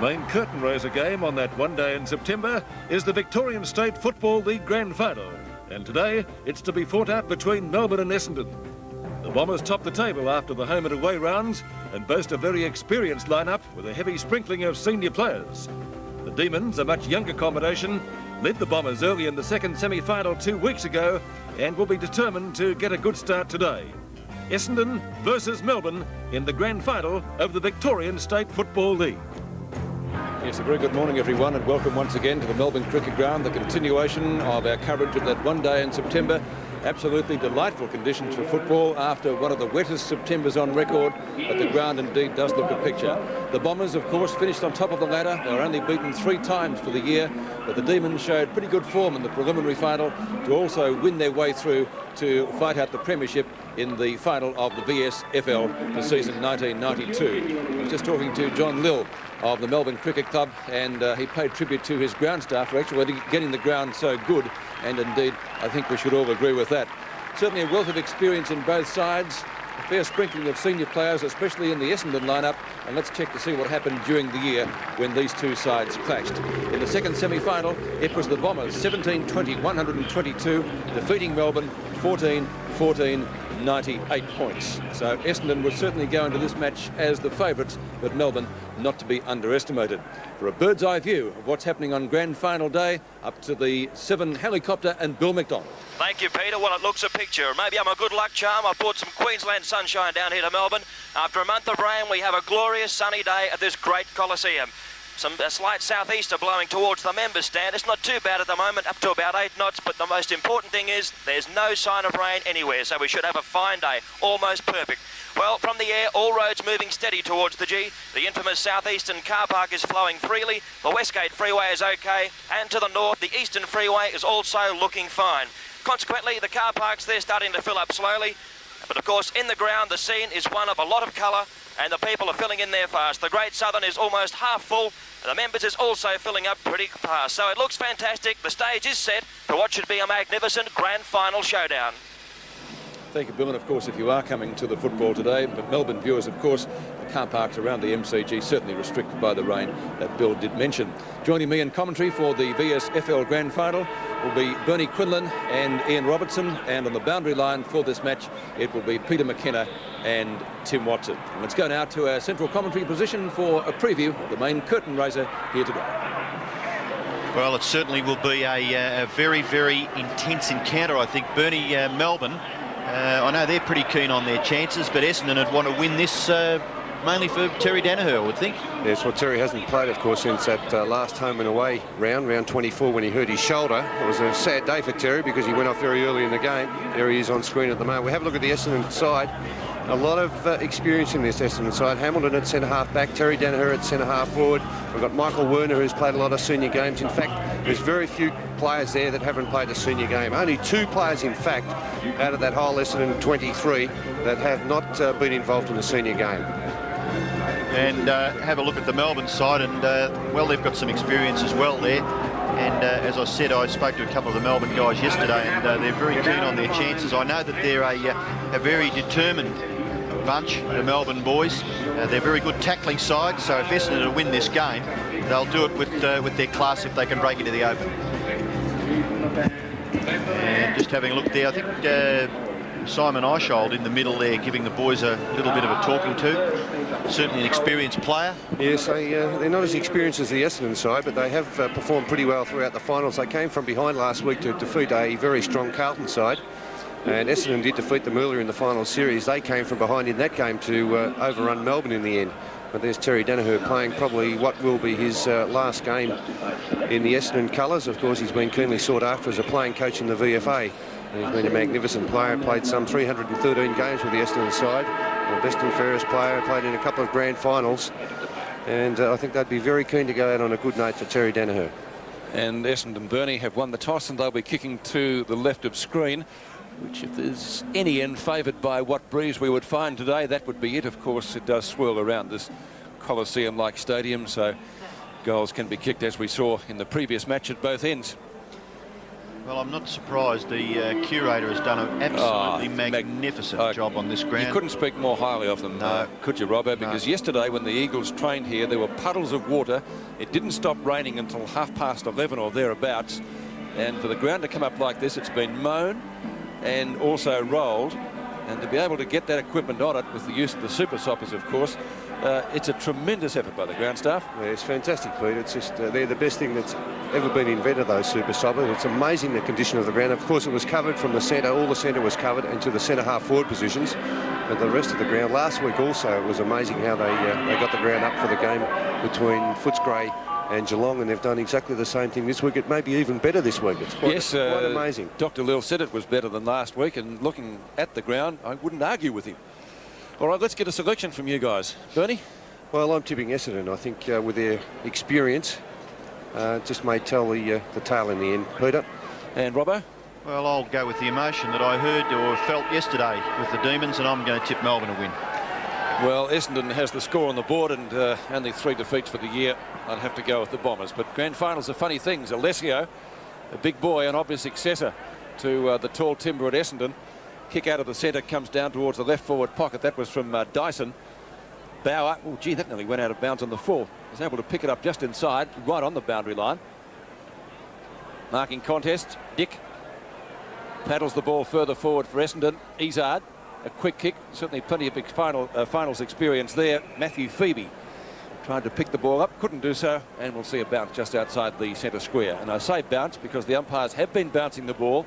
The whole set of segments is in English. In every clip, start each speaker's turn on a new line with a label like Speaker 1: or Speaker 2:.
Speaker 1: main curtain raiser game on that one day in September is the Victorian State Football League Grand Final, and today it's to be fought out between Melbourne and Essendon. The Bombers top the table after the home and away rounds and boast a very experienced lineup with a heavy sprinkling of senior players. The Demons, a much younger combination, led the Bombers early in the second semi-final 2 weeks ago and will be determined to get a good start today. Essendon versus Melbourne in the grand final of the Victorian State Football League.
Speaker 2: Yes, a very good morning everyone, and welcome once again to the Melbourne Cricket Ground, the continuation of our coverage of that one day in September. Absolutely delightful conditions for football after one of the wettest Septembers on record, but the ground indeed does look a picture. The Bombers, of course, finished on top of the ladder. They were only beaten 3 times for the year, but the Demons showed pretty good form in the preliminary final to also win their way through to fight out the premiership in the final of the VSFL for season 1992. I was just talking to John Lill of the Melbourne Cricket Club, and he paid tribute to his ground staff for actually getting the ground so good, and indeed I think we should all agree with that. Certainly a wealth of experience in both sides, a fair sprinkling of senior players, especially in the Essendon lineup, and let's check to see what happened during the year when these two sides clashed. In the second semi-final, it was the Bombers 17-20, 122, defeating Melbourne 14-14, 98 points. So Essendon was certainly going to this match as the favourites, but Melbourne not to be underestimated. For a bird's eye view of what's happening on grand final day, up to the 7 helicopter and Bill McDonald.
Speaker 3: Thank you, Peter. Well, it looks a picture. Maybe I'm a good luck charm. I've brought some Queensland sunshine down here to Melbourne. After a month of rain, we have a glorious sunny day at this great Coliseum. A slight southeaster blowing towards the members' stand. It's not too bad at the moment, up to about 8 knots, but the most important thing is there's no sign of rain anywhere, so we should have a fine day, almost perfect. Well, from the air, all roads moving steady towards the G. The infamous southeastern car park is flowing freely. The Westgate Freeway is okay, and to the north, the Eastern Freeway is also looking fine. Consequently, the car parks, they're starting to fill up slowly. But of course, in the ground, the scene is one of a lot of colour, and the people are filling in there fast. The Great Southern is almost half full, and the members is also filling up pretty fast. So it looks fantastic. The stage is set for what should be a magnificent grand final showdown.
Speaker 2: Thank you, Bill, and of course, if you are coming to the football today, but Melbourne viewers, of course, the car parks around the MCG certainly restricted by the rain that Bill did mention. Joining me in commentary for the VSFL Grand Final will be Bernie Quinlan and Ian Robertson, and on the boundary line for this match, it will be Peter McKenna and Tim Watson. And let's go now to our central commentary position for a preview of the main curtain raiser here today.
Speaker 4: Well, it certainly will be a very, very intense encounter, I think. Bernie, Melbourne, I know they're pretty keen on their chances, but Essendon would want to win this mainly for Terry Daniher, I would think.
Speaker 5: Yes, well, Terry hasn't played, of course, since that last home and away round 24, when he hurt his shoulder. It was a sad day for Terry because he went off very early in the game. There he is on screen at the moment. We have a look at the Essendon side. A lot of experience in this Essendon side. Hamilton at centre-half back, Terry Daniher at centre-half forward. We've got Michael Werner, who's played a lot of senior games. In fact, there's very few players there that haven't played a senior game. Only 2 players, in fact, out of that whole Essendon 23 that have not been involved in a senior game.
Speaker 4: And have a look at the Melbourne side, and well, they've got some experience as well there. And as I said, I spoke to a couple of the Melbourne guys yesterday, and they're very keen on their chances. I know that they're a very determined bunch, the Melbourne boys. They're very good tackling side, so if Essendon win this game, they'll do it with their class if they can break into the open. And just having a look there, I think Simon Eishold in the middle there, giving the boys a little bit of a talking to. Certainly an experienced player. Yes,
Speaker 5: they're not as experienced as the Essendon side, but they have performed pretty well throughout the finals. They came from behind last week to defeat a very strong Carlton side. And Essendon did defeat them earlier in the final series. They came from behind in that game to overrun Melbourne in the end. But there's Terry Daniher playing probably what will be his last game in the Essendon colours. Of course, he's been keenly sought after as a playing coach in the VFA. And he's been a magnificent player, played some 313 games with the Essendon side. The best and fairest player, played in a couple of grand finals. And I think they'd be very keen to go out on a good note for Terry Daniher.
Speaker 2: And Essendon Bernie have won the toss, and they'll be kicking to the left of screen, which, if there's any end favoured by what breeze we would find today, that would be it. Of course, it does swirl around this Coliseum-like stadium, so goals can be kicked, as we saw in the previous match, at both ends.
Speaker 4: Well, I'm not surprised. The curator has done an absolutely magnificent job on this ground.
Speaker 2: You couldn't speak more highly of them, could you, Robbo? Because yesterday when the Eagles trained here, there were puddles of water. It didn't stop raining until 11:30 or thereabouts. And for the ground to come up like this, it's been mown and also rolled. And to be able to get that equipment on it with the use of the super soppers, of course, it's a tremendous effort by the ground staff.
Speaker 5: Yeah, it's fantastic, Pete. It's just they're the best thing that's ever been invented, those super soppers. It's amazing the condition of the ground. Of course, it was covered from the centre. All the centre was covered into the centre half forward positions. But the rest of the ground, last week also, it was amazing how they got the ground up for the game between Footscray and Geelong, and they've done exactly the same thing this week. It may be even better this week. It's quite amazing.
Speaker 2: Dr. Lil said it was better than last week, and looking at the ground, I wouldn't argue with him. All right, let's get a selection from you guys. Bernie?
Speaker 5: Well, I'm tipping Essendon. I think with their experience, just may tell the tale in the end. Peter?
Speaker 2: And Robbo?
Speaker 4: Well, I'll go with the emotion that I heard or felt yesterday with the Demons, and I'm going to tip Melbourne to win.
Speaker 2: Well, Essendon has the score on the board and only 3 defeats for the year. I'd have to go with the Bombers. But grand finals are funny things. Alessio, a big boy, an obvious successor to the tall timber at Essendon. Kick out of the centre, comes down towards the left forward pocket. That was from Dyson. Bauer, oh gee, that nearly went out of bounds on the full. Was able to pick it up just inside, right on the boundary line. Marking contest, Dick paddles the ball further forward for Essendon. Ezard, a quick kick, certainly plenty of finals experience there. Matthew Phoebe tried to pick the ball up, couldn't do so, and we'll see a bounce just outside the centre square. And I say bounce because the umpires have been bouncing the ball.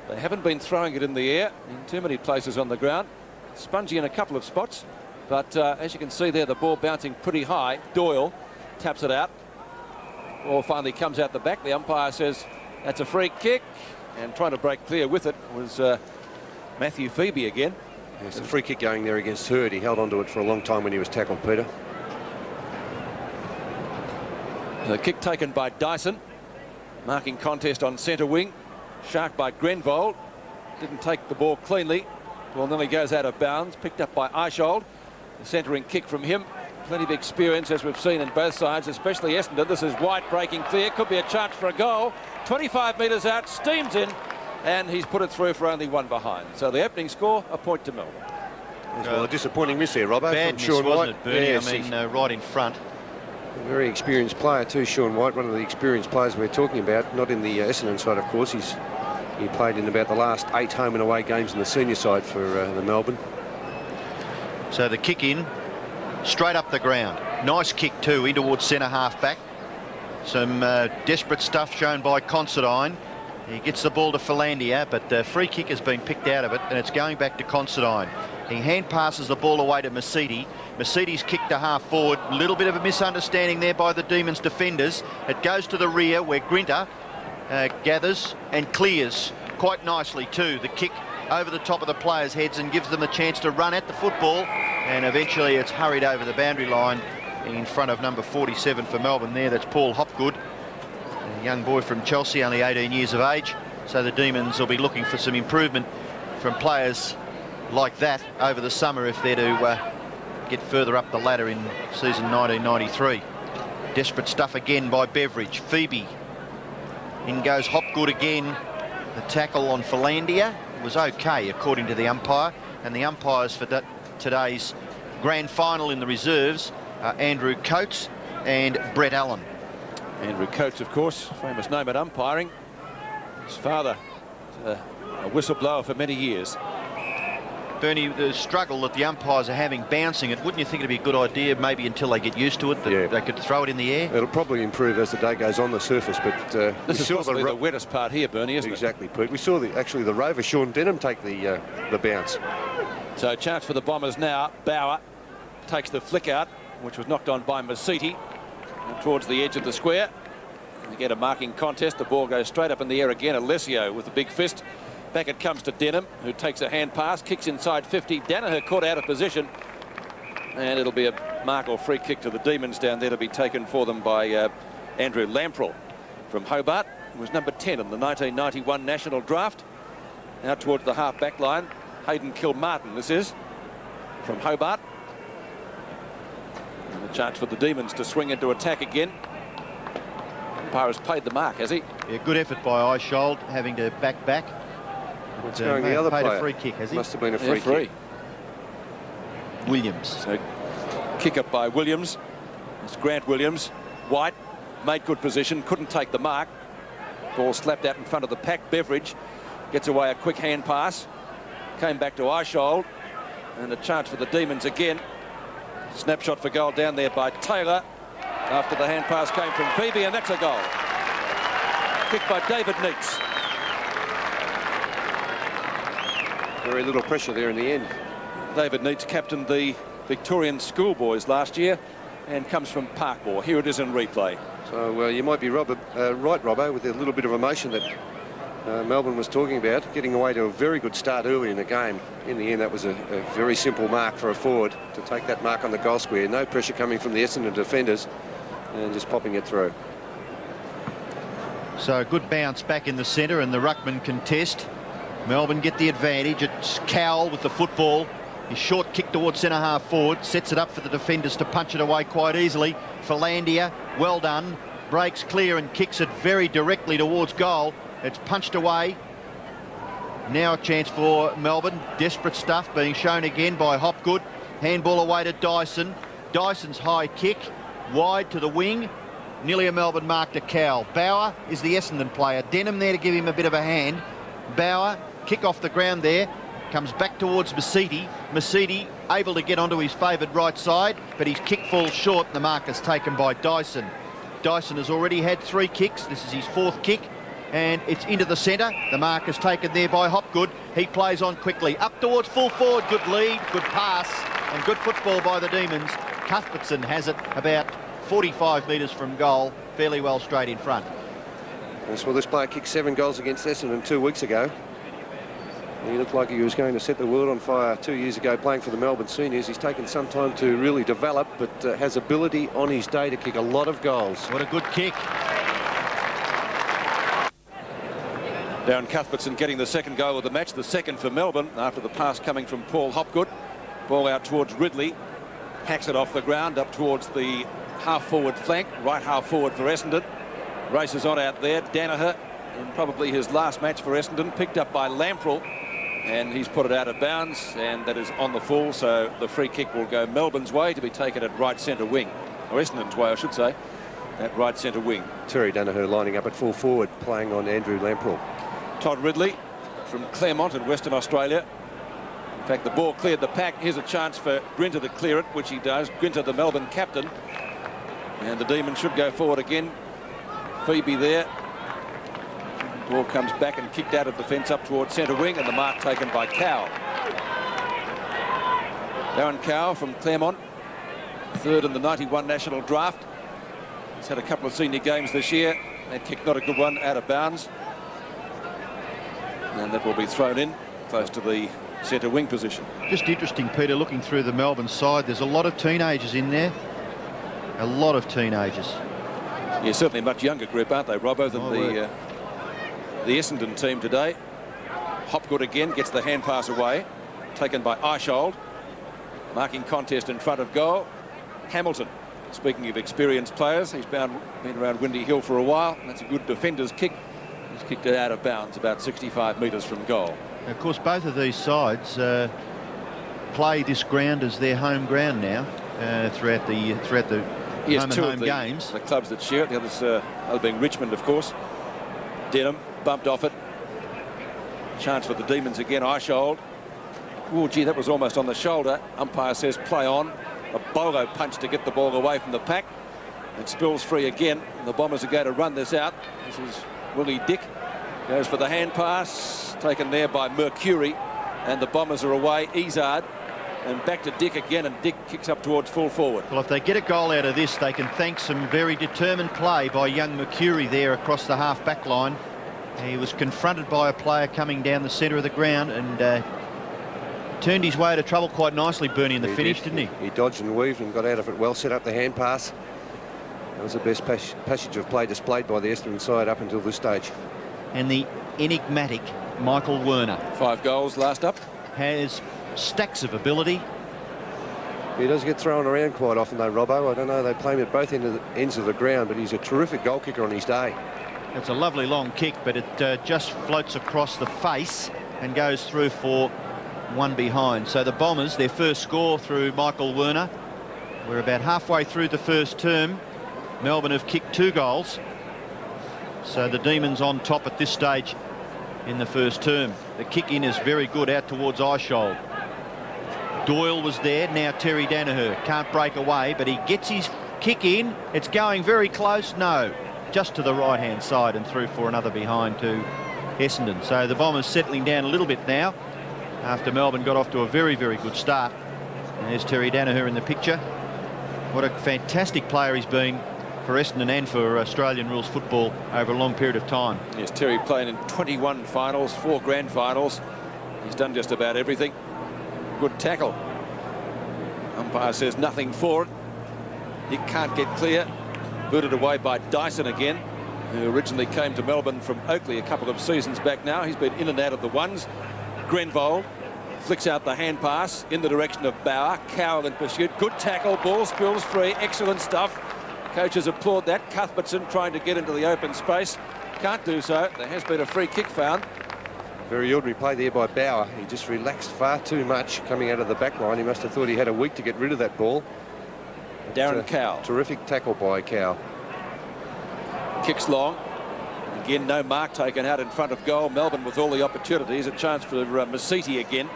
Speaker 2: They haven't been throwing it in the air in too many places on the ground. Spongy in a couple of spots, but as you can see there, the ball bouncing pretty high. Doyle taps it out. Ball finally comes out the back. The umpire says that's a free kick, and trying to break clear with it was Matthew Phoebe again.
Speaker 5: There's a free kick going there against Hurd. He held onto it for a long time when he was tackled, Peter.
Speaker 2: The kick taken by Dyson. Marking contest on centre wing. Shark by Grenvold. Didn't take the ball cleanly. Well, nearly goes out of bounds. Picked up by Eishold. The centering kick from him. Plenty of experience, as we've seen in both sides, especially Essendon. This is White breaking clear. Could be a chance for a goal. 25 metres out. Steams in. And he's put it through for only 1 behind. So the opening score, a point to Melbourne.
Speaker 5: Well, a disappointing miss there, Robbo.
Speaker 4: Bad miss, wasn't it, Bernie? Yes, I mean, right in front.
Speaker 5: A very experienced player too, Sean White, one of the experienced players we're talking about. Not in the Essendon side, of course. He played in about the last 8 home and away games in the senior side for the Melbourne.
Speaker 4: So the kick in, straight up the ground. Nice kick too, in towards centre half back. Some desperate stuff shown by Considine. He gets the ball to Philandia, but the free kick has been picked out of it, and it's going back to Considine. He hand passes the ball away to Mercedes. Mercedes kicked to half forward. A little bit of a misunderstanding there by the Demons defenders. It goes to the rear where Grinter gathers and clears quite nicely too. The kick over the top of the players' heads and gives them a chance to run at the football, and eventually it's hurried over the boundary line in front of number 47 for Melbourne there. That's Paul Hopgood, a young boy from Chelsea, only 18 years of age. So the Demons will be looking for some improvement from players like that over the summer if they're to get further up the ladder in season 1993. Desperate stuff again by Beveridge. Phoebe. In goes Hopgood again. The tackle on Philandia was okay according to the umpire, and the umpires for today's grand final in the reserves are Andrew Coates and Brett Allen.
Speaker 2: Andrew Coates, of course, famous name at umpiring. His father, a whistleblower for many years.
Speaker 4: Bernie, the struggle that the umpires are having bouncing it, wouldn't you think it'd be a good idea, maybe until they get used to it, that they could throw it in the air?
Speaker 5: It'll probably improve as the day goes on the surface, but
Speaker 2: this is possibly the wettest part here, Bernie, isn't it?
Speaker 5: Exactly, Pete. We saw actually the rover Sean Denham take the bounce.
Speaker 2: So chance for the Bombers now. Bauer takes the flick out, which was knocked on by Masiti towards the edge of the square. We get a marking contest. The ball goes straight up in the air again. Alessio with the big fist. Back it comes to Denham, who takes a hand pass, kicks inside 50. Daniher caught out of position, and it'll be a mark or free kick to the Demons down there to be taken for them by Andrew Lamprell from Hobart, who was number 10 in the 1991 national draft. Out towards the half back line. Hayden Kilmartin, this is, from Hobart. And a chance for the Demons to swing into attack again. Umpire has paid the mark, has he?
Speaker 6: Yeah, good effort by Eishold, having to back.
Speaker 5: What's going the other
Speaker 6: paid
Speaker 5: player?
Speaker 6: A free kick, has he?
Speaker 5: Must have been a free kick.
Speaker 6: Williams.
Speaker 2: So, kick up by Williams. It's Grant Williams. White made good position, couldn't take the mark. Ball slapped out in front of the pack. Beveridge gets away a quick hand pass. Came back to Eishold. And a chance for the Demons again. Snapshot for goal down there by Taylor. After the hand pass came from Phoebe, and that's a goal. Kicked by David Neitz.
Speaker 5: Very little pressure there in the end.
Speaker 2: David Neitz captained the Victorian schoolboys last year and comes from Parkmore. Here it is in replay.
Speaker 5: So you might be right, Robbo, with a little bit of emotion that Melbourne was talking about, getting away to a very good start early in the game. In the end, that was a very simple mark for a forward to take that mark on the goal square. No pressure coming from the Essendon defenders and just popping it through.
Speaker 6: So a good bounce back in the centre, and the ruckman contest. Melbourne get the advantage. It's Cowell with the football. His short kick towards centre-half forward, sets it up for the defenders to punch it away quite easily. Philandia, well done, breaks clear and kicks it very directly towards goal. It's punched away. Now a chance for Melbourne. Desperate stuff being shown again by Hopgood. Handball away to Dyson. Dyson's high kick, wide to the wing. Nearly a Melbourne mark to Cowell. Bauer is the Essendon player. Denham there to give him a bit of a hand. Bauer, kick off the ground there. Comes back towards Masidi. Masidi able to get onto his favoured right side, but his kick falls short and the mark is taken by Dyson. Dyson has already had 3 kicks. This is his 4th kick, and it's into the centre. The mark is taken there by Hopgood. He plays on quickly. Up towards full forward. Good lead, good pass, and good football by the Demons. Cuthbertson has it about 45 metres from goal, fairly well straight in front.
Speaker 5: Yes, well, this player kicked 7 goals against Essendon 2 weeks ago. He looked like he was going to set the world on fire 2 years ago playing for the Melbourne Seniors. He's taken some time to really develop, but has ability on his day to kick a lot of goals.
Speaker 6: What a good kick.
Speaker 2: Darren Cuthbertson getting the 2nd goal of the match, the 2nd for Melbourne after the pass coming from Paul Hopgood. Ball out towards Ridley. Hacks it off the ground up towards the half-forward flank, right half-forward for Essendon. Races on out there. Daniher, in probably his last match for Essendon, picked up by Lamprell. And he's put it out of bounds, and that is on the full, so the free kick will go Melbourne's way to be taken at right centre wing. Or Essendon's way, I should say, at right centre wing.
Speaker 5: Terry Daniher lining up at full forward, playing on Andrew Lamprell.
Speaker 2: Todd Ridley from Claremont in Western Australia. In fact, the ball cleared the pack. Here's a chance for Grinter to clear it, which he does. Grinter, the Melbourne captain. And the Demons should go forward again. Phoebe there. Ball comes back and kicked out of defence up towards centre wing, and the mark taken by Cowell. Darren Cowell from Claremont, 3rd in the 91 national draft. He's had a couple of senior games this year. That kick not a good one, out of bounds. And that will be thrown in close to the centre wing position.
Speaker 6: Just interesting, Peter, looking through the Melbourne side, there's a lot of teenagers in there. A lot of teenagers.
Speaker 2: Yeah, certainly a much younger group, aren't they, Robbo, than the Essendon team today. Hopgood again gets the hand pass away, taken by Eishold. Marking contest in front of goal. Hamilton, speaking of experienced players, he's been around Windy Hill for a while. That's a good defender's kick. He's kicked it out of bounds about 65 metres from goal.
Speaker 6: Of course, both of these sides play this ground as their home ground now throughout the home games.
Speaker 2: The clubs that share it, the others other being Richmond, of course. Denham bumped off it. Chance for the Demons again. Eishold. Oh, gee, that was almost on the shoulder. Umpire says play on. A bolo punch to get the ball away from the pack. It spills free again. The Bombers are going to run this out. This is Willie Dick. Goes for the hand pass. Taken there by Mercury. And the Bombers are away. Ezard. And back to Dick again, and Dick kicks up towards full forward.
Speaker 6: Well, if they get a goal out of this, they can thank some very determined play by young Mercury there across the half-back line. He was confronted by a player coming down the centre of the ground and turned his way to trouble quite nicely, Bernie, in the finish, didn't he?
Speaker 5: He dodged and weaved and got out of it well, set up the hand pass. That was the best passage of play displayed by the Essendon side up until this stage.
Speaker 6: And the enigmatic Michael Werner.
Speaker 2: 5 goals last up.
Speaker 6: Has stacks of ability.
Speaker 5: He does get thrown around quite often, though, Robbo. I don't know, they play him at both ends of the ground, but he's a terrific goal kicker on his day.
Speaker 6: It's a lovely long kick, but it just floats across the face and goes through for one behind. So the Bombers, their first score through Michael Werner. We're about halfway through the first term. Melbourne have kicked 2 goals. So the Demons on top at this stage in the first term. The kick in is very good out towards Eichhold. Doyle was there, now Terry Daniher can't break away, but he gets his kick in. It's going very close. No, just to the right-hand side and through for another behind to Essendon. So the Bombers settling down a little bit now after Melbourne got off to a very, very good start. And there's Terry Daniher in the picture. What a fantastic player he's been for Essendon and for Australian rules football over a long period of time.
Speaker 2: Yes, Terry playing in 21 finals, 4 grand finals. He's done just about everything. Good tackle. Umpire says nothing for it. He can't get clear. Booted away by Dyson again, who originally came to Melbourne from Oakley a couple of seasons back now. He's been in and out of the ones. Grenvold flicks out the hand pass in the direction of Bauer. Cowell in pursuit. Good tackle. Ball spills free. Excellent stuff. Coaches applaud that. Cuthbertson trying to get into the open space. Can't do so. There has been a free kick found.
Speaker 5: Very ordinary play there by Bauer. He just relaxed far too much coming out of the back line. He must have thought he had a week to get rid of that ball.
Speaker 2: Darren Cowell.
Speaker 5: Terrific tackle by Cowell.
Speaker 2: Kicks long. Again, no mark taken out in front of goal. Melbourne with all the opportunities. A chance for Masiti again.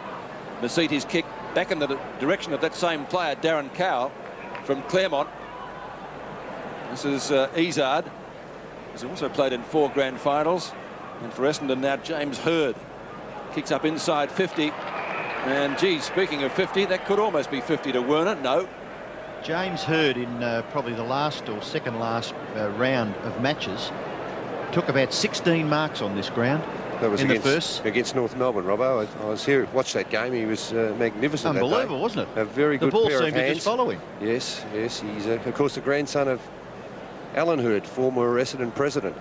Speaker 2: Masiti's kick back in the direction of that same player, Darren Cowell, from Claremont. This is Ezard. He's also played in 4 grand finals. And for Essendon now, James Hurd kicks up inside 50. And, gee, speaking of 50, that could almost be 50 to Werner. No.
Speaker 6: James Hurd in probably the last or second last round of matches took about 16 marks on this ground.
Speaker 5: That was
Speaker 6: in the first.
Speaker 5: Against North Melbourne, Robbo. I was here, watched that game. He was magnificent.
Speaker 6: Unbelievable, wasn't it?
Speaker 5: A very good
Speaker 6: ball
Speaker 5: pair
Speaker 6: seemed
Speaker 5: of hands.
Speaker 6: to just follow him.
Speaker 5: Yes, yes. He's, of course, the grandson of Alan Hurd, former Essendon president.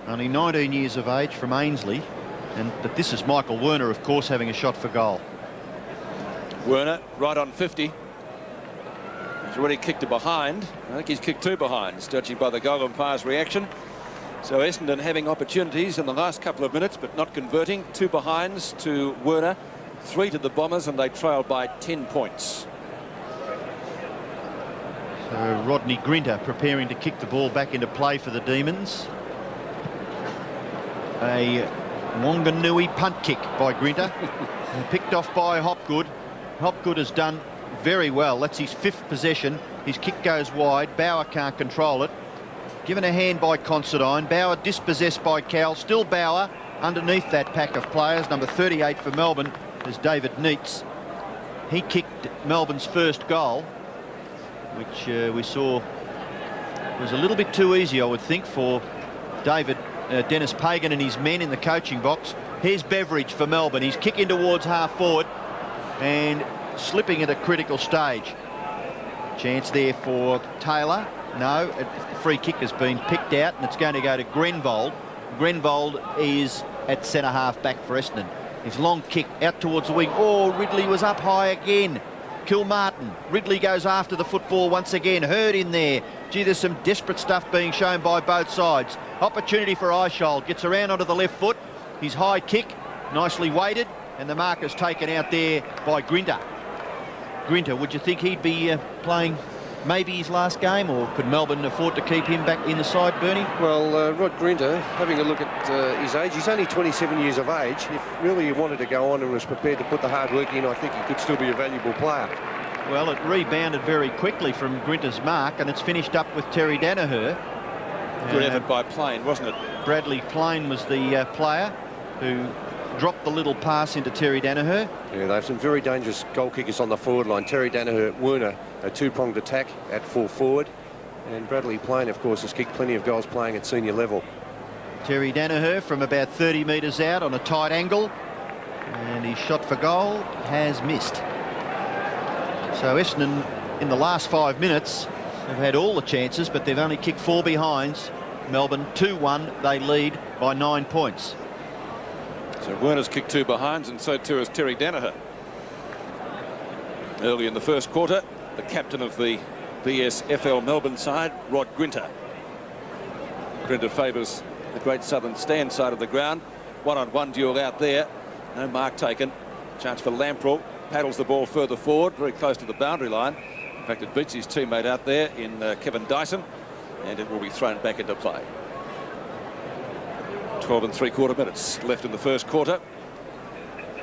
Speaker 6: Only 19 years of age from Ainsley. But this is Michael Werner, of course, having a shot for goal.
Speaker 2: Werner right on 50. He's already kicked a behind. I think he's kicked 2 behinds, judging by the goal umpire's reaction. So Essendon having opportunities in the last couple of minutes, but not converting. 2 behinds to Werner, 3 to the Bombers, and they trailed by 10 points.
Speaker 6: So Rodney Grinter preparing to kick the ball back into play for the Demons. A Wanganui punt kick by Grinter. Picked off by Hopgood. Hopgood has done very well. That's his 5th possession. His kick goes wide. Bauer can't control it. Given a hand by Considine. Bauer dispossessed by Cowell. Still Bauer underneath that pack of players. Number 38 for Melbourne is David Neitz. He kicked Melbourne's first goal, which we saw was a little bit too easy, I would think, for Dennis Pagan and his men in the coaching box. Here's Beveridge for Melbourne. He's kicking towards half forward and slipping at a critical stage. Chance there for Taylor. No, a free kick has been picked out and it's going to go to Grenvold. Grenvold is at centre half back for Essendon. His long kick out towards the wing. Oh, Ridley was up high again. Kilmartin. Ridley goes after the football once again. Hurd in there. Gee, there's some desperate stuff being shown by both sides. Opportunity for Eichhold. Gets around onto the left foot. His high kick, nicely weighted, and the marker's taken out there by Grinter. Grinter, would you think he'd be playing maybe his last game, or could Melbourne afford to keep him back in the side, Bernie?
Speaker 5: Well, Rod Grinter, having a look at his age, he's only 27 years of age. If really he wanted to go on and was prepared to put the hard work in, I think he could still be a valuable player.
Speaker 6: Well, it rebounded very quickly from Grinter's mark, and it's finished up with Terry Daniher.
Speaker 2: Good effort by Plain, wasn't it?
Speaker 6: Bradley Plain was the player who dropped the little pass into Terry Daniher.
Speaker 5: Yeah, they have some very dangerous goal kickers on the forward line. Terry Daniher, Werner, a 2-pronged attack at full forward. And Bradley Plain, of course, has kicked plenty of goals playing at senior level.
Speaker 6: Terry Daniher from about 30 metres out on a tight angle. And his shot for goal has missed. So Essendon, in the last 5 minutes, have had all the chances, but they've only kicked 4 behinds. Melbourne 2-1, they lead by 9 points.
Speaker 2: So Werner's kicked 2 behinds, and so too has Terry Daniher. Early in the first quarter, the captain of the VSFL Melbourne side, Rod Grinter. Grinter favours the Great Southern stand side of the ground. One-on-one duel out there. No mark taken. Chance for Lamprell. Paddles the ball further forward, very close to the boundary line. In fact, it beats his teammate out there in Kevin Dyson, and it will be thrown back into play. 12 3/4 minutes left in the first quarter.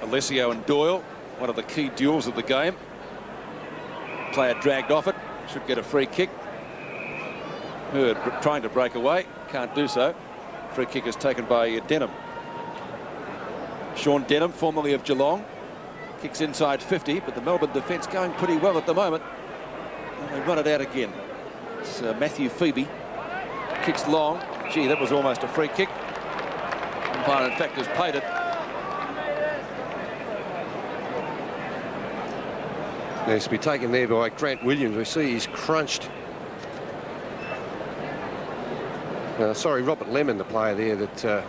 Speaker 2: Alessio and Doyle, one of the key duels of the game. Player dragged off it, should get a free kick. Hurd trying to break away, can't do so. Free kick is taken by Denham. Sean Denham, formerly of Geelong, kicks inside 50, but the Melbourne defence going pretty well at the moment. And they run it out again. It's Matthew Phoebe, kicks long. Gee, that was almost a free kick. Umpire, in fact, has played it.
Speaker 5: Needs to be taken there by Grant Williams. We see he's crunched. Sorry, Robert Lemon, the player there that...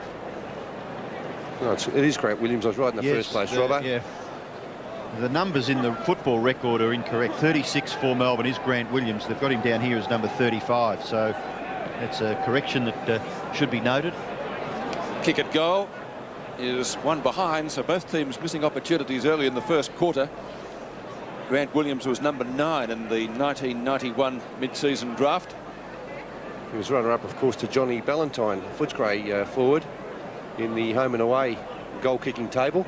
Speaker 5: no, it is Grant Williams. I was right in the first place, Robbo.
Speaker 6: Yeah. The numbers in the football record are incorrect. 36 for Melbourne is Grant Williams. They've got him down here as number 35. So that's a correction that should be noted.
Speaker 2: Kick at goal is one behind, so both teams missing opportunities early in the first quarter. Grant Williams was number 9 in the 1991 mid-season draft.
Speaker 5: He was runner-up, of course, to Johnny Ballantyne, Footscray forward, in the home and away goal-kicking table.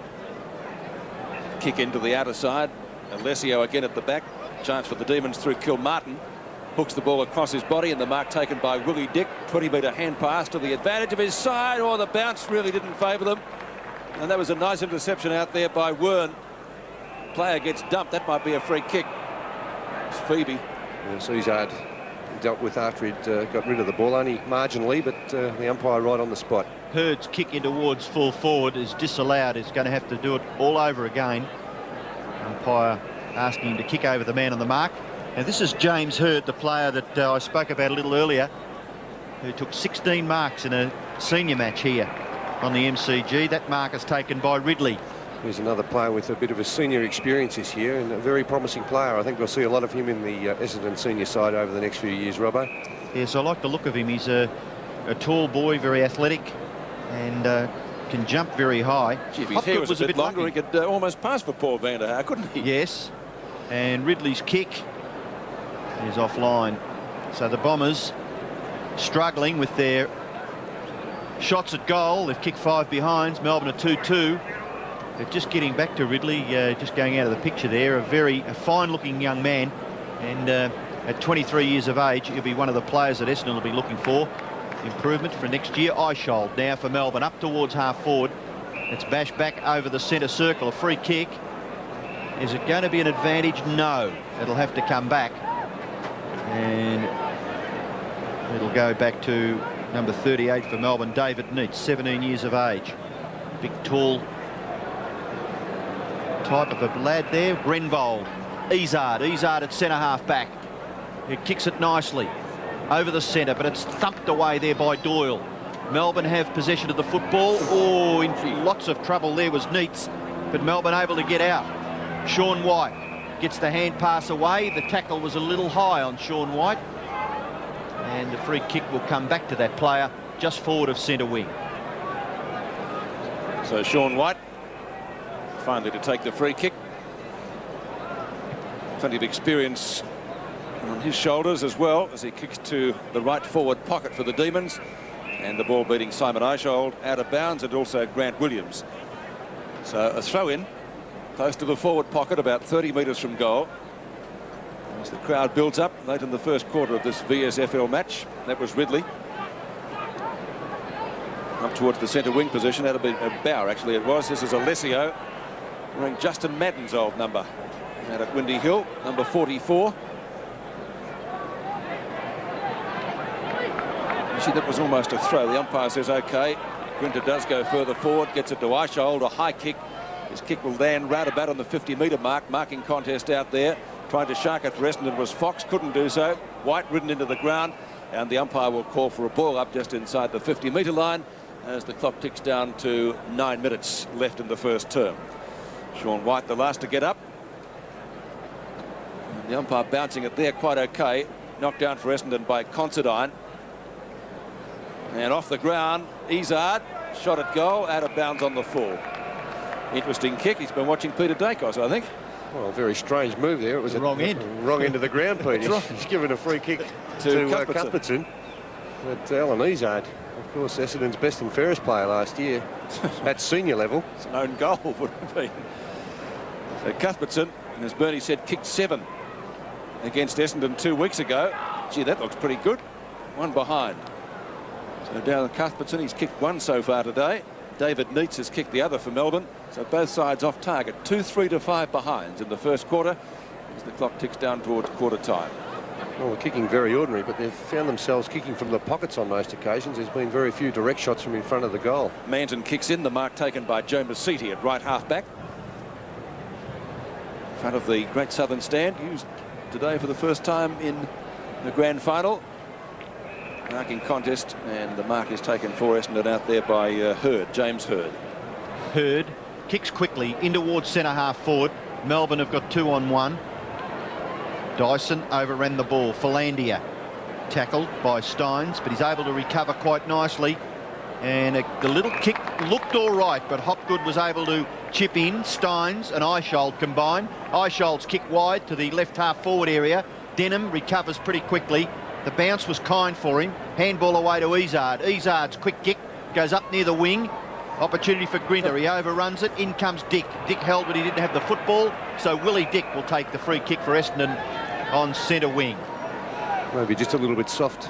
Speaker 2: Kick into the outer side. Alessio again at the back. Chance for the Demons through Kilmartin. Hooks the ball across his body, and the mark taken by Willie Dick. 20-metre hand pass to the advantage of his side. Oh, the bounce really didn't favour them. And that was a nice interception out there by Wern. Player gets dumped. That might be a free kick. It's Phoebe.
Speaker 5: Yes, Ezard dealt with after he'd got rid of the ball, only marginally, but the umpire right on the spot.
Speaker 6: Hurd's kick in towards full forward is disallowed. He's going to have to do it all over again. Umpire asking him to kick over the man on the mark. Now this is James Hurd, the player that I spoke about a little earlier, who took 16 marks in a senior match here on the MCG. That mark is taken by Ridley.
Speaker 5: He's another player with a bit of a senior experience this year, and a very promising player. I think we'll see a lot of him in the Essendon senior side over the next few years, Robbo.
Speaker 6: Yes, I like the look of him. He's a tall boy, very athletic, and can jump very high.
Speaker 2: Gee, if his hair was a bit longer, he could almost pass for Paul Vanderhaar, couldn't he?
Speaker 6: Yes, and Ridley's kick is offline. So the Bombers struggling with their shots at goal. They've kicked 5 behinds. Melbourne are 2-2. They're just getting back to Ridley, just going out of the picture there. A fine-looking young man, and at 23 years of age, he'll be one of the players that Essendon will be looking for. Improvement for next year. Eishold now for Melbourne, up towards half forward. It's bashed back over the centre circle. A free kick. Is it going to be an advantage? No. It'll have to come back. And it'll go back to number 38 for Melbourne, David Neitz, 17 years of age. Big, tall type of a lad there. Grenvold. Ezard at centre half back. He kicks it nicely over the centre, but it's thumped away there by Doyle. Melbourne have possession of the football. Oh, in lots of trouble there was Neitz, but Melbourne able to get out. Sean White gets the hand pass away. The tackle was a little high on Sean White, and the free kick will come back to that player just forward of centre wing.
Speaker 2: So Sean White finally to take the free kick. Plenty of experience on his shoulders as well, as he kicks to the right forward pocket for the Demons, and the ball beating Simon Eishold out of bounds, and also Grant Williams. So a throw in close to the forward pocket, about 30 metres from goal, as the crowd builds up late in the first quarter of this VSFL match. That was Ridley up towards the centre wing position. That'll be a Bauer, actually it was. This is Alessio wearing Justin Madden's old number out at Windy Hill, number 44. See, that was almost a throw. The umpire says OK. Grinter does go further forward, gets it to Eishold, a high kick. His kick will land round about on the 50-metre mark. Marking contest out there. Trying to shark it for Essendon was Fox, couldn't do so. White ridden into the ground, and the umpire will call for a ball up just inside the 50-metre line as the clock ticks down to 9 minutes left in the first term. Sean White, the last to get up. The umpire bouncing it there quite okay. Knocked down for Essendon by Considine. And off the ground, Ezard, shot at goal, out of bounds on the full. Interesting kick. He's been watching Peter Dacos, I think.
Speaker 5: Well, a very strange move there. It was
Speaker 6: the wrong end.
Speaker 5: Wrong end of the ground, Pete.
Speaker 2: Right.
Speaker 5: He's given a free kick to Cuthbertson. But Alan Ezard, of course, Essendon's best and fairest player last year at senior level.
Speaker 2: It's an own goal, would it be? So Cuthbertson, and as Bernie said, kicked 7 against Essendon 2 weeks ago. Gee, that looks pretty good. 1 behind. So down Cuthbertson, he's kicked 1 so far today. David Neitz has kicked the other for Melbourne. So both sides off target. 2 3-5 behinds in the first quarter as the clock ticks down towards quarter time.
Speaker 5: Well, they're kicking very ordinary, but they've found themselves kicking from the pockets on most occasions. There's been very few direct shots from in front of the goal.
Speaker 2: Manton kicks in, the mark taken by Joe Masiti at right half-back. In front of the Great Southern Stand, used today for the first time in the grand final. Marking contest, and the mark is taken for Essendon out there by Hurd, James Hurd.
Speaker 6: Hurd kicks quickly in towards centre-half forward. Melbourne have got 2-on-1. Dyson overran the ball. Philandia tackled by Steins, but he's able to recover quite nicely. And the little kick looked all right, but Hopgood was able to chip in. Steins and Eishold combine. Eishold's kick wide to the left half forward area. Denham recovers pretty quickly. The bounce was kind for him. Handball away to Ezard. Ezard's quick kick goes up near the wing. Opportunity for Grinter. He overruns it. In comes Dick. Dick held, but he didn't have the football. So Willie Dick will take the free kick for Essendon on centre wing.
Speaker 5: Maybe just a little bit soft.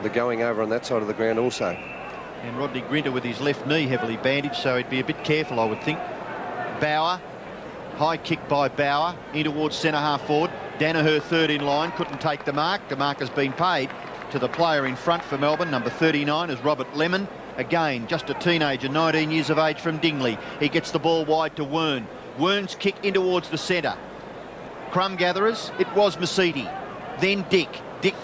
Speaker 5: The going over on that side of the ground also.
Speaker 6: And Rodney Grinter with his left knee heavily bandaged, so he'd be a bit careful, I would think. Bauer. High kick by Bauer. In towards centre-half forward. Daniher third in line. Couldn't take the mark. The mark has been paid to the player in front for Melbourne. Number 39 is Robert Lemon. Again, just a teenager, 19 years of age from Dingley. He gets the ball wide to Wern. Wern's kick in towards the centre. Crumb gatherers, it was Masiti. Then Dick. Dick,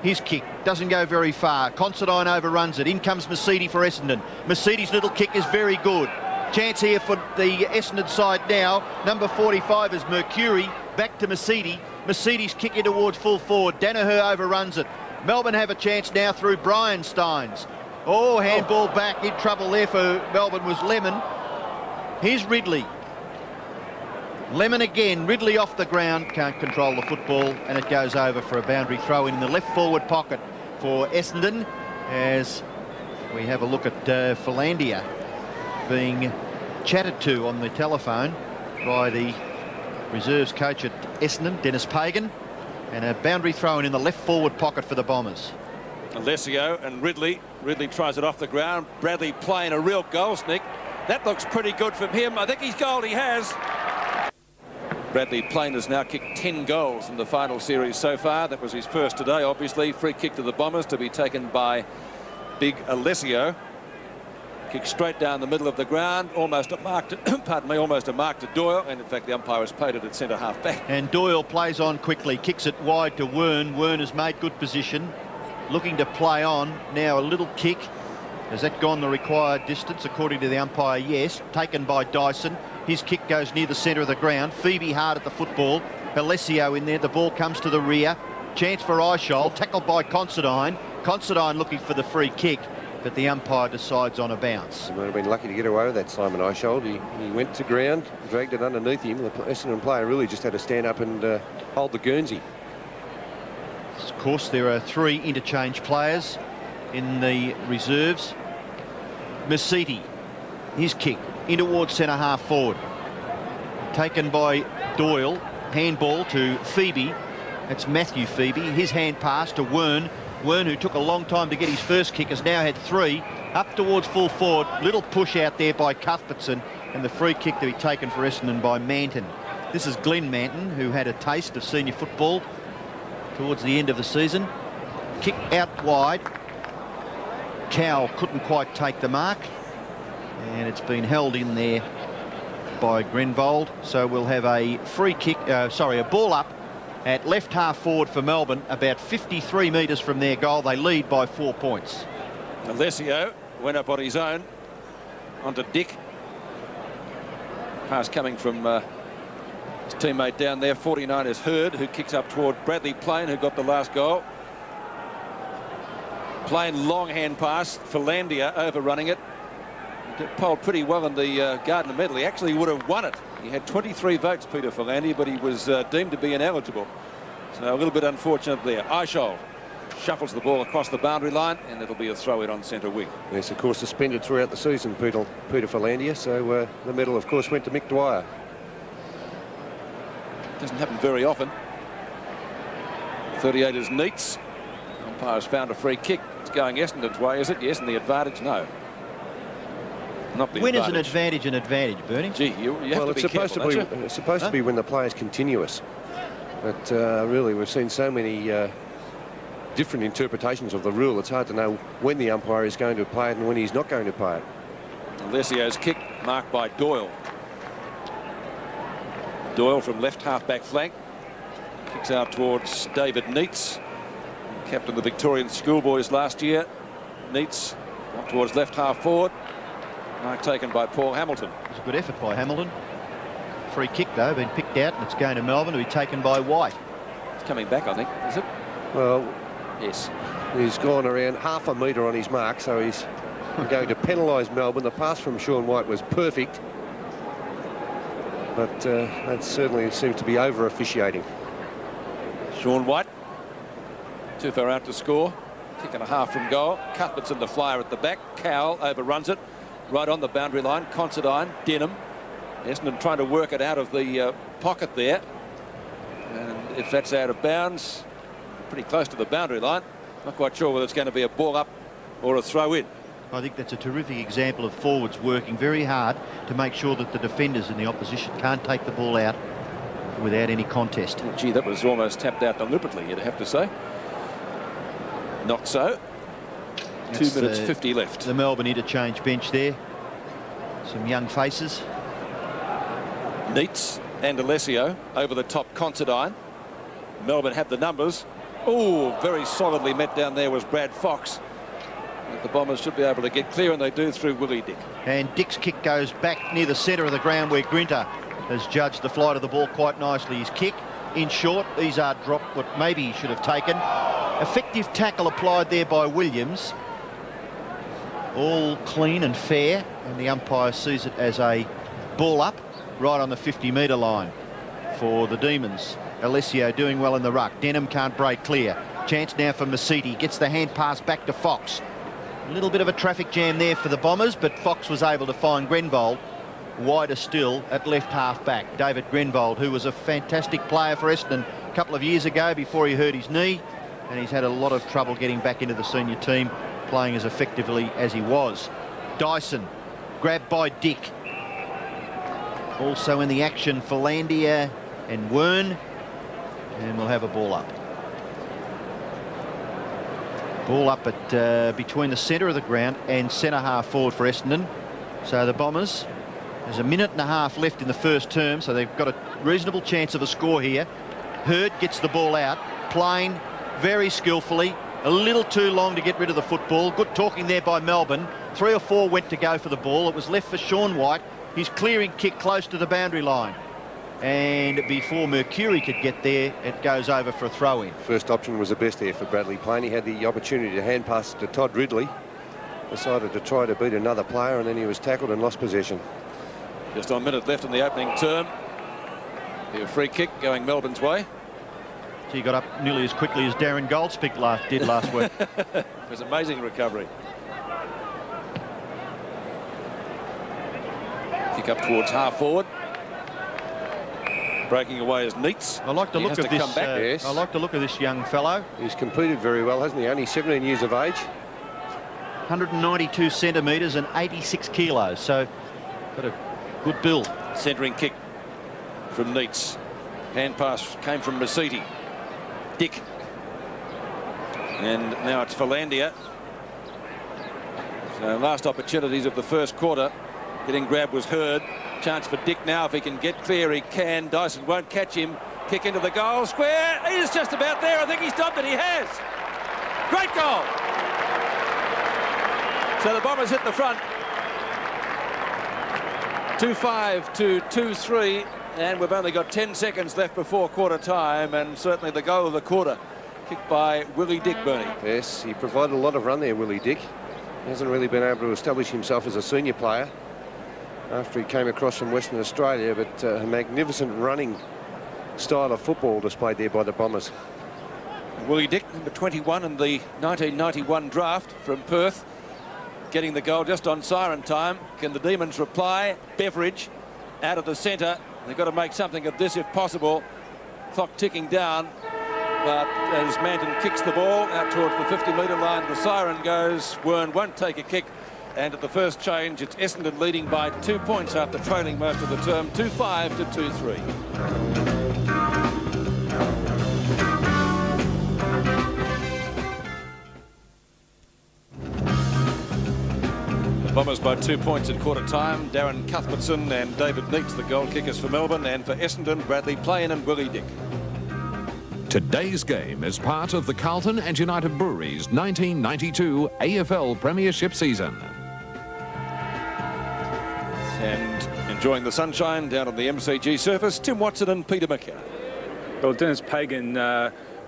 Speaker 6: his kick doesn't go very far. Considine overruns it. In comes Masiti for Essendon. Masiti's little kick is very good. Chance here for the Essendon side now. Number 45 is Mercury. Back to Masiti. Masiti's kick in towards full forward. Daniher overruns it. Melbourne have a chance now through Brian Steins. Oh, handball back. In trouble there for Melbourne was Lemon. Here's Ridley. Lemon again. Ridley off the ground. Can't control the football, and it goes over for a boundary throw in the left forward pocket for Essendon as we have a look at Philandia being chatted to on the telephone by the reserves coach at Essendon, Dennis Pagan, and a boundary throw in the left forward pocket for the Bombers.
Speaker 2: Alessio and Ridley. Ridley tries it off the ground. Bradley playing a real goal sneak. That looks pretty good from him. I think he's goal. He has. Bradley Plain has now kicked 10 goals in the final series so far. That was his first today, obviously. Free kick to the Bombers to be taken by big Alessio. Kick straight down the middle of the ground, almost a mark to, pardon me, almost a mark to Doyle, and in fact the umpire has paid it at centre half back.
Speaker 6: And Doyle plays on quickly, kicks it wide to Wern. Wern has made good position, looking to play on. Now a little kick. Has that gone the required distance? According to the umpire, yes. Taken by Dyson. His kick goes near the centre of the ground. Phoebe hard at the football. Alessio in there. The ball comes to the rear. Chance for Eishold. Tackled by Considine. Considine looking for the free kick, but the umpire decides on a bounce.
Speaker 5: He might have been lucky to get away with that, Simon Eishold. He went to ground, dragged it underneath him. The Essendon player really just had to stand up and hold the Guernsey.
Speaker 6: Of course, there are 3 interchange players in the reserves. Masiti, his kick in towards centre half forward. Taken by Doyle. Handball to Phoebe. That's Matthew Phoebe. His hand pass to Wern. Wern, who took a long time to get his first kick, has now had 3. Up towards full forward. Little push out there by Cuthbertson, and the free kick to be taken for Essendon by Manton. This is Glenn Manton, who had a taste of senior football towards the end of the season. Kick out wide. Cowell couldn't quite take the mark, and it's been held in there by Grenvold. So we'll have a free kick, a ball up at left half forward for Melbourne, about 53 metres from their goal. They lead by 4 points.
Speaker 2: Alessio went up on his own onto Dick. Pass coming from teammate down there, 49 is Hurd, who kicks up toward Bradley Plain, who got the last goal. Plain long hand pass, Philandia overrunning it. Polled pretty well in the Gardner medal. He actually would have won it. He had 23 votes, Peter Philandia, but he was deemed to be ineligible. So a little bit unfortunate there. Eichel shuffles the ball across the boundary line, and it'll be a throw-in on centre wing.
Speaker 5: Yes, of course, suspended throughout the season, Peter Philandia, so the medal, of course, went to Mick Dwyer.
Speaker 2: Doesn't happen very often. 38 is Neitz. Umpire's found a free kick. It's going Essendon's way, is it? Yes, and the advantage? No. Not the
Speaker 6: when
Speaker 2: advantage.
Speaker 6: is an advantage, Bernie?
Speaker 2: Gee, you have to be careful,
Speaker 5: it's supposed to be when the player's continuous. But really, we've seen so many different interpretations of the rule. It's hard to know when the umpire is going to play it and when he's not going to play it.
Speaker 2: Alessio's kick marked by Doyle. Doyle from left half-back flank. Kicks out towards David Neitz, captain of the Victorian Schoolboys last year. Neitz up towards left half forward. Mark taken by Paul Hamilton.
Speaker 6: It was a good effort by Hamilton. Free kick, though, been picked out, and it's going to Melbourne to be taken by White.
Speaker 2: It's coming back, I think, is it?
Speaker 5: Well,
Speaker 2: yes.
Speaker 5: He's gone around half a metre on his mark, so he's going to penalise Melbourne. The pass from Sean White was perfect, but that certainly seems to be over-officiating.
Speaker 2: Sean White, too far out to score. Kick and a half from goal. Cuthbert's in the flyer at the back. Cowell overruns it. Right on the boundary line. Considine, Denham. Essendon trying to work it out of the pocket there. And if that's out of bounds, pretty close to the boundary line. Not quite sure whether it's going to be a ball up or a throw in.
Speaker 6: I think that's a terrific example of forwards working very hard to make sure that the defenders in the opposition can't take the ball out without any contest.
Speaker 2: Oh, gee, that was almost tapped out deliberately, you'd have to say. Not so. That's 2 minutes 50 left.
Speaker 6: The Melbourne interchange bench there. Some young faces.
Speaker 2: Neitz and Alessio over the top. Considine. Melbourne had the numbers. Oh, very solidly met down there was Brad Fox. But the Bombers should be able to get clear, and they do through Willie Dick.
Speaker 6: And Dick's kick goes back near the centre of the ground where Grinter has judged the flight of the ball quite nicely. His kick in short. Ezard dropped what maybe he should have taken. Effective tackle applied there by Williams. All clean and fair, and the umpire sees it as a ball up right on the 50-metre line for the Demons. Alessio doing well in the ruck. Denham can't break clear. Chance now for Masiti. Gets the hand pass back to Fox. A little bit of a traffic jam there for the Bombers, but Fox was able to find Grenvold wider still at left half back. David Grenvold, who was a fantastic player for Essendon a couple of years ago before he hurt his knee, and he's had a lot of trouble getting back into the senior team, playing as effectively as he was. Dyson, grabbed by Dick. Also in the action, Philandia and Wern, and we'll have a ball up. Ball up at between the centre of the ground and centre half forward for Essendon. So the Bombers, there's a minute and a half left in the first term, so they've got a reasonable chance of a score here. Hurd gets the ball out. Plain, very skillfully. A little too long to get rid of the football. Good talking there by Melbourne. 3 or 4 went to go for the ball. It was left for Sean White. His clearing kick close to the boundary line. And before Mercury could get there, it goes over for a throw-in.
Speaker 5: First option was the best there for Bradley Plain. He had the opportunity to hand pass to Todd Ridley. Decided to try to beat another player, and then he was tackled and lost possession.
Speaker 2: Just a minute left in the opening term. A free kick going Melbourne's way.
Speaker 6: He got up nearly as quickly as Darren Goldspick did last week.
Speaker 2: It was amazing recovery. Kick up towards half forward. Breaking away is Neitz.
Speaker 6: I like the look of this.
Speaker 5: Yes.
Speaker 6: I like the look of this young fellow.
Speaker 5: He's competed very well, hasn't he? Only 17 years of age.
Speaker 6: 192 centimetres and 86 kilos. So got a good build.
Speaker 2: Centering kick from Neitz. Hand pass came from Masiti. Dick. And now it's Philandia. So last opportunities of the first quarter. Getting grabbed was Hurd. Chance for Dick now. If he can get clear, he can. Dyson won't catch him. Kick into the goal square. He's just about there. I think he stopped it. He has. Great goal. So the Bombers hit the front. 2-5 to 2-3. And we've only got 10 seconds left before quarter time, and certainly the goal of the quarter, kicked by Willie Dick, Bernie.
Speaker 5: Yes, he provided a lot of run there, Willie Dick. He hasn't really been able to establish himself as a senior player after he came across from Western Australia, but a magnificent running style of football displayed there by the Bombers.
Speaker 2: Willie Dick, number 21 in the 1991 draft from Perth, getting the goal just on siren time. Can the Demons reply? Beverage out of the centre. They've got to make something of this if possible. Clock ticking down, but as Manton kicks the ball out towards the 50-metre line, the siren goes. Wern won't take a kick, and at the first change, it's Essendon leading by 2 points after trailing most of the term, 2-5 to 2-3. Bombers by 2 points at quarter time. Darren Cuthbertson and David Neitz, the goal kickers for Melbourne, and for Essendon, Bradley Plain and Willie Dick.
Speaker 7: Today's game is part of the Carlton and United Breweries 1992 AFL Premiership season.
Speaker 2: And enjoying the sunshine down on the MCG surface, Tim Watson and Peter McKenna.
Speaker 8: Well, Dennis Pagan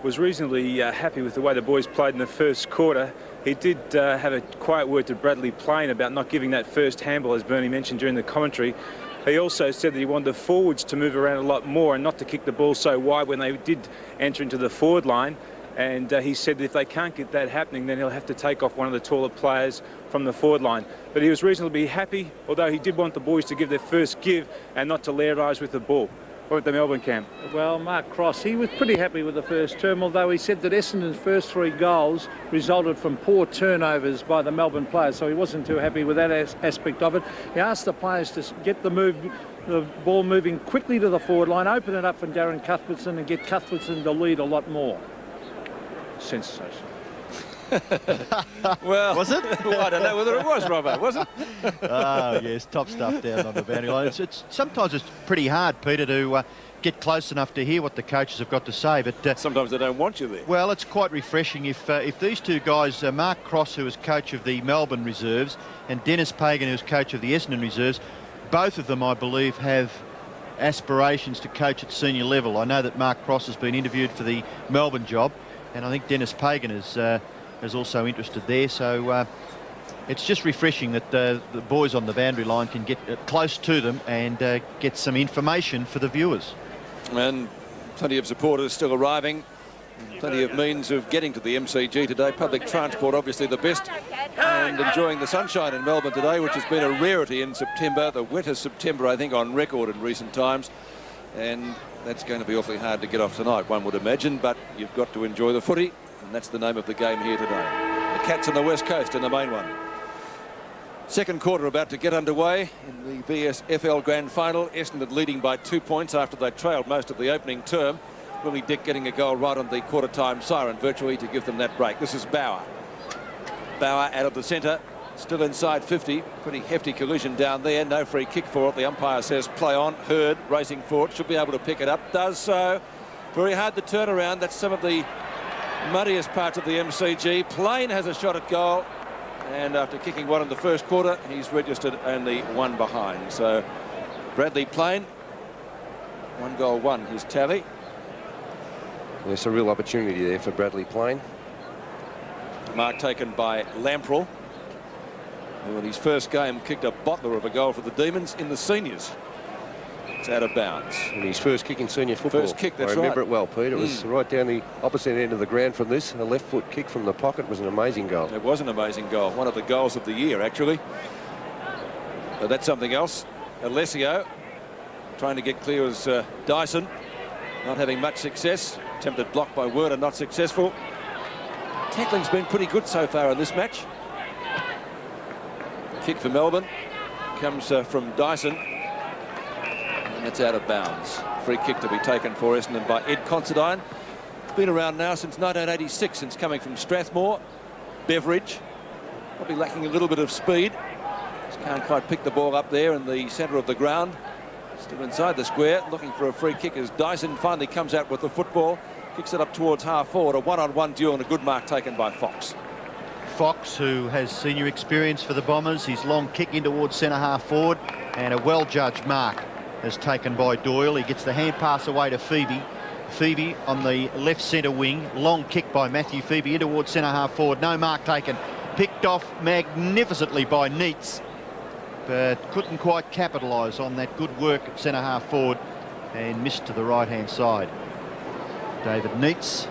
Speaker 8: was reasonably happy with the way the boys played in the first quarter. He did have a quiet word to Bradley Plain about not giving that first handball, as Bernie mentioned during the commentary. He also said that he wanted the forwards to move around a lot more and not to kick the ball so wide when they did enter into the forward line. And he said that if they can't get that happening, then he'll have to take off one of the taller players from the forward line. But he was reasonably happy, although he did want the boys to give their first give and not to lairize with the ball. Or at the Melbourne camp.
Speaker 9: Well, Mark Cross, he was pretty happy with the first term, although he said that Essendon's first 3 goals resulted from poor turnovers by the Melbourne players, so he wasn't too happy with that aspect of it. He asked the players to get the ball moving quickly to the forward line, open it up for Darren Cuthbertson and get Cuthbertson to lead a lot more. Sensational.
Speaker 2: Well, was it? Well, I don't know whether it was, Robbo, was it?
Speaker 6: Oh, yes, top stuff down on the boundary line. Sometimes it's pretty hard, Peter, to get close enough to hear what the coaches have got to say. But
Speaker 2: sometimes they don't want you there.
Speaker 6: Well, it's quite refreshing if these two guys, Mark Cross, who is coach of the Melbourne Reserves, and Dennis Pagan, who's coach of the Essendon Reserves, both of them, I believe, have aspirations to coach at senior level. I know that Mark Cross has been interviewed for the Melbourne job, and I think Dennis Pagan is also interested there. So it's just refreshing that the boys on the boundary line can get close to them and get some information for the viewers.
Speaker 2: And plenty of supporters still arriving. Plenty of means of getting to the MCG today. Public transport obviously the best, and enjoying the sunshine in Melbourne today, which has been a rarity in September, the wettest September I think on record in recent times, and that's going to be awfully hard to get off tonight, one would imagine, but you've got to enjoy the footy, and that's the name of the game here today. The Cats on the West Coast in the main one. Second quarter about to get underway in the VSFL Grand Final. Essendon leading by 2 points after they trailed most of the opening term. Willie Dick getting a goal right on the quarter-time siren, virtually to give them that break. This is Bauer. Bauer out of the centre, still inside 50. Pretty hefty collision down there. No free kick for it. The umpire says play on. Hurd racing for it. Should be able to pick it up. Does so. Very hard to turn around. That's some of the muddiest parts of the MCG. Plain has a shot at goal, and after kicking one in the first quarter, he's registered only one behind. So Bradley Plain, 1 goal, 1 his tally.
Speaker 5: There's a real opportunity there for Bradley Plain.
Speaker 2: Mark taken by Lamprell, who in his first game kicked a bottler of a goal for the Demons in the seniors. It's out of bounds.
Speaker 5: And his first kick in senior football.
Speaker 2: First kick, that's
Speaker 5: I remember
Speaker 2: right.
Speaker 5: it well, Pete. It was right down the opposite end of the ground from this. A left foot kick from the pocket was an amazing goal.
Speaker 2: It was an amazing goal. One of the goals of the year, actually. But that's something else. Alessio trying to get clear as Dyson. Not having much success. Attempted block by Werner, not successful. Tackling's been pretty good so far in this match. Kick for Melbourne comes from Dyson, and it's out of bounds. Free kick to be taken for Essendon by Ed Considine. Been around now since 1986, since coming from Strathmore. Beverage probably lacking a little bit of speed. Just can't quite pick the ball up there in the centre of the ground. Still inside the square, looking for a free kick as Dyson finally comes out with the football. Kicks it up towards half forward. A one-on-one duel and a good mark taken by Fox.
Speaker 6: Fox, who has senior experience for the Bombers, his long kick in towards centre half forward, and a well-judged mark as taken by Doyle. He gets the hand pass away to Phoebe. Phoebe on the left centre wing. Long kick by Matthew Phoebe in towards centre half forward. No mark taken. Picked off magnificently by Neitz, but couldn't quite capitalise on that good work at centre half forward and missed to the right hand side. David Neitz.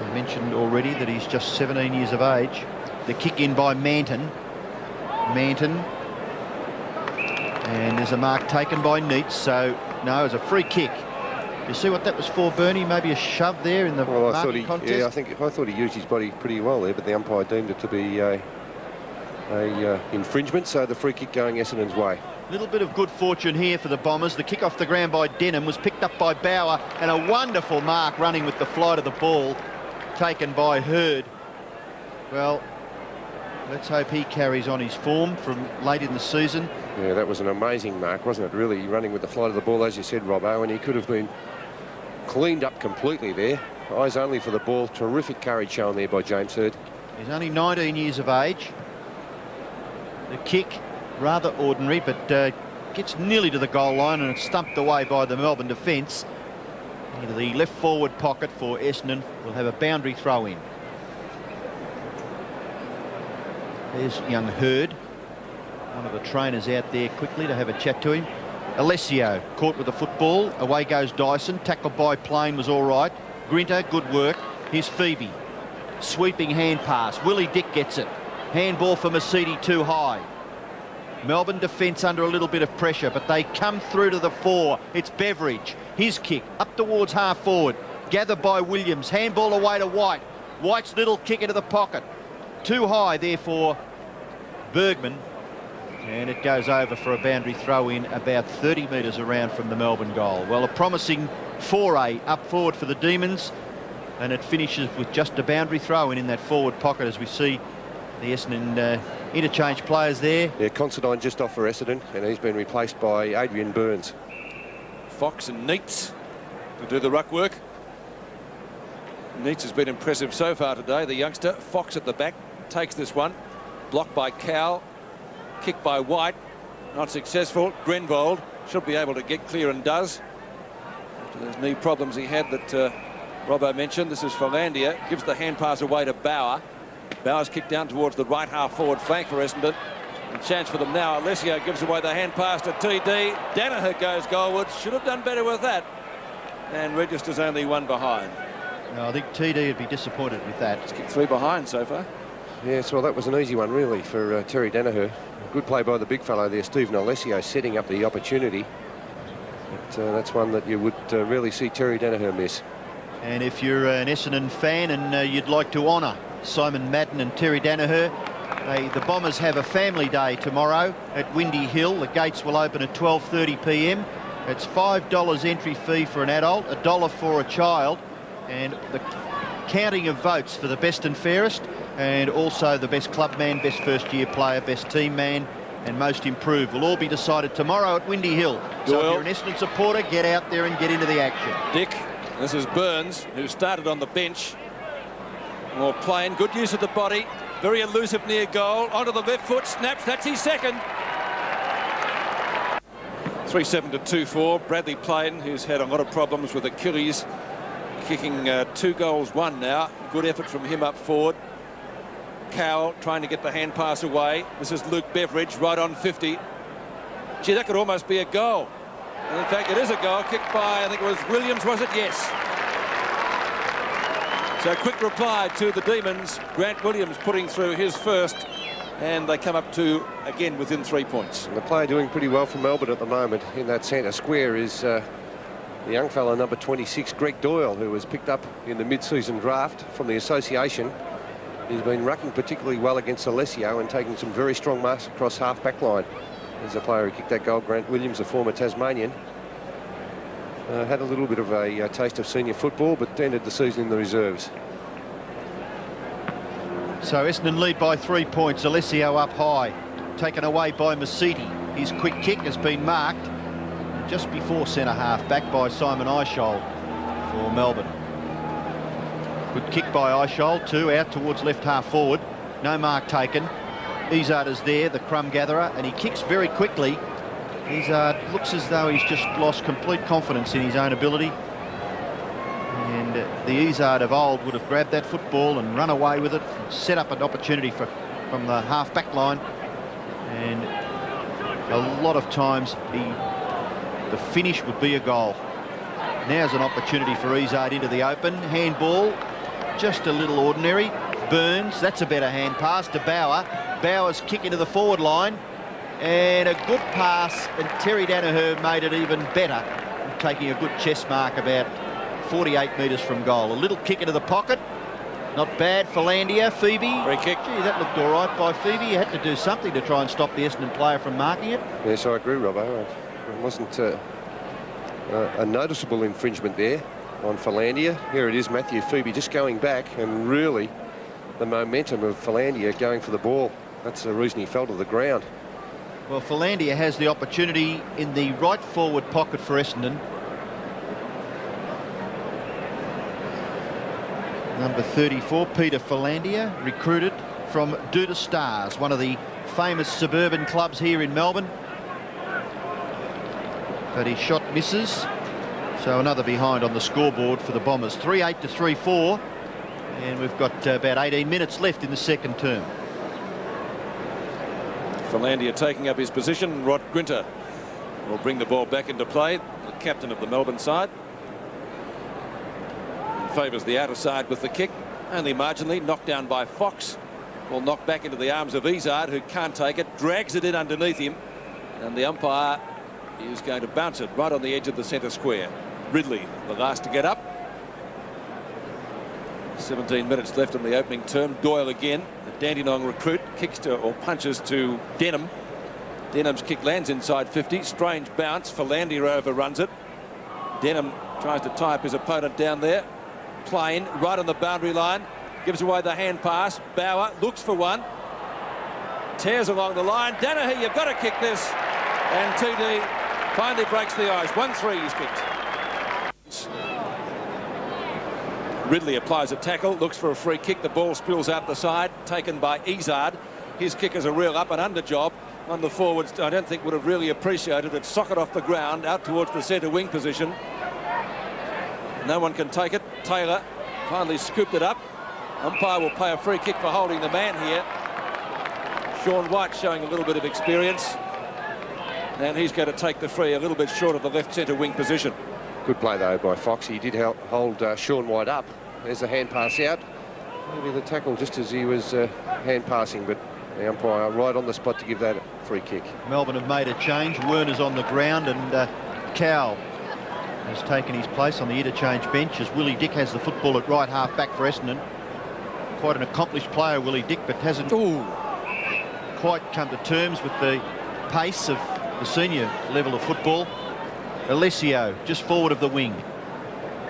Speaker 6: I mentioned already that he's just 17 years of age. The kick in by Manton. And there's a mark taken by Neitz, so no, it's a free kick. You see what that was for, Bernie? Maybe a shove there in the contest?
Speaker 5: Yeah, I thought he used his body pretty well there, but the umpire deemed it to be a infringement, so the free kick going Essendon's way.
Speaker 6: Little bit of good fortune here for the Bombers. The kick off the ground by Denham was picked up by Bauer, and a wonderful mark running with the flight of the ball taken by Hurd. Well, let's hope he carries on his form from late in the season.
Speaker 5: Yeah, that was an amazing mark, wasn't it? Really running with the flight of the ball, as you said, Robbo, and he could have been cleaned up completely there. Eyes only for the ball. Terrific courage shown there by James Hurd.
Speaker 6: He's only 19 years of age. The kick, rather ordinary, but gets nearly to the goal line and it's stumped away by the Melbourne defence. Into the left forward pocket for Essendon. We'll have a boundary throw in. There's young Hurd, one of the trainers out there quickly to have a chat to him. Alessio caught with the football. Away goes Dyson. Tackled by Plain was all right. Grinter, good work. Here's Phoebe. Sweeping hand pass. Willie Dick gets it. Handball for Mercedes too high. Melbourne defence under a little bit of pressure, but they come through to the fore. It's Beveridge. His kick up towards half forward. Gathered by Williams. Handball away to White. White's little kick into the pocket. Too high, therefore, Bergman. And it goes over for a boundary throw in about 30 metres around from the Melbourne goal. Well, a promising foray up forward for the Demons, and it finishes with just a boundary throw in that forward pocket as we see the Essendon interchange players there.
Speaker 5: Yeah, Considine just off for Essendon, and he's been replaced by Adrian Burns.
Speaker 2: Fox and Neitz to do the ruck work. Neitz has been impressive so far today, the youngster. Fox at the back takes this one. Blocked by Cowell. Kick by White. Not successful. Grenvold should be able to get clear and does. After those knee problems he had that Robbo mentioned. This is Philandia. Gives the hand pass away to Bauer. Bauer's kicked down towards the right half forward flank for Essendon. A chance for them now. Alessio gives away the hand pass to TD. Daniher goes goalwards. Should have done better with that. And registers only one behind.
Speaker 6: No, I think TD would be disappointed with that.
Speaker 2: He's kicked 3 behind so far.
Speaker 5: Yes, well, that was an easy one, really, for Terry Daniher. Good play by the big fellow there, Stephen Alessio, setting up the opportunity. But that's one that you would really see Terry Daniher miss.
Speaker 6: And if you're an Essendon fan and you'd like to honour Simon Madden and Terry Daniher, the Bombers have a family day tomorrow at Windy Hill. The gates will open at 12:30 p.m. It's $5 entry fee for an adult, $1 for a child, and the counting of votes for the best and fairest, and also the best club man, best first-year player, best team man, and most improved will all be decided tomorrow at Windy Hill. So if you're an Essendon supporter, get out there and get into the action.
Speaker 2: Dick, this is Burns, who started on the bench. More Plain, good use of the body, very elusive near goal, onto the left foot, snaps, that's his second. 3-7 to 2-4. Bradley Plain, who's had a lot of problems with Achilles, kicking 2 goals, 1 now. Good effort from him up forward. Cowell trying to get the hand pass away. This is Luke Beveridge right on 50. Gee, that could almost be a goal. And in fact, it is a goal kicked by, I think it was Williams, was it? Yes. So a quick reply to the Demons. Grant Williams putting through his first, and they come up to, again, within 3 points.
Speaker 5: And the player doing pretty well for Melbourne at the moment in that centre square is the young fellow number 26, Greg Doyle, who was picked up in the mid-season draft from the association. He's been rucking particularly well against Alessio and taking some very strong marks across half-back line. There's a player who kicked that goal, Grant Williams, a former Tasmanian. Had a little bit of a taste of senior football, but ended the season in the reserves.
Speaker 6: So Essendon lead by 3 points. Alessio up high, taken away by Mercedes. His quick kick has been marked just before centre-half, back by Simon Eichel for Melbourne. Good kick by Eichel, too, out towards left half forward. No mark taken. Ezard is there, the crumb gatherer, and he kicks very quickly Ezard looks as though he's just lost complete confidence in his own ability. And the Ezard of old would have grabbed that football and run away with it, and set up an opportunity from the half-back line. And a lot of times the finish would be a goal. Now's an opportunity for Ezard into the open. Handball, just a little ordinary. Burns, that's a better hand pass to Bauer. Bauer's kick into the forward line. And a good pass, and Terry Daniher made it even better, taking a good chest mark about 48 metres from goal. A little kick into the pocket. Not bad for Landia. Phoebe. Free kick. Gee, that looked all right by Phoebe. You had to do something to try and stop the Essendon player from marking it.
Speaker 5: Yes, I agree, Robbo. It wasn't a noticeable infringement there on Philandia. Here it is, Matthew Phoebe just going back, and really the momentum of Philandia going for the ball. That's the reason he fell to the ground.
Speaker 6: Well, Philandia has the opportunity in the right forward pocket for Essendon. Number 34, Peter Philandia, recruited from Duda Stars, one of the famous suburban clubs here in Melbourne. But his shot misses, so another behind on the scoreboard for the Bombers. 3-8 to 3-4, and we've got about 18 minutes left in the second term.
Speaker 2: Philandia taking up his position. Rod Grinter will bring the ball back into play, the captain of the Melbourne side. Favours the outer side with the kick, only marginally, knocked down by Fox. Will knock back into the arms of Ezard, who can't take it, drags it in underneath him, and the umpire is going to bounce it right on the edge of the centre square. Ridley, the last to get up. 17 minutes left in the opening term. Doyle again, the Dandenong recruit, kicks to, or punches to Denham. Denham's kick lands inside 50. Strange bounce. Philandia overruns it. Denham tries to tie up his opponent down there. Plain, right on the boundary line. Gives away the hand pass. Bauer looks for one. Tears along the line. Daniher, you've got to kick this. And TD finally breaks the ice. 1-3 he's kicked. Ridley applies a tackle, looks for a free kick. The ball spills out the side, taken by Ezard. His kick is a real up and under job on the forwards. I don't think would have really appreciated it. Socket off the ground out towards the centre wing position. No one can take it. Taylor finally scooped it up. Umpire will pay a free kick for holding the man here. Sean White showing a little bit of experience, and he's going to take the free a little bit short of the left centre wing position.
Speaker 5: Good play though by Fox. He did hold Sean White up. There's the hand pass out. Maybe the tackle just as he was hand passing, but the umpire right on the spot to give that a free kick.
Speaker 6: Melbourne have made a change. Werner's on the ground, and Cowell has taken his place on the interchange bench as Willie Dick has the football at right half back for Essendon. Quite an accomplished player, Willie Dick, but hasn't quite come to terms with the pace of the senior level of football. Alessio just forward of the wing.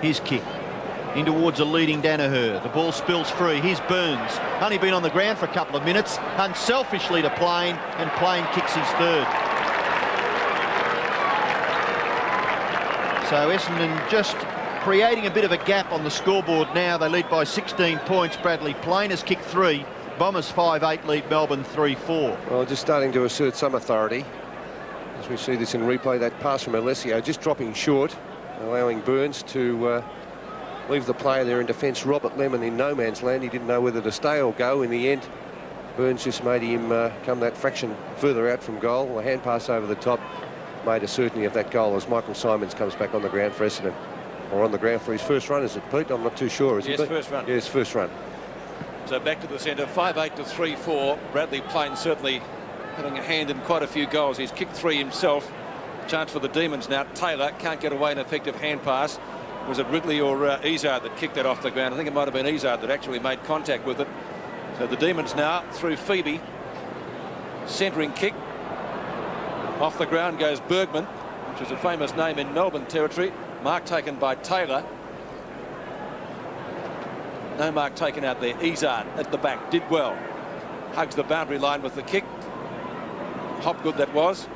Speaker 6: His kick in towards a leading Daniher. The ball spills free. Here's Burns. Only been on the ground for a couple of minutes. Unselfishly to Plain, and Plain kicks his third. So Essendon just creating a bit of a gap on the scoreboard now. They lead by 16 points. Bradley Plain has kicked 3. Bombers 5-8 lead Melbourne 3-4.
Speaker 5: Well, just starting to assert some authority. As we see this in replay, that pass from Alessio just dropping short, allowing Burns to leave the player there in defence. Robert Lemon in no man's land. He didn't know whether to stay or go. In the end, Burns just made him come that fraction further out from goal. A hand pass over the top made a certainty of that goal as Michael Simons comes back on the ground for Essendon. Or on the ground for his first run, is it, Pete? I'm not too sure. Is
Speaker 2: yes,
Speaker 5: it,
Speaker 2: first run.
Speaker 5: Yes, first run.
Speaker 2: So back to the centre, 5-8 to 3-4. Bradley Plain certainly having a hand in quite a few goals. He's kicked 3 himself. Chance for the Demons now. Taylor can't get away an effective hand pass. Was it Ridley or Ezard that kicked that off the ground? I think it might have been Ezard that actually made contact with it. So the Demons now through Phoebe. Centering kick. Off the ground goes Bergman, which is a famous name in Melbourne territory. Mark taken by Taylor. No mark taken out there. Ezard at the back did well. Hugs the boundary line with the kick. Hopgood that was.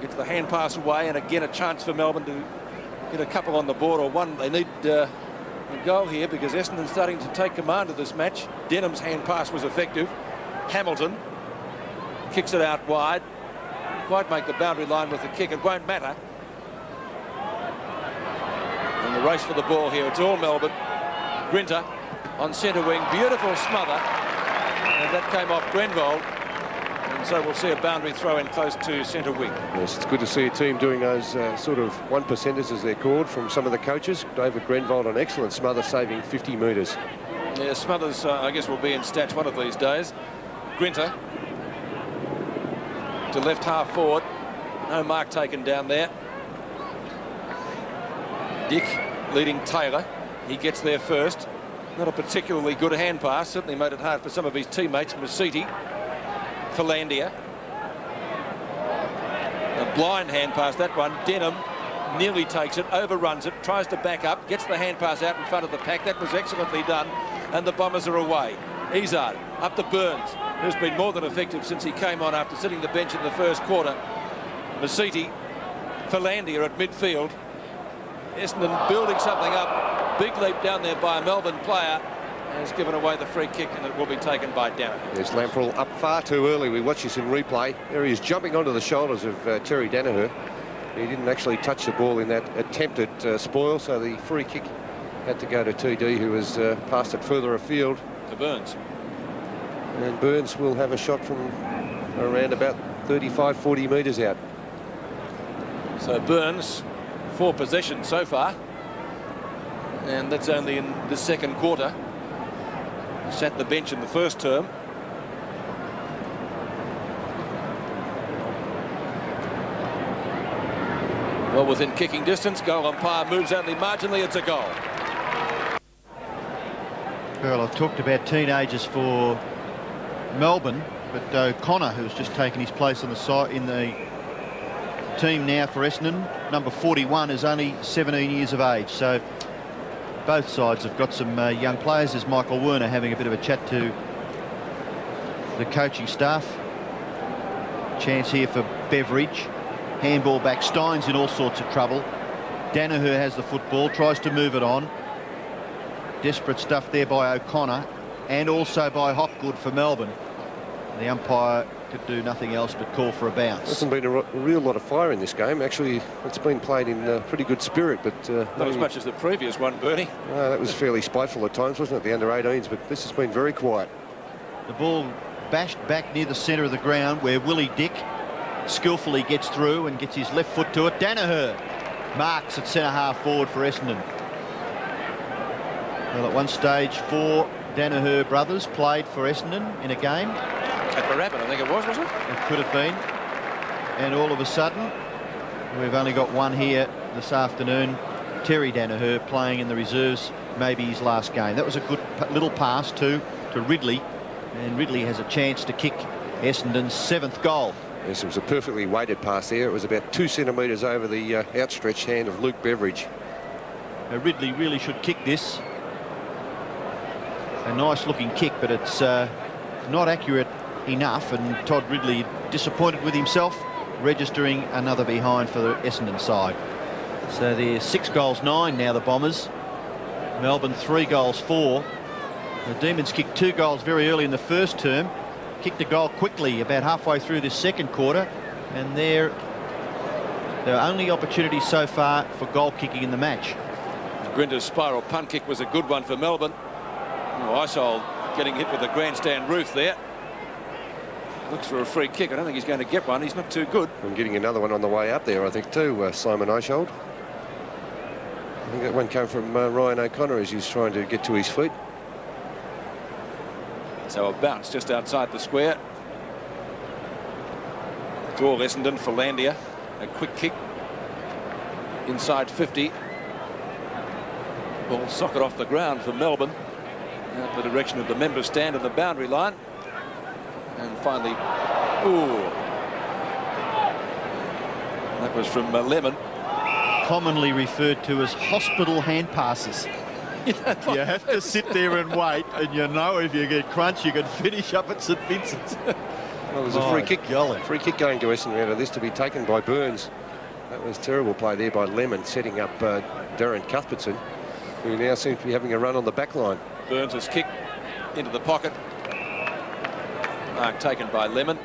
Speaker 2: Gets the hand pass away, and again a chance for Melbourne to get a couple on the board, or one. They need a goal here because Essendon's starting to take command of this match. Denham's hand pass was effective. Hamilton kicks it out wide. quite make the boundary line with the kick. It won't matter. And the race for the ball here, it's all Melbourne. Grinter on centre wing, beautiful smother, and that came off Grenvold. And so we'll see a boundary throw in close to centre wing.
Speaker 5: Yes, it's good to see a team doing those sort of 1%ers, as they're called, from some of the coaches. David Grenvold, an excellent smother, saving 50 metres.
Speaker 2: Yeah, Smothers, I guess, will be in stats one of these days. Grinter to left half forward. No mark taken down there. Dick leading Taylor. He gets there first. Not a particularly good hand pass. Certainly made it hard for some of his teammates. Masiti. Philandia. A blind hand pass, that one. Denham nearly takes it, overruns it, tries to back up, gets the hand pass out in front of the pack. That was excellently done, and the Bombers are away. Ezard up to Burns, who's been more than effective since he came on after sitting the bench in the first quarter. Masiti, Philandia at midfield. Essendon building something up. Big leap down there by a Melbourne player. Has given away the free kick, and it will be taken by Daniher.
Speaker 5: There's Lamprell up far too early. We watch this in replay. There he is, jumping onto the shoulders of Terry Daniher. He didn't actually touch the ball in that attempted spoil, so the free kick had to go to TD, who has passed it further afield.
Speaker 2: To Burns.
Speaker 5: And Burns will have a shot from around about 35-40 metres out.
Speaker 2: So Burns, 4 possessions so far, and that's only in the second quarter. Sat the bench in the first term. Well within kicking distance. Goal umpire moves only marginally. It's a goal.
Speaker 6: Well, I've talked about teenagers for Melbourne, but O'Connor, who's just taken his place on the side in the team now for Essendon, number 41, is only 17 years of age. So both sides have got some young players. There's Michael Werner having a bit of a chat to the coaching staff. Chance here for Beveridge. Handball back. Stein's in all sorts of trouble. Daniher has the football, tries to move it on. Desperate stuff there by O'Connor, and also by Hopgood for Melbourne. The umpire could do nothing else but call for a bounce.
Speaker 5: Hasn't been a real lot of fire in this game. Actually, it's been played in pretty good spirit, but
Speaker 2: not as much as the previous one, Bernie.
Speaker 5: That was fairly spiteful at times, wasn't it, the under-18s? But this has been very quiet.
Speaker 6: The ball bashed back near the centre of the ground, where Willie Dick skillfully gets through and gets his left foot to it. Daniher marks at centre half forward for Essendon. Well, at one stage, 4 Daniher brothers played for Essendon in a game.
Speaker 2: At Barabban, I think it was, wasn't it?
Speaker 6: It could have been. And all of a sudden, we've only got one here this afternoon. Terry Daniher playing in the reserves, maybe his last game. That was a good little pass to Ridley, and Ridley has a chance to kick Essendon's 7th goal.
Speaker 5: Yes, it was a perfectly weighted pass there. It was about 2 centimetres over the outstretched hand of Luke Beveridge.
Speaker 6: Ridley really should kick this. A nice looking kick, but it's not accurate enough, and Todd Ridley disappointed with himself, registering another behind for the Essendon side. So they're 6 goals 9 now, the Bombers. Melbourne 3 goals 4. The Demons kicked 2 goals very early in the first term, kicked a goal quickly about halfway through this second quarter, and their only opportunity so far for goal kicking in the match.
Speaker 2: Grinder's spiral punt kick was a good one for Melbourne. Isold getting hit with a grandstand roof there. Looks for a free kick. I don't think he's going to get one. He's not too good.
Speaker 5: And getting another one on the way up there, I think, too, Simon Isold. I think that one came from Ryan O'Connor as he's trying to get to his feet.
Speaker 2: So a bounce just outside the square. It's all Essendon. Philandia, a quick kick inside 50. Ball socket off the ground for Melbourne. Out the direction of the members' stand and the boundary line. And finally, that was from Lemon.
Speaker 6: Commonly referred to as hospital hand passes. You have to sit there and wait, and you know if you get crunched, you can finish up at St Vincent's.
Speaker 5: Well, there's a free kick going to Essendon out of this to be taken by Burns. That was terrible play there by Lemon, setting up Darren Cuthbertson, who now seems to be having a run on the back line.
Speaker 2: Burns has kicked into the pocket. Mark taken by Lemon.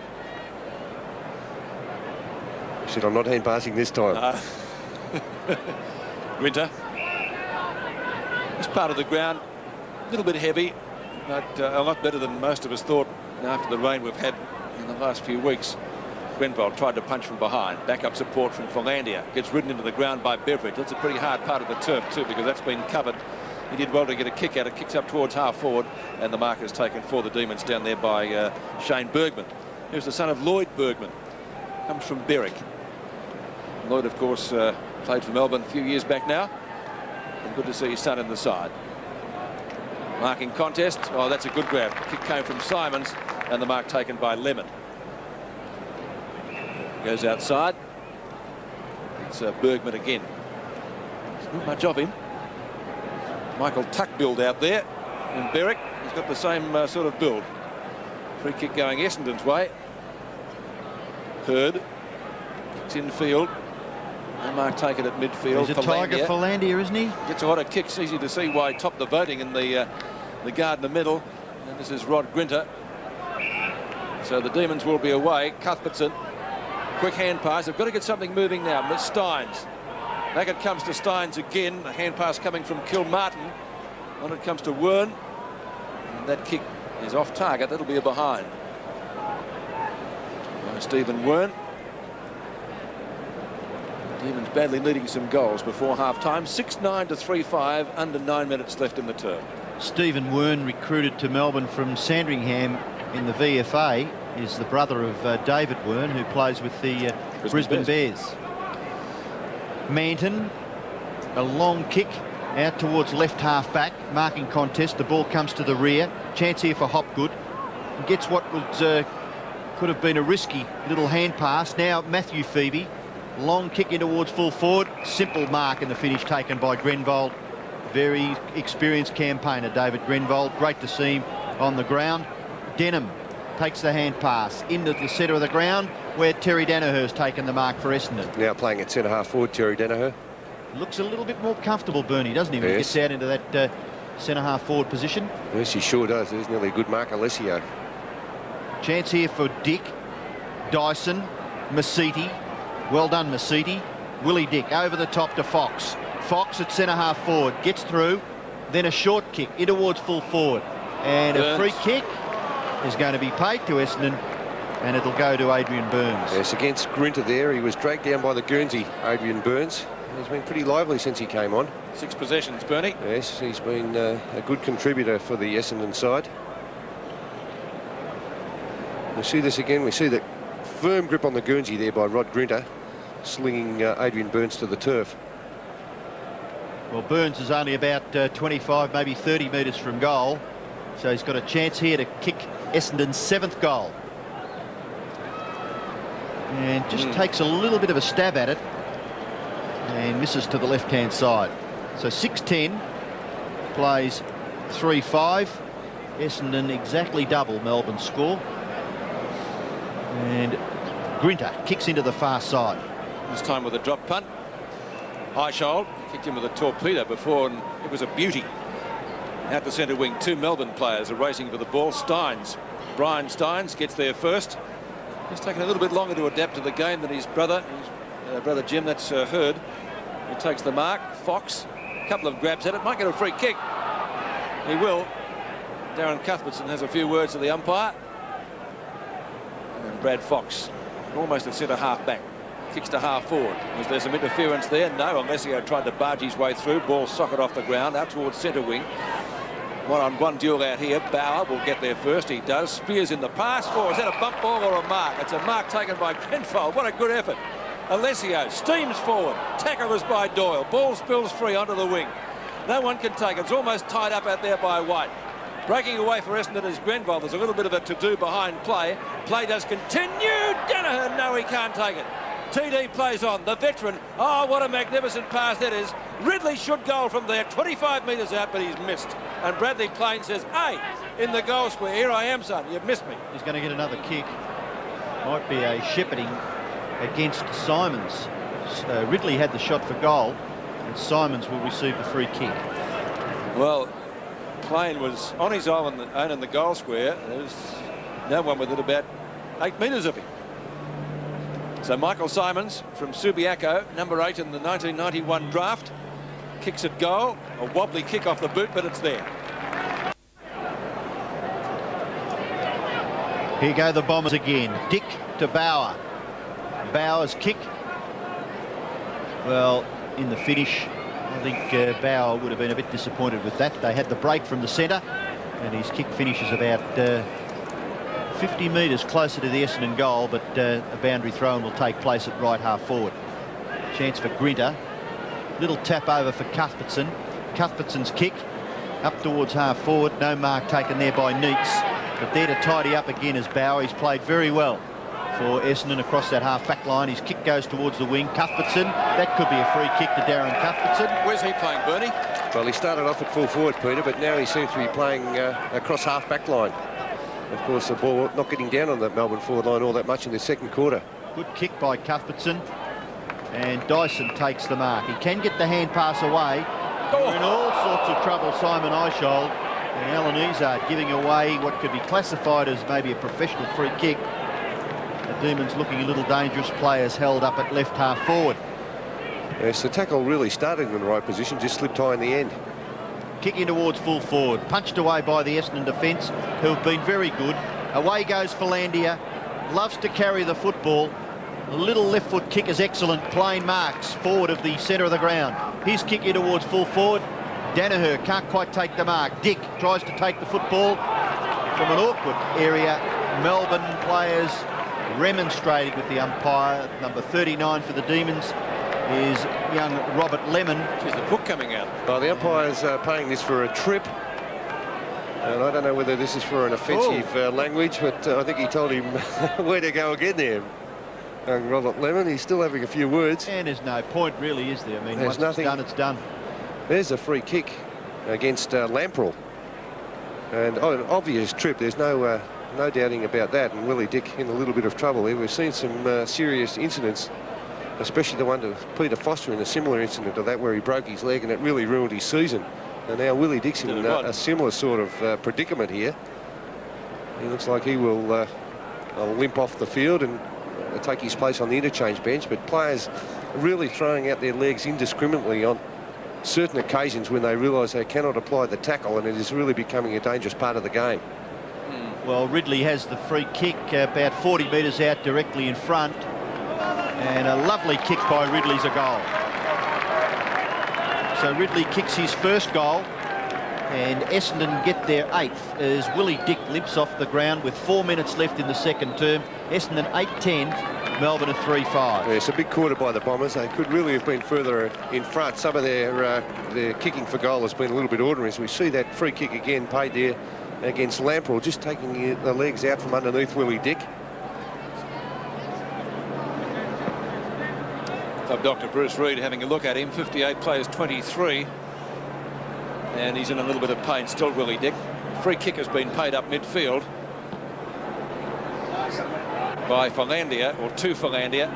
Speaker 5: said, I'm not hand passing this time.
Speaker 2: Grinter. This part of the ground, a little bit heavy, but a lot better than most of us thought after the rain we've had in the last few weeks. Grenville tried to punch from behind. Backup support from Philandia. Gets ridden into the ground by Beveridge. That's a pretty hard part of the turf too, because that's been covered. He did well to get a kick out. It kicks up towards half forward, and the mark is taken for the Demons down there by Shane Bergman. Here's the son of Lloyd Bergman. Comes from Berwick. Lloyd, of course, played for Melbourne a few years back now. And good to see his son in the side. Marking contest. Oh, that's a good grab. Kick came from Simons, and the mark taken by Lemon. Goes outside. It's Bergman again. There's not much of him. Michael Tuck build out there in Berwick. He's got the same sort of build. Free kick going Essendon's way. Hurd kicks in field. And mark taken at midfield.
Speaker 6: He's a tiger for Philandia, isn't he?
Speaker 2: Gets a lot of kicks. Easy to see why he topped the voting in the guard in the middle. And this is Rod Grinter. So the Demons will be away. Cuthbertson. Quick hand pass. They've got to get something moving now. Miss Steins. Back it comes to Steins again. The hand pass coming from Kilmartin. On it comes to Wern. And that kick is off target. That'll be a behind. Stephen Wern. Demons badly needing some goals before half-time. 6-9 to 3-5. Under 9 minutes left in the term.
Speaker 6: Stephen Wern, recruited to Melbourne from Sandringham in the VFA, is the brother of David Wern, who plays with the Brisbane Bears. Manton, a long kick out towards left half back, marking contest. The ball comes to the rear. Chance here for Hopgood. Gets what could have been a risky little hand pass. Now Matthew Phoebe, long kick in towards full forward. Simple mark in the finish taken by Grenvold. Very experienced campaigner, David Grenvold. Great to see him on the ground. Denham takes the hand pass into the centre of the ground, where Terry Daniher's taken the mark for Essendon.
Speaker 5: Now playing at centre half forward, Terry Daniher.
Speaker 6: Looks a little bit more comfortable, Bernie, doesn't he, when he gets out into that centre half forward position?
Speaker 5: Yes, he sure does. There's nearly a good mark, Alessio.
Speaker 6: Chance here for Dick, Dyson, Masiti. Well done, Masiti. Willie Dick over the top to Fox. Fox at centre half forward, gets through, then a short kick in towards full forward. And a free kick is going to be paid to Essendon, and it'll go to Adrian Burns.
Speaker 5: Yes, against Grinter there. He was dragged down by the Guernsey, Adrian Burns. He's been pretty lively since he came on.
Speaker 2: 6 possessions, Bernie.
Speaker 5: Yes, he's been a good contributor for the Essendon side. We see this again. We see the firm grip on the Guernsey there by Rod Grinter, slinging Adrian Burns to the turf.
Speaker 6: Well, Burns is only about 25, maybe 30 metres from goal. So he's got a chance here to kick Essendon's 7th goal. And just takes a little bit of a stab at it and misses to the left-hand side. So 6-10, plays 3-5. Essendon exactly double Melbourne's score. And Grinter kicks into the far side.
Speaker 2: This time with a drop punt. Highshold kicked him with a torpedo before, and it was a beauty. Out the centre wing, 2 Melbourne players are racing for the ball. Steins, Brian Steins gets there first. He's taken a little bit longer to adapt to the game than his brother. His brother Jim, that's Hurd. He takes the mark. Fox, a couple of grabs at it, might get a free kick. He will. Darren Cuthbertson has a few words to the umpire. And Brad Fox, almost a centre half back, kicks to half forward. Was there some interference there? No, Alessio tried to barge his way through. Ball socket off the ground, out towards centre wing. One-on-one duel out here. Bauer will get there first. He does. Spears in the pass. Oh, is that a bump ball or a mark? It's a mark taken by Grenfold. What a good effort. Alessio steams forward. Tackle is by Doyle. Ball spills free onto the wing. No one can take it. It's almost tied up out there by White. Breaking away for Essendon is Grenfold. There's a little bit of a to-do behind play. Play does continue. Daniher, no, he can't take it. TD plays on. The veteran. Oh, what a magnificent pass that is. Ridley should goal from there. 25 metres out, but he's missed. And Bradley Plain says, hey, in the goal square. Here I am, son. You've missed me.
Speaker 6: He's going to get another kick. Might be a shepherding against Simons. Ridley had the shot for goal, and Simons will receive the free kick.
Speaker 2: Well, Plain was on his own in the goal square. There's no one within about 8 metres of him. So Michael Simons from Subiaco, number 8 in the 1991 draft, kicks at goal. A wobbly kick off the boot, but it's there.
Speaker 6: Here go the Bombers again. Dick to Bauer. Bauer's kick. Well, in the finish, I think Bauer would have been a bit disappointed with that. They had the break from the centre, and his kick finishes about 50 metres closer to the Essendon goal, but a boundary throw-in will take place at right half forward. Chance for Grinter. Little tap over for Cuthbertson. Cuthbertson's kick up towards half forward. No mark taken there by Neitz, but there to tidy up again is Bauer. He's played very well for Essendon across that half-back line. His kick goes towards the wing. Cuthbertson, that could be a free kick to Darren Cuthbertson.
Speaker 2: Where's he playing, Bernie?
Speaker 5: Well, he started off at full forward, Peter, but now he seems to be playing across half-back line. Of course, the ball not getting down on the Melbourne forward line all that much in the second quarter.
Speaker 6: Good kick by Cuthbertson, and Dyson takes the mark. He can get the hand pass away. They're in all sorts of trouble, Simon Eishold and Alan Ezard, giving away what could be classified as maybe a professional free kick. The Demons looking a little dangerous. Players held up at left half forward.
Speaker 5: Yes, the tackle really started in the right position, just slipped high in the end.
Speaker 6: Kicking towards full forward, punched away by the Essendon defence, who have been very good. Away goes Philandia, loves to carry the football. A little left foot kick is excellent. Plain marks forward of the centre of the ground. His kick in towards full forward. Daniher can't quite take the mark. Dick tries to take the football from an awkward area. Melbourne players remonstrating with the umpire. Number 39 for the Demons is young Robert Lemon.
Speaker 2: Is the book coming out?
Speaker 5: Well, the umpire's paying this for a trip. And I don't know whether this is for an offensive language, but I think he told him where to go again there. Young Robert Lemon, he's still having a few words.
Speaker 6: And there's no point really, is there? I mean,
Speaker 5: there's
Speaker 6: once
Speaker 5: nothing.
Speaker 6: it's done, it's done.
Speaker 5: There's a free kick against Lamprell. And an obvious trip, there's no doubting about that. And Willie Dick in a little bit of trouble here. We've seen some serious incidents, especially the one to Peter Foster in a similar incident to that where he broke his leg and it really ruined his season. And now Willie Dick's in a similar sort of predicament here. He looks like he will limp off the field and take his place on the interchange bench, but players really throwing out their legs indiscriminately on certain occasions when they realise they cannot apply the tackle, and it is really becoming a dangerous part of the game.
Speaker 6: Well, Ridley has the free kick about 40 metres out directly in front, and a lovely kick by Ridley's a goal. So Ridley kicks his first goal, and Essendon get their 8th as Willie Dick limps off the ground with 4 minutes left in the second term. Essendon 8-10, Melbourne 3-5.
Speaker 5: Yeah, it's a big quarter by the Bombers. They could really have been further in front. Some of their kicking for goal has been a little bit ordinary. So we see that free kick again paid there against Lamprell, just taking the legs out from underneath Willie Dick.
Speaker 2: So Dr. Bruce Reid having a look at him. 58 plays 23. And he's in a little bit of pain still, Willie Dick. Free kick has been paid up midfield by Philandia, or to Philandia.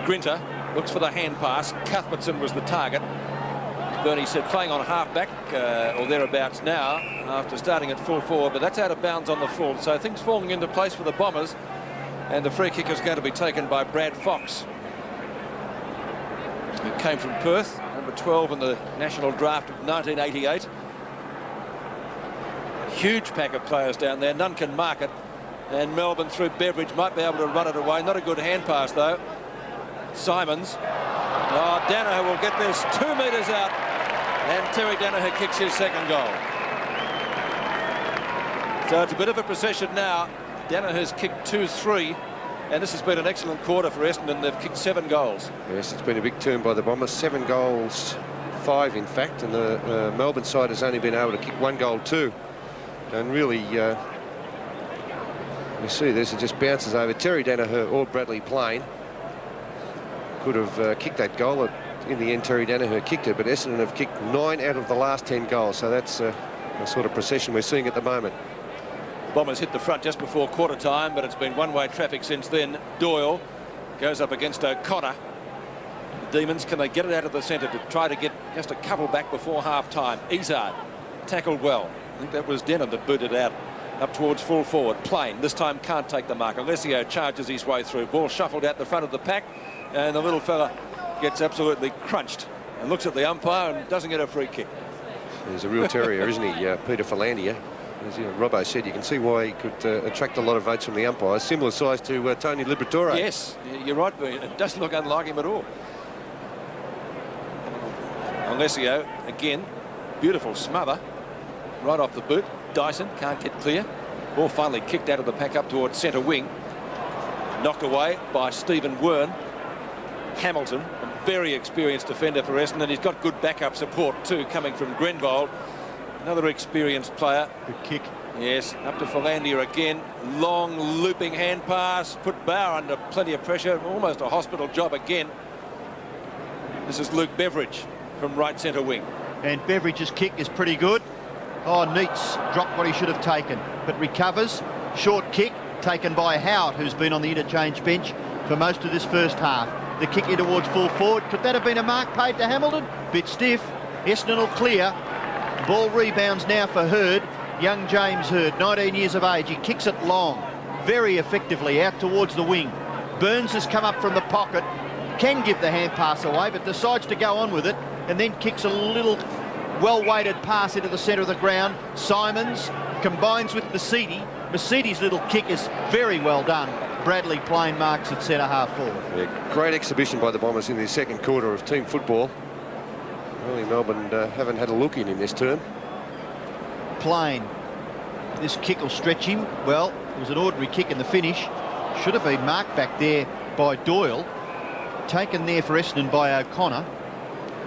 Speaker 2: Grinter looks for the hand pass. Cuthbertson was the target. Bernie said playing on half-back or thereabouts now after starting at full forward, but that's out of bounds on the full. So things falling into place for the Bombers, and the free kick is going to be taken by Brad Fox, who came from Perth, number 12 in the national draft of 1988. Huge pack of players down there, none can mark it, and Melbourne through Beveridge might be able to run it away. Not a good hand pass though. Simons. Oh, Daniher will get this 2 metres out, and Terry Daniher kicks his second goal. So it's a bit of a procession now. Daniher's kicked 2-3. And this has been an excellent quarter for Essendon. They've kicked 7 goals.
Speaker 5: Yes, it's been a big turn by the Bombers. 7 goals, 5 in fact, and the Melbourne side has only been able to kick 1 goal too. And really, you see this, it just bounces over. Terry Daniher or Bradley Plain could have kicked that goal. In the end, Terry Daniher kicked it, but Essendon have kicked 9 out of the last 10 goals. So that's the sort of procession we're seeing at the moment.
Speaker 2: Bombers hit the front just before quarter time, but it's been one-way traffic since then. Doyle goes up against O'Connor. The Demons, can they get it out of the centre to try to get just a couple back before half-time? Ezard tackled well. I think that was Denham that booted out up towards full forward. Plain this time can't take the mark. Alessio charges his way through. Ball shuffled out the front of the pack, and the little fella gets absolutely crunched and looks at the umpire and doesn't get a free kick.
Speaker 5: He's a real terrier, isn't he, Peter Philandia? As Robbo said, you can see why he could attract a lot of votes from the umpires. Similar size to Tony Liberatore.
Speaker 2: Yes, you're right. It doesn't look unlike him at all. Alessio again, beautiful smother right off the boot. Dyson can't get clear. Ball finally kicked out of the pack up towards centre wing. Knocked away by Stephen Wern. Hamilton, a very experienced defender for Essendon. He's got good backup support too, coming from Grenvold. Another experienced player.
Speaker 6: Good kick.
Speaker 2: Yes, up to Philandia again. Long looping hand pass. Put Bauer under plenty of pressure. Almost a hospital job again. This is Luke Beveridge from right centre wing.
Speaker 6: And Beveridge's kick is pretty good. Oh, Neitz dropped what he should have taken, but recovers. Short kick taken by Howard, who's been on the interchange bench for most of this first half. The kick in towards full forward. Could that have been a mark paid to Hamilton? Bit stiff. Essendon will clear. Ball rebounds now for Hurd. Young James Hurd, 19 years of age. He kicks it long, very effectively out towards the wing. Burns has come up from the pocket, can give the hand pass away, but decides to go on with it and then kicks a little well-weighted pass into the centre of the ground. Simons combines with Mercedes. Mercedes' little kick is very well done. Bradley Plain marks at centre half forward.
Speaker 5: Yeah, great exhibition by the Bombers in the second quarter of team football. Really, Melbourne haven't had a look in this term.
Speaker 6: Plain. This kick will stretch him. Well, it was an ordinary kick in the finish. Should have been marked back there by Doyle. Taken there for Essendon by O'Connor.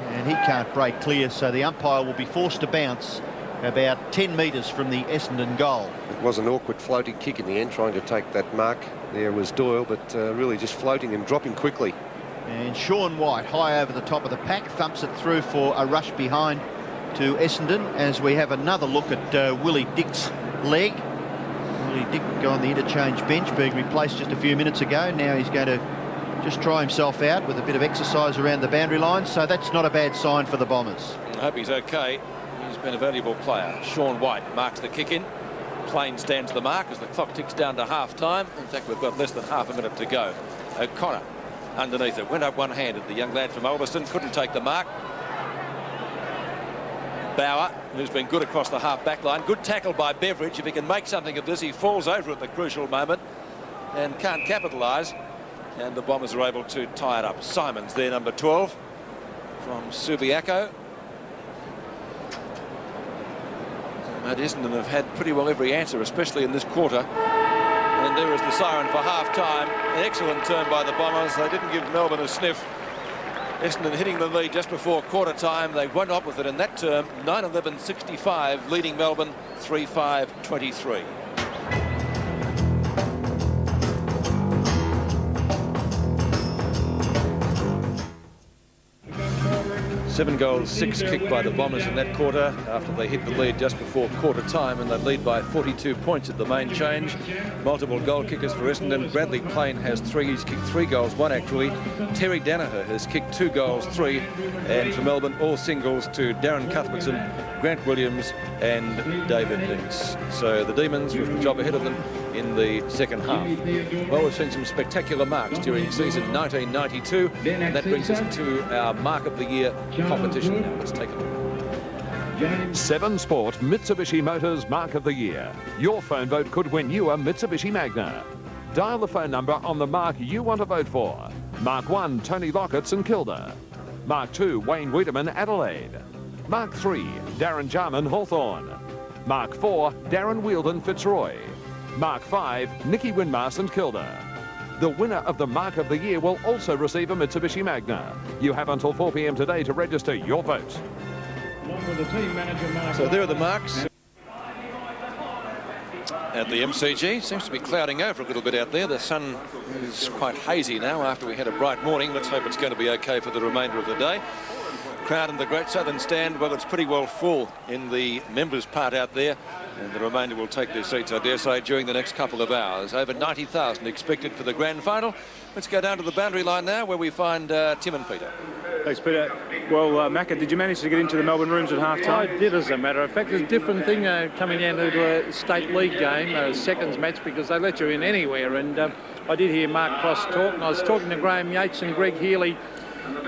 Speaker 6: And he can't break clear, so the umpire will be forced to bounce about 10 metres from the Essendon goal.
Speaker 5: It was an awkward floating kick in the end, trying to take that mark. There was Doyle, but really just floating and dropping quickly.
Speaker 6: And Sean White, high over the top of the pack, thumps it through for a rush behind to Essendon, as we have another look at Willie Dick's leg. Willie Dick on the interchange bench, being replaced just a few minutes ago. Now he's going to just try himself out with a bit of exercise around the boundary line, so that's not a bad sign for the Bombers.
Speaker 2: I hope he's okay. He's been a valuable player. Sean White marks the kick in. Plain stands the mark as the clock ticks down to half-time. In fact, we've got less than half a minute to go. O'Connor underneath it, went up one-handed. The young lad from Ulverston couldn't take the mark. Bauer, who's been good across the half-back line. Good tackle by Beveridge. If he can make something of this, he falls over at the crucial moment and can't capitalise. And the Bombers are able to tie it up. Simons there, number 12, from Subiaco. But Essendon have had pretty well every answer, especially in this quarter. And there is the siren for half-time. An excellent turn by the Bombers. They didn't give Melbourne a sniff. Essendon hitting the lead just before quarter time. They went up with it in that term, 9-11-65, leading Melbourne 3-5-23. 7 goals, 6 kicked by the Bombers in that quarter after they hit the lead just before quarter time, and they lead by 42 points at the main change. Multiple goal kickers for Essendon. Bradley Plain has 3. He's kicked 3 goals, 1 actually. Terry Daniher has kicked 2 goals, 3. And for Melbourne, all singles to Darren Cuthbertson, Grant Williams and David Neitz. So the Demons with the job ahead of them in the second half. Well, we've seen some spectacular marks during season 1992, and that brings us to our Mark of the Year competition. Now let's take a look.
Speaker 7: 7 Sport Mitsubishi Motors Mark of the Year. Your phone vote could win you a Mitsubishi Magna. Dial the phone number on the mark you want to vote for. Mark 1, Tony Lockett, St Kilda. Mark 2, Wayne Wiedemann, Adelaide. Mark 3, Darren Jarman, Hawthorn. Mark 4, Darren Wielden, Fitzroy. Mark 5, Nicky Winmar, St Kilda. The winner of the Mark of the Year will also receive a Mitsubishi Magna. You have until 4 p.m. today to register your vote.
Speaker 2: So there are the marks at the MCG. Seems to be clouding over a little bit out there. The sun is quite hazy now after we had a bright morning. Let's hope it's going to be okay for the remainder of the day. Crowd in the Great Southern Stand, well, it's pretty well full in the members' part out there, and the remainder will take their seats, I dare say, during the next couple of hours. Over 90,000 expected for the grand final. Let's go down to the boundary line now, where we find Tim and Peter.
Speaker 8: Thanks, Peter. Well, Macca, did you manage to get into the Melbourne rooms at half-time?
Speaker 9: I did, as a matter of fact. It's a different thing coming into a state league game, a seconds match, because they let you in anywhere. And I did hear Mark Cross talk, and I was talking to Graham Yates and Greg Healy.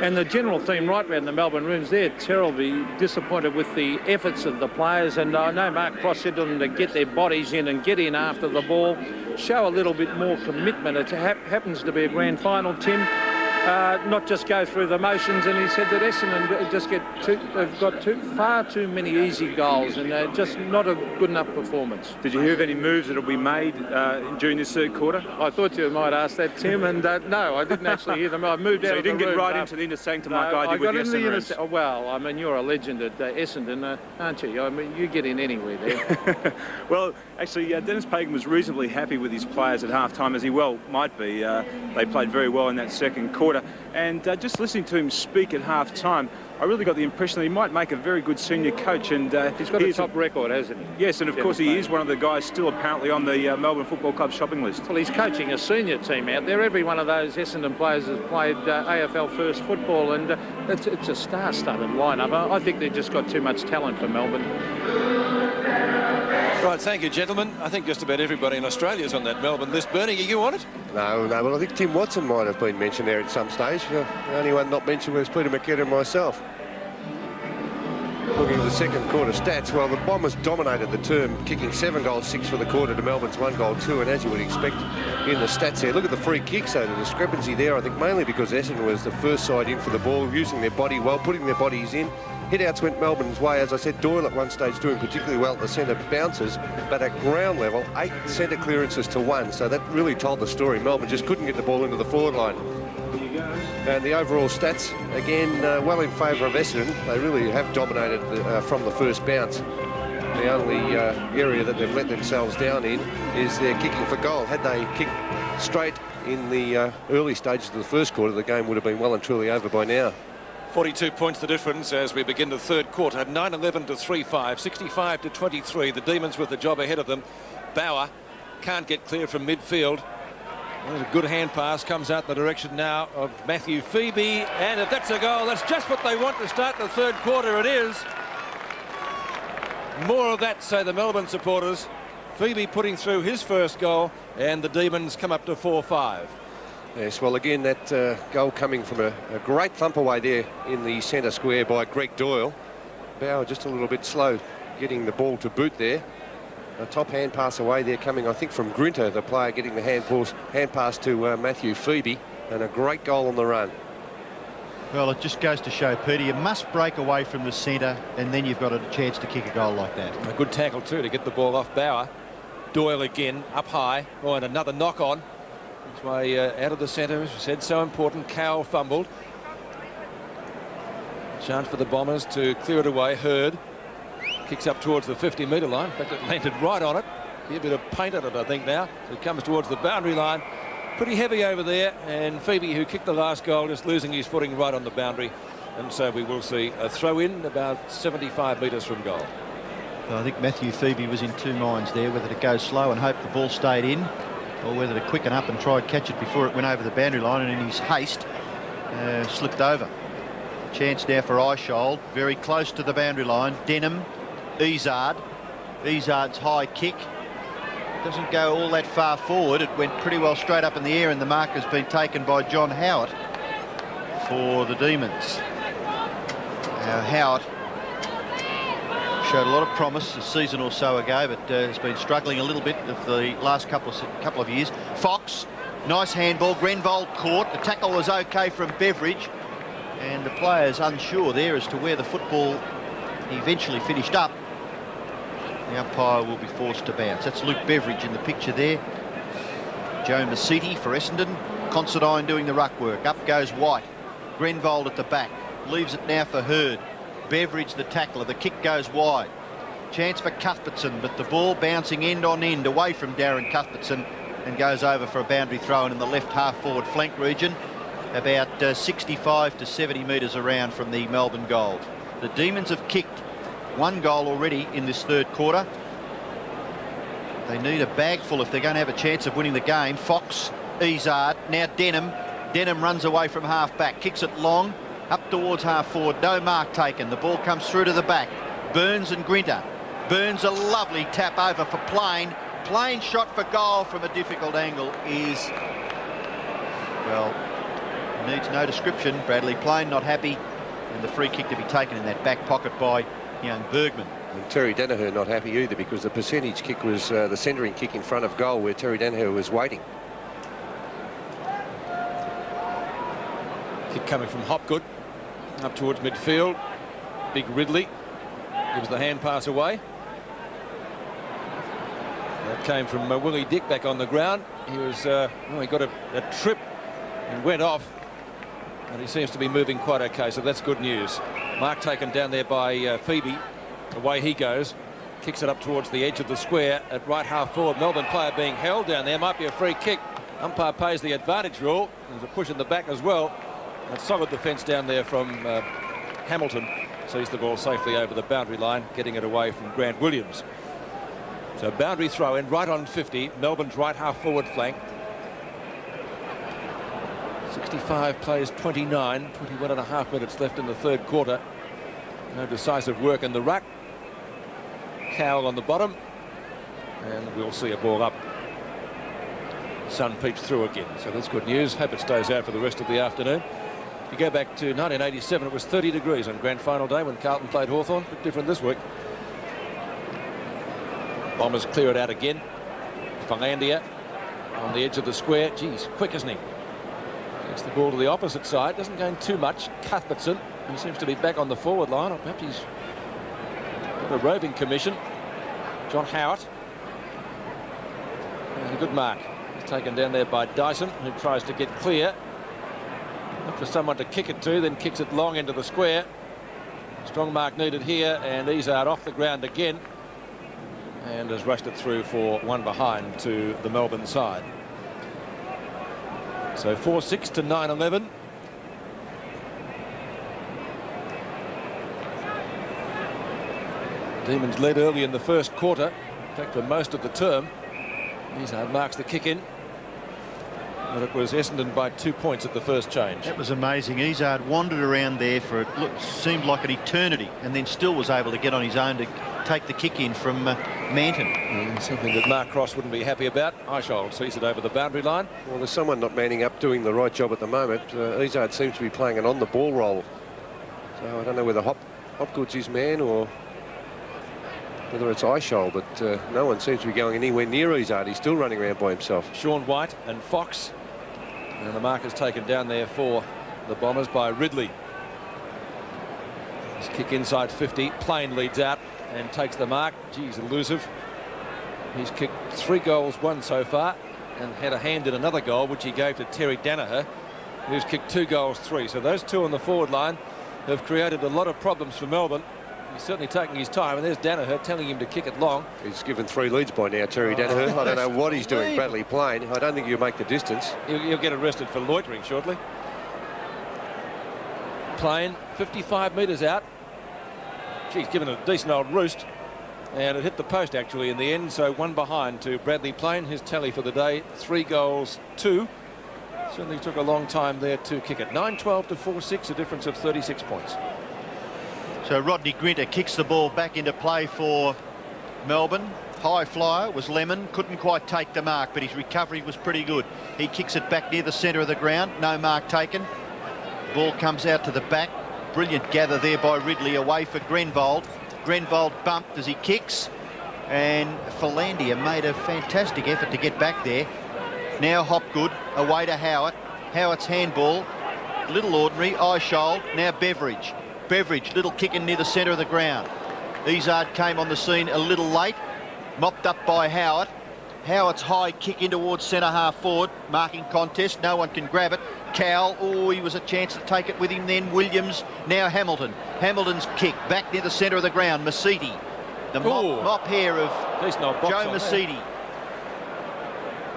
Speaker 9: And the general theme right around the Melbourne rooms, they're terribly disappointed with the efforts of the players. And I know Mark Cross said to them to get their bodies in and get in after the ball, show a little bit more commitment. It happens to be a grand final, Tim. Not just go through the motions, and he said that Essendon just they've got far too many easy goals, and just not a good enough performance.
Speaker 8: Did you hear of any moves that will be made during this third quarter?
Speaker 9: I thought you might ask that, Tim, and no, I didn't actually hear them. I moved out.
Speaker 8: So you didn't get right into the inner sanctum like I did with the Essendon rooms?
Speaker 9: Well, I mean, you're a legend at Essendon, aren't you? I mean, you get in anywhere there.
Speaker 8: Well, actually, Dennis Pagan was reasonably happy with his players at half-time, as he well might be. They played very well in that second quarter. And just listening to him speak at half-time, I really got the impression that he might make a very good senior coach. And
Speaker 9: he's got a top record, hasn't he?
Speaker 8: Yes, and of course he is one of the guys still apparently on the Melbourne Football Club shopping list.
Speaker 9: Well, he's coaching a senior team out there. Every one of those Essendon players has played AFL first football, and it's a star-studded lineup. I think they've just got too much talent for Melbourne.
Speaker 2: Right, thank you, gentlemen. I think just about everybody in Australia is on that Melbourne list. Bernie, are you on it?
Speaker 5: No, well, I think Tim Watson might have been mentioned there at some stage. The only one not mentioned was Peter McKenna and myself. Looking at the second quarter stats, well, the Bombers dominated the term, kicking 7 goals, 6 for the quarter to Melbourne's 1 goal, 2, and as you would expect in the stats there. Look at the free kicks, though, the discrepancy there, I think mainly because Essendon was the first side in for the ball, using their body well, putting their bodies in. Hit-outs went Melbourne's way. As I said, Doyle at one stage doing particularly well at the centre bounces, but at ground level, 8 centre clearances to 1, so that really told the story. Melbourne just couldn't get the ball into the forward line. And the overall stats, again, well in favour of Essendon. They really have dominated from the first bounce. The only area that they've let themselves down in is their kicking for goal. Had they kicked straight in the early stages of the first quarter, the game would have been well and truly over by now.
Speaker 2: 42 points the difference as we begin the third quarter. 9-11 to 3-5, 65 to 23. The Demons with the job ahead of them. Bauer can't get clear from midfield. There's a good hand pass, comes out the direction now of Matthew Phoebe, and if that's a goal, that's just what they want to start the third quarter. It is. More of that, say the Melbourne supporters. Phoebe putting through his first goal, and the Demons come up to 4-5.
Speaker 5: Yes, well, again, that goal coming from a great thump away there in the centre square by Greg Doyle. Bauer just a little bit slow getting the ball to boot there. A top hand pass away there coming, I think, from Grinter, the player getting the hand pass to Matthew Phoebe, and a great goal on the run.
Speaker 6: Well, it just goes to show, Peter, you must break away from the centre, and then you've got a chance to kick a goal like that.
Speaker 2: A good tackle, too, to get the ball off Bauer. Doyle again, up high. Oh, and another knock-on. His way out of the centre, as we said, so important. Cowell fumbled. Chance for the Bombers to clear it away. Hurd kicks up towards the 50-metre line. In fact, it landed right on it. Be a bit of paint on it, I think, now. So it comes towards the boundary line. Pretty heavy over there. And Phoebe, who kicked the last goal, just losing his footing right on the boundary. And so we will see a throw-in about 75 metres from goal.
Speaker 6: I think Matthew Phoebe was in two minds there, whether to go slow and hope the ball stayed in, or whether to quicken up and try and catch it before it went over the boundary line, and in his haste slipped over. Chance now for Eishold, very close to the boundary line. Denham, Ezard. Ezard's high kick doesn't go all that far forward. It went pretty well straight up in the air, and the mark has been taken by John Howard for the Demons. Now Howard showed a lot of promise a season or so ago, but has been struggling a little bit of the last couple of years. Fox, nice handball. Grenvold caught. The tackle was okay from Beveridge, and the player's unsure there as to where the football eventually finished up. The umpire will be forced to bounce. That's Luke Beveridge in the picture there. Joe Masiti for Essendon. Considine doing the ruck work. Up goes White. Grenvold at the back. Leaves it now for Hurd. Beveridge the tackler. The kick goes wide. Chance for Cuthbertson, but the ball bouncing end on end away from Darren Cuthbertson and goes over for a boundary throw in the left half forward flank region, about 65 to 70 metres around from the Melbourne goal. The Demons have kicked one goal already in this third quarter. They need a bagful if they're going to have a chance of winning the game. Fox, Ezard, now Denham. Denham runs away from half back, kicks it long. Up towards half forward, no mark taken. The ball comes through to the back. Burns and Grinter. Burns a lovely tap over for Plain. Plain shot for goal from a difficult angle is, well, needs no description. Bradley Plain not happy, and the free kick to be taken in that back pocket by young Bergman.
Speaker 5: And Terry Daniher not happy either, because the percentage kick was the centering kick in front of goal where Terry Daniher was waiting.
Speaker 2: Kick coming from Hopgood up towards midfield. Big Ridley gives the hand pass away. That came from Willie Dick back on the ground. He was well, he got a trip and went off, and he seems to be moving quite okay, so that's good news. Mark taken down there by Phoebe. Away he goes, kicks it up towards the edge of the square at right half forward. Melbourne player being held down there, might be a free kick. Umpire pays the advantage rule. There's a push in the back as well. A solid defence down there from Hamilton. Sees the ball safely over the boundary line, getting it away from Grant Williams. So boundary throw in right on 50, Melbourne's right half forward flank. 65 plays 29, 21 and a half minutes left in the third quarter. No decisive work in the ruck. Cowell on the bottom, and we'll see a ball up. Sun peeps through again, so that's good news. Hope it stays out for the rest of the afternoon. If you go back to 1987, it was 30 degrees on grand final day when Carlton played Hawthorn. A bit different this week. Bombers clear it out again. Philandia on the edge of the square. Geez, quick, isn't he? Gets the ball to the opposite side. Doesn't gain too much. Cuthbertson, he seems to be back on the forward line, or perhaps he's got a roving commission. John Howard. And a good mark. He's taken down there by Dyson, who tries to get clear. Look for someone to kick it to, then kicks it long into the square. Strong mark needed here, and Ezard off the ground again, and has rushed it through for one behind to the Melbourne side. So 4-6 to 9-11. Demons led early in the first quarter, in fact for most of the term. Ezard marks the kick in, but it was Essendon by 2 points at the first change.
Speaker 6: That was amazing. Ezard wandered around there for it seemed like an eternity, and then still was able to get on his own to take the kick in from Manton.
Speaker 2: Something that Mark Cross wouldn't be happy about. Eishold sees it over the boundary line.
Speaker 5: Well, there's someone not manning up doing the right job at the moment. Ezard seems to be playing an on-the-ball role. So I don't know whether Hopgood's his man or whether it's Eishold, but no one seems to be going anywhere near Ezard. He's still running around by himself.
Speaker 2: Sean White and Fox. And the mark is taken down there for the Bombers by Ridley. His kick inside 50. Plain leads out and takes the mark. Geez, elusive. He's kicked 3 goals, 1 so far, and had a hand in another goal, which he gave to Terry Daniher, who's kicked 2 goals, 3. So those two on the forward line have created a lot of problems for Melbourne. He's certainly taking his time, and there's Daniher telling him to kick it long.
Speaker 5: He's given 3 leads by now, Terry Daniher. I don't know what he's doing. Bradley Plain, I don't think he'll make the distance.
Speaker 2: He'll get arrested for loitering shortly. Plain, 55 metres out. He's given it a decent old roost, and it hit the post actually in the end, so 1 behind to Bradley Plain. His tally for the day, 3 goals, 2. Certainly took a long time there to kick it. 9-12 to 4-6, a difference of 36 points.
Speaker 6: So Rodney Grinter kicks the ball back into play for Melbourne. High flyer was Lemon, couldn't quite take the mark, but his recovery was pretty good. He kicks it back near the centre of the ground, no mark taken. Ball comes out to the back. Brilliant gather there by Ridley, away for Grenvold. Grenvold bumped as he kicks, and Philandia made a fantastic effort to get back there. Now Hopgood, away to Howard. Howard's handball, little ordinary. Eishold, now Beveridge. Beveridge, little kick in near the centre of the ground. Ezard came on the scene a little late, mopped up by Howard. Howard's high kick in towards centre half forward, marking contest, no one can grab it. Cowell, oh, he was a chance to take it with him then. Williams, now Hamilton. Hamilton's kick back near the centre of the ground. Masidi, the mop here of Joe Masidi.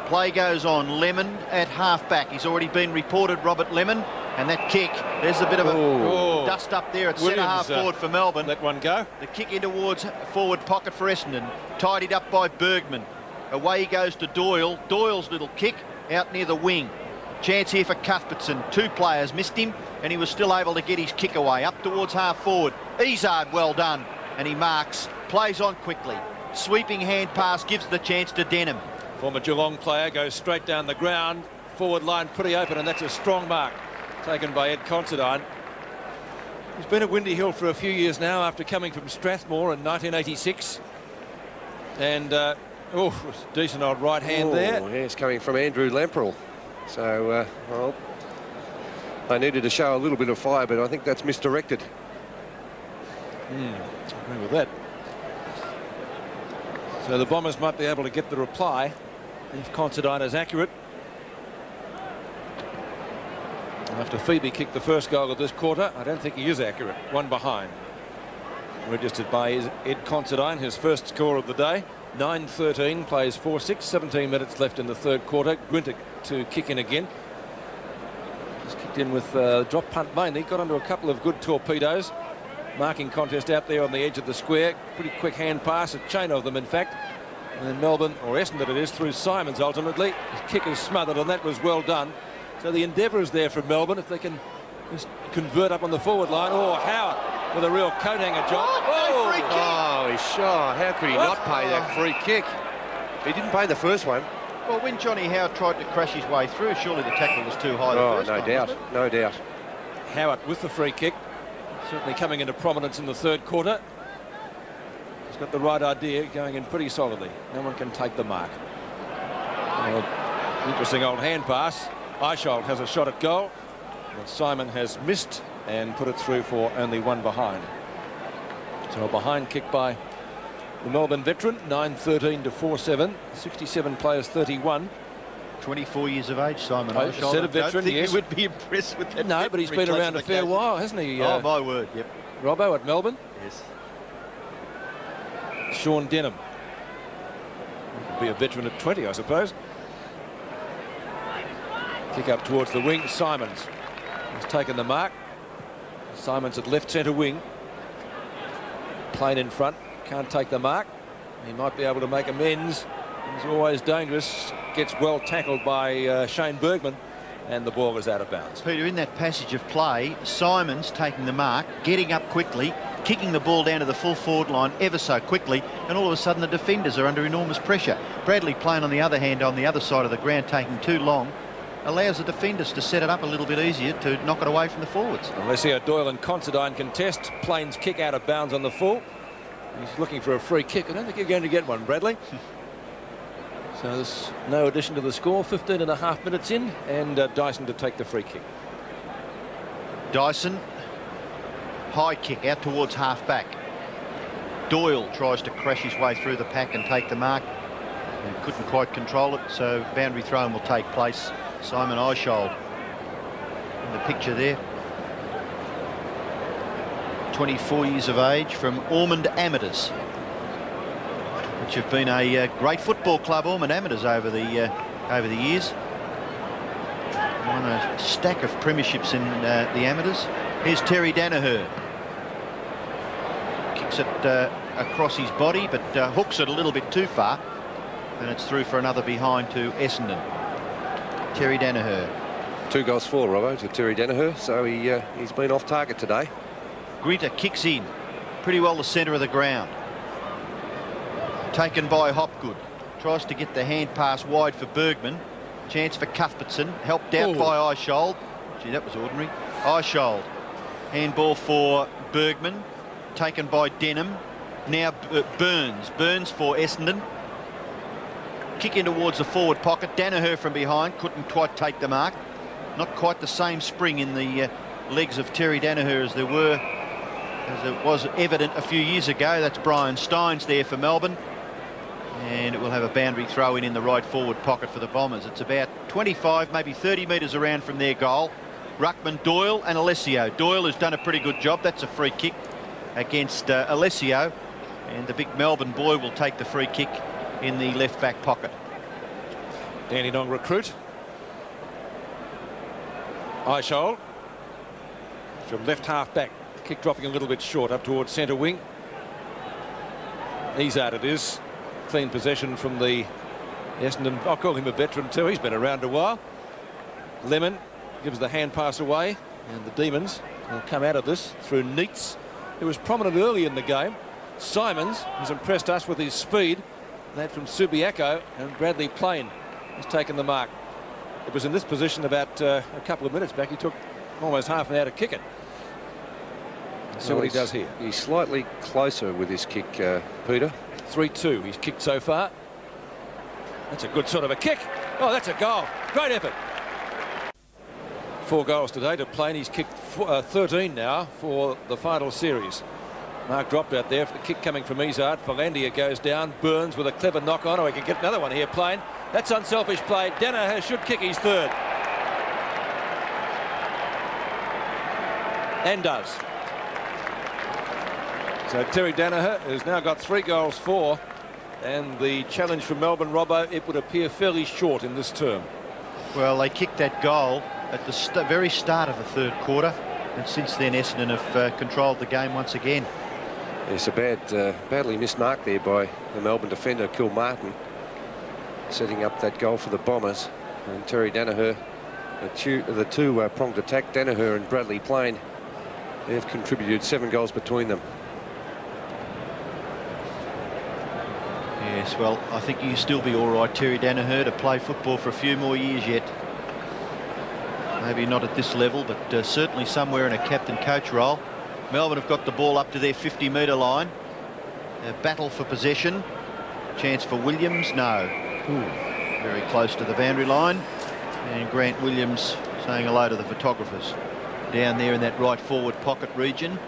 Speaker 6: Play goes on. Lemon at half back. He's already been reported, Robert Lemon, and that kick, there's a bit of a dust up there at centre half forward for Melbourne.
Speaker 2: Let one go.
Speaker 6: The kick in towards forward pocket for Essendon, tidied up by Bergman. Away he goes to Doyle. Doyle's little kick out near the wing. Chance here for Cuthbertson. 2 players missed him, and he was still able to get his kick away. Up towards half forward. Ezard, well done. And he marks. Plays on quickly. Sweeping hand pass gives the chance to Denham.
Speaker 2: Former Geelong player goes straight down the ground. Forward line pretty open, and that's a strong mark taken by Ed Considine. He's been at Windy Hill for a few years now after coming from Strathmore in 1986. And, decent old right hand there.
Speaker 5: Yes, coming from Andrew Lamprell. So, well, they needed to show a little bit of fire, but I think that's misdirected.
Speaker 2: Agree with that. So the Bombers might be able to get the reply if Considine is accurate. After Phoebe kicked the first goal of this quarter, I don't think he is accurate. 1 behind. Registered by Ed Considine, his first score of the day. 9-13, plays 4-6, 17 minutes left in the third quarter. Grinter to kick in again. He's kicked in with drop punt mainly. Got onto a couple of good torpedoes. Marking contest out there on the edge of the square. Pretty quick hand pass, a chain of them in fact. And then Melbourne, or Essendon it is, through Simons ultimately. His kick is smothered, and that was well done. So the endeavour is there from Melbourne if they can just convert up on the forward line. Oh, Howard with a real coat hanger job.
Speaker 5: He's shy. How could he not pay that free kick? He didn't pay the first one.
Speaker 6: Well, when Johnny Howard tried to crash his way through, surely the tackle was too high.
Speaker 5: No doubt.
Speaker 2: Howard with the free kick. Certainly coming into prominence in the third quarter. He's got the right idea, going in pretty solidly. No one can take the mark. Well, interesting old hand pass. Eichhold has a shot at goal, but Simon has missed and put it through for only 1 behind. So a behind kick by the Melbourne veteran. 9-13 to 4-7. 67 players 31.
Speaker 6: 24 years of age, Simon Eichhold.
Speaker 2: Said a veteran,
Speaker 6: yes.
Speaker 2: He
Speaker 6: would be impressed with that.
Speaker 2: No, but he's been around a fair while, hasn't he?
Speaker 6: Oh, my word, yep.
Speaker 2: Robbo at Melbourne.
Speaker 6: Yes.
Speaker 2: Sean Denham. Could be a veteran at 20, I suppose. Kick up towards the wing. Simons has taken the mark. Simons at left centre wing. Plain in front. Can't take the mark. He might be able to make amends. He's always dangerous. Gets well tackled by Shane Bergman, and the ball is out of bounds.
Speaker 6: Peter, in that passage of play, Simons taking the mark, getting up quickly, kicking the ball down to the full forward line ever so quickly, and all of a sudden the defenders are under enormous pressure. Bradley playing on the other hand on the other side of the ground, taking too long, allows the defenders to set it up a little bit easier to knock it away from the forwards.
Speaker 2: Alessio Doyle and Considine contest. Plains kick out of bounds on the full. He's looking for a free kick. I don't think you're going to get one, Bradley. So there's no addition to the score. 15.5 minutes in, and Dyson to take the free kick.
Speaker 6: Dyson, high kick out towards half back. Doyle tries to crash his way through the pack and take the mark, and couldn't quite control it, so boundary throw will take place. Simon Eichhold in the picture there. 24 years of age, from Ormond Amateurs, which have been a great football club, Ormond Amateurs, over the years. Won a stack of premierships in the Amateurs. Here's Terry Daniher. Kicks it across his body, but hooks it a little bit too far, and it's through for another behind to Essendon. Terry Daniher.
Speaker 5: 2 goals for, Robbo, to Terry Daniher, so he's been off target today.
Speaker 6: Grinter kicks in pretty well the centre of the ground. Taken by Hopgood. Tries to get the hand pass wide for Bergman. Chance for Cuthbertson. Helped out by Eichhold. Gee, that was ordinary. Eichhold. Handball for Bergman. Taken by Denham. Now Burns. Burns for Essendon. Kick in towards the forward pocket. Daniher from behind. Couldn't quite take the mark. Not quite the same spring in the legs of Terry Daniher as it was evident a few years ago. That's Brian Steins there for Melbourne. And it will have a boundary throw in the right forward pocket for the Bombers. It's about 25, maybe 30 metres around from their goal. Ruckman, Doyle and Alessio. Doyle has done a pretty good job. That's a free kick against Alessio. And the big Melbourne boy will take the free kick in the left back pocket.
Speaker 2: Dandenong recruit. Eichhold from left half back. Kick dropping a little bit short up towards centre wing. Ezard it is. Clean possession from the Essendon. I'll call him a veteran too. He's been around a while. Lemon gives the hand pass away, and the Demons will come out of this through Neitz, who was prominent early in the game. Simons has impressed us with his speed. That from Subiaco, and Bradley Plain has taken the mark. It was in this position about a couple of minutes back. He took almost half an hour to kick it. Let's see what he does here.
Speaker 5: He's slightly closer with his kick, Peter.
Speaker 2: 3-2 he's kicked so far. That's a good sort of a kick. Oh, that's a goal. Great effort. 4 goals today to Plain. He's kicked 13 now for the final series. Mark dropped out there for the kick coming from Ezard. Philandia goes down. Burns with a clever knock on. Oh, he can get another one here, Plain. That's unselfish play. Daniher should kick his third. And does. So Terry Daniher has now got 3 goals for, and the challenge from Melbourne, Robbo, it would appear fairly short in this term.
Speaker 6: Well, they kicked that goal at the very start of the third quarter, and since then Essendon have controlled the game once again.
Speaker 5: It's a badly missed mark there by the Melbourne defender, Kilmartin, setting up that goal for the Bombers. And Terry Daniher, the two pronged attack, Daniher and Bradley Plain, they've contributed 7 goals between them.
Speaker 6: Yes, well, I think you still be all right, Terry Daniher, to play football for a few more years yet. Maybe not at this level, but certainly somewhere in a captain-coach role. Melbourne have got the ball up to their 50-metre line. A battle for possession. Chance for Williams, no. Very close to the boundary line. And Grant Williams saying hello to the photographers. Down there in that right forward pocket region.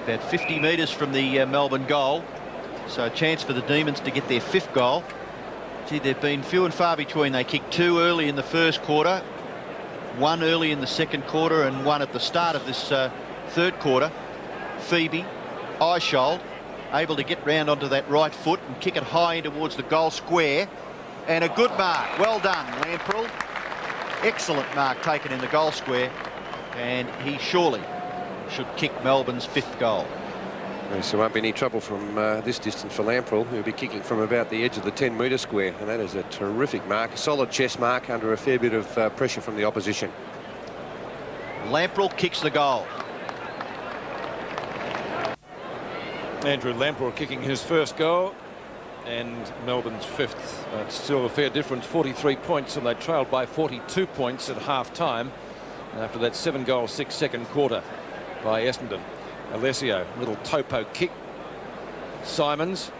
Speaker 6: About 50 metres from the Melbourne goal. So a chance for the Demons to get their 5th goal. Gee, they've been few and far between. They kicked 2 early in the first quarter, 1 early in the second quarter, and 1 at the start of this third quarter. Phoebe, Eishold, able to get round onto that right foot and kick it high in towards the goal square. And a good mark. Well done, Lamprell. Excellent mark taken in the goal square. And he surely should kick Melbourne's 5th goal.
Speaker 5: Yes, there won't be any trouble from this distance for Lamprell. He'll be kicking from about the edge of the 10-metre square, and that is a terrific mark, a solid chest mark under a fair bit of pressure from the opposition.
Speaker 6: Lamprell kicks the goal.
Speaker 2: Andrew Lamprell kicking his first goal, and Melbourne's 5th. It's still a fair difference, 43 points, and they trailed by 42 points at half-time after that 7-goal, 6-second quarter by Essendon. Alessio, little topo kick. Simons,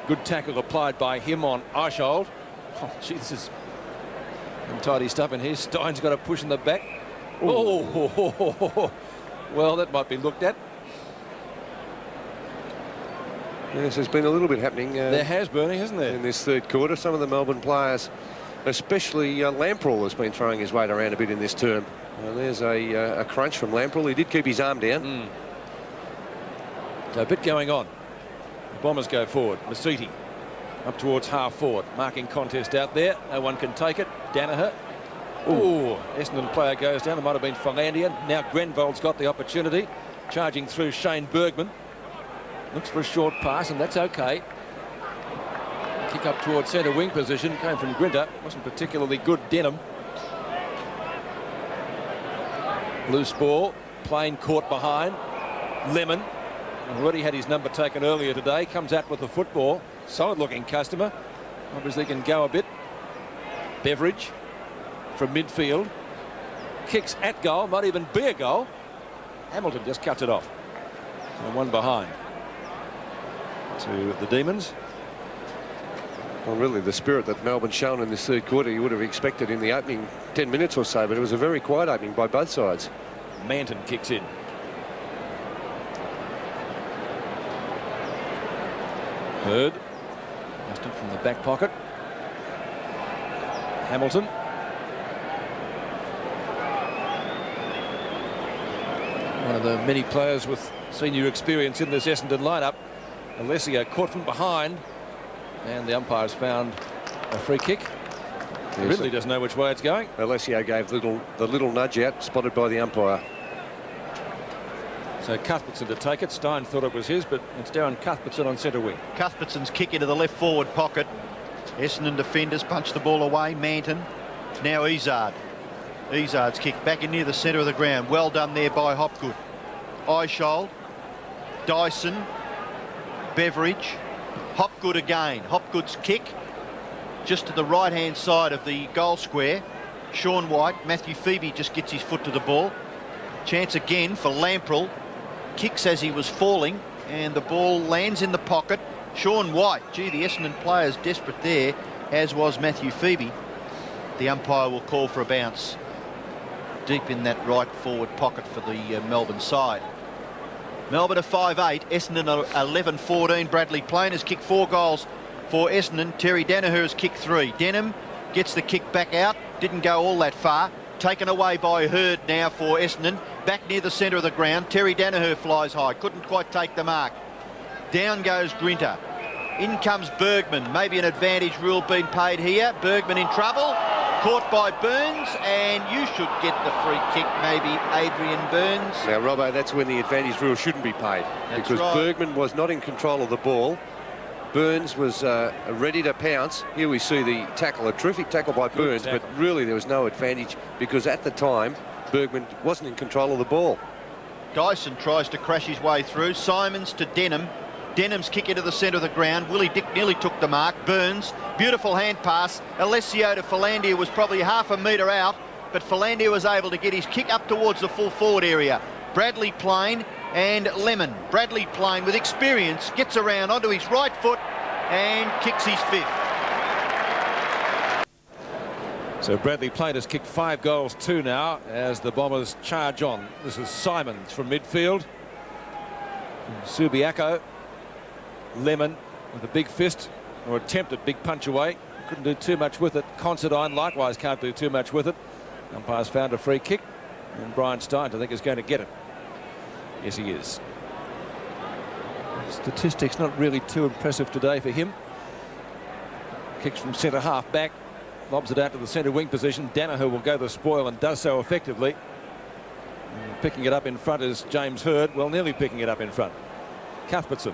Speaker 2: good tackle applied by him on Eishold. Oh, gee, this is untidy stuff in here. Stein's got a push in the back. Oh, well, that might be looked at.
Speaker 5: Yes, there's been a little bit happening.
Speaker 2: There has, Bernie, hasn't there?
Speaker 5: In this third quarter. Some of the Melbourne players, especially Lamprell, has been throwing his weight around a bit in this term. There's a crunch from Lamprell. He did keep his arm down.
Speaker 2: So a bit going on. The Bombers go forward. Masiti up towards half forward. Marking contest out there. No one can take it. Daniher. Oh, Essendon player goes down. It might have been Philandia. Now Grenvold's got the opportunity. Charging through Shane Bergman. Looks for a short pass, and that's okay. Kick up towards centre wing position. Came from Grinter. Wasn't particularly good. Denham. Loose ball. Plain caught behind. Lemon. Already had his number taken earlier today. Comes out with the football. Solid looking customer. Obviously can go a bit. Beverage from midfield. Kicks at goal. Might even be a goal. Hamilton just cuts it off. And 1 behind to the Demons.
Speaker 5: Well, really, the spirit that Melbourne shown in this third quarter, you would have expected in the opening 10 minutes or so, but it was a very quiet opening by both sides.
Speaker 2: Manton kicks in. Hurd. Dustin from the back pocket. Hamilton. One of the many players with senior experience in this Essendon lineup. Alessio caught from behind, and the umpire's found a free kick. He really doesn't know which way it's going.
Speaker 5: Alessio gave the little nudge out, spotted by the umpire.
Speaker 2: So Cuthbertson to take it. Stein thought it was his, but it's Darren Cuthbertson on centre wing.
Speaker 6: Cuthbertson's kick into the left forward pocket. Essendon defenders punch the ball away. Manton. Now Ezard. Ezard's kick back in near the centre of the ground. Well done there by Hopgood. Eichhold, Dyson, Beveridge, Hopgood again. Hopgood's kick just to the right-hand side of the goal square. Sean White, Matthew Phoebe just gets his foot to the ball. Chance again for Lamprell. Kicks as he was falling, and the ball lands in the pocket. Sean White, gee, the Essendon players desperate there, as was Matthew Phoebe. The umpire will call for a bounce deep in that right forward pocket for the Melbourne side. Melbourne are 5-8, Essendon are 11-14. Bradley Plain has kicked 4 goals for Essendon. Terry Daniher has kicked 3. Denham gets the kick back out, didn't go all that far. Taken away by Hurd now for Essendon. Back near the centre of the ground. Terry Daniher flies high, couldn't quite take the mark. Down goes Grinter. In comes Bergman. Maybe an advantage rule being paid here. Bergman in trouble. Caught by Burns, and you should get the free kick, maybe, Adrian Burns.
Speaker 5: Now, Robbo, that's when the advantage rule shouldn't be paid.
Speaker 6: That's
Speaker 5: because
Speaker 6: right.
Speaker 5: Bergman was not in control of the ball. Burns was ready to pounce. Here we see the tackle, a terrific tackle by Burns, but really there was no advantage because at the time, Bergman wasn't in control of the ball.
Speaker 6: Dyson tries to crash his way through. Simons to Denham. Denham's kick into the centre of the ground. Willie Dick nearly took the mark. Burns, beautiful hand pass. Alessio to Philandia was probably half a metre out, but Philandia was able to get his kick up towards the full forward area. Bradley Plain and Lemon. Bradley Plain with experience gets around onto his right foot and kicks his 5th.
Speaker 2: So Bradley Plain has kicked 5 goals, 2 now as the Bombers charge on. This is Simons from midfield. Subiaco. Lemon with a big fist, or attempted big punch away. Couldn't do too much with it. Considine likewise can't do too much with it. Umpire's found a free kick, and Brian Stein, I think, is going to get it. Yes, he is. Statistics not really too impressive today for him. Kicks from centre half back, lobs it out to the centre wing position. Daniher will go the spoil and does so effectively. And picking it up in front is James Hurd. Well, nearly picking it up in front. Cuthbertson.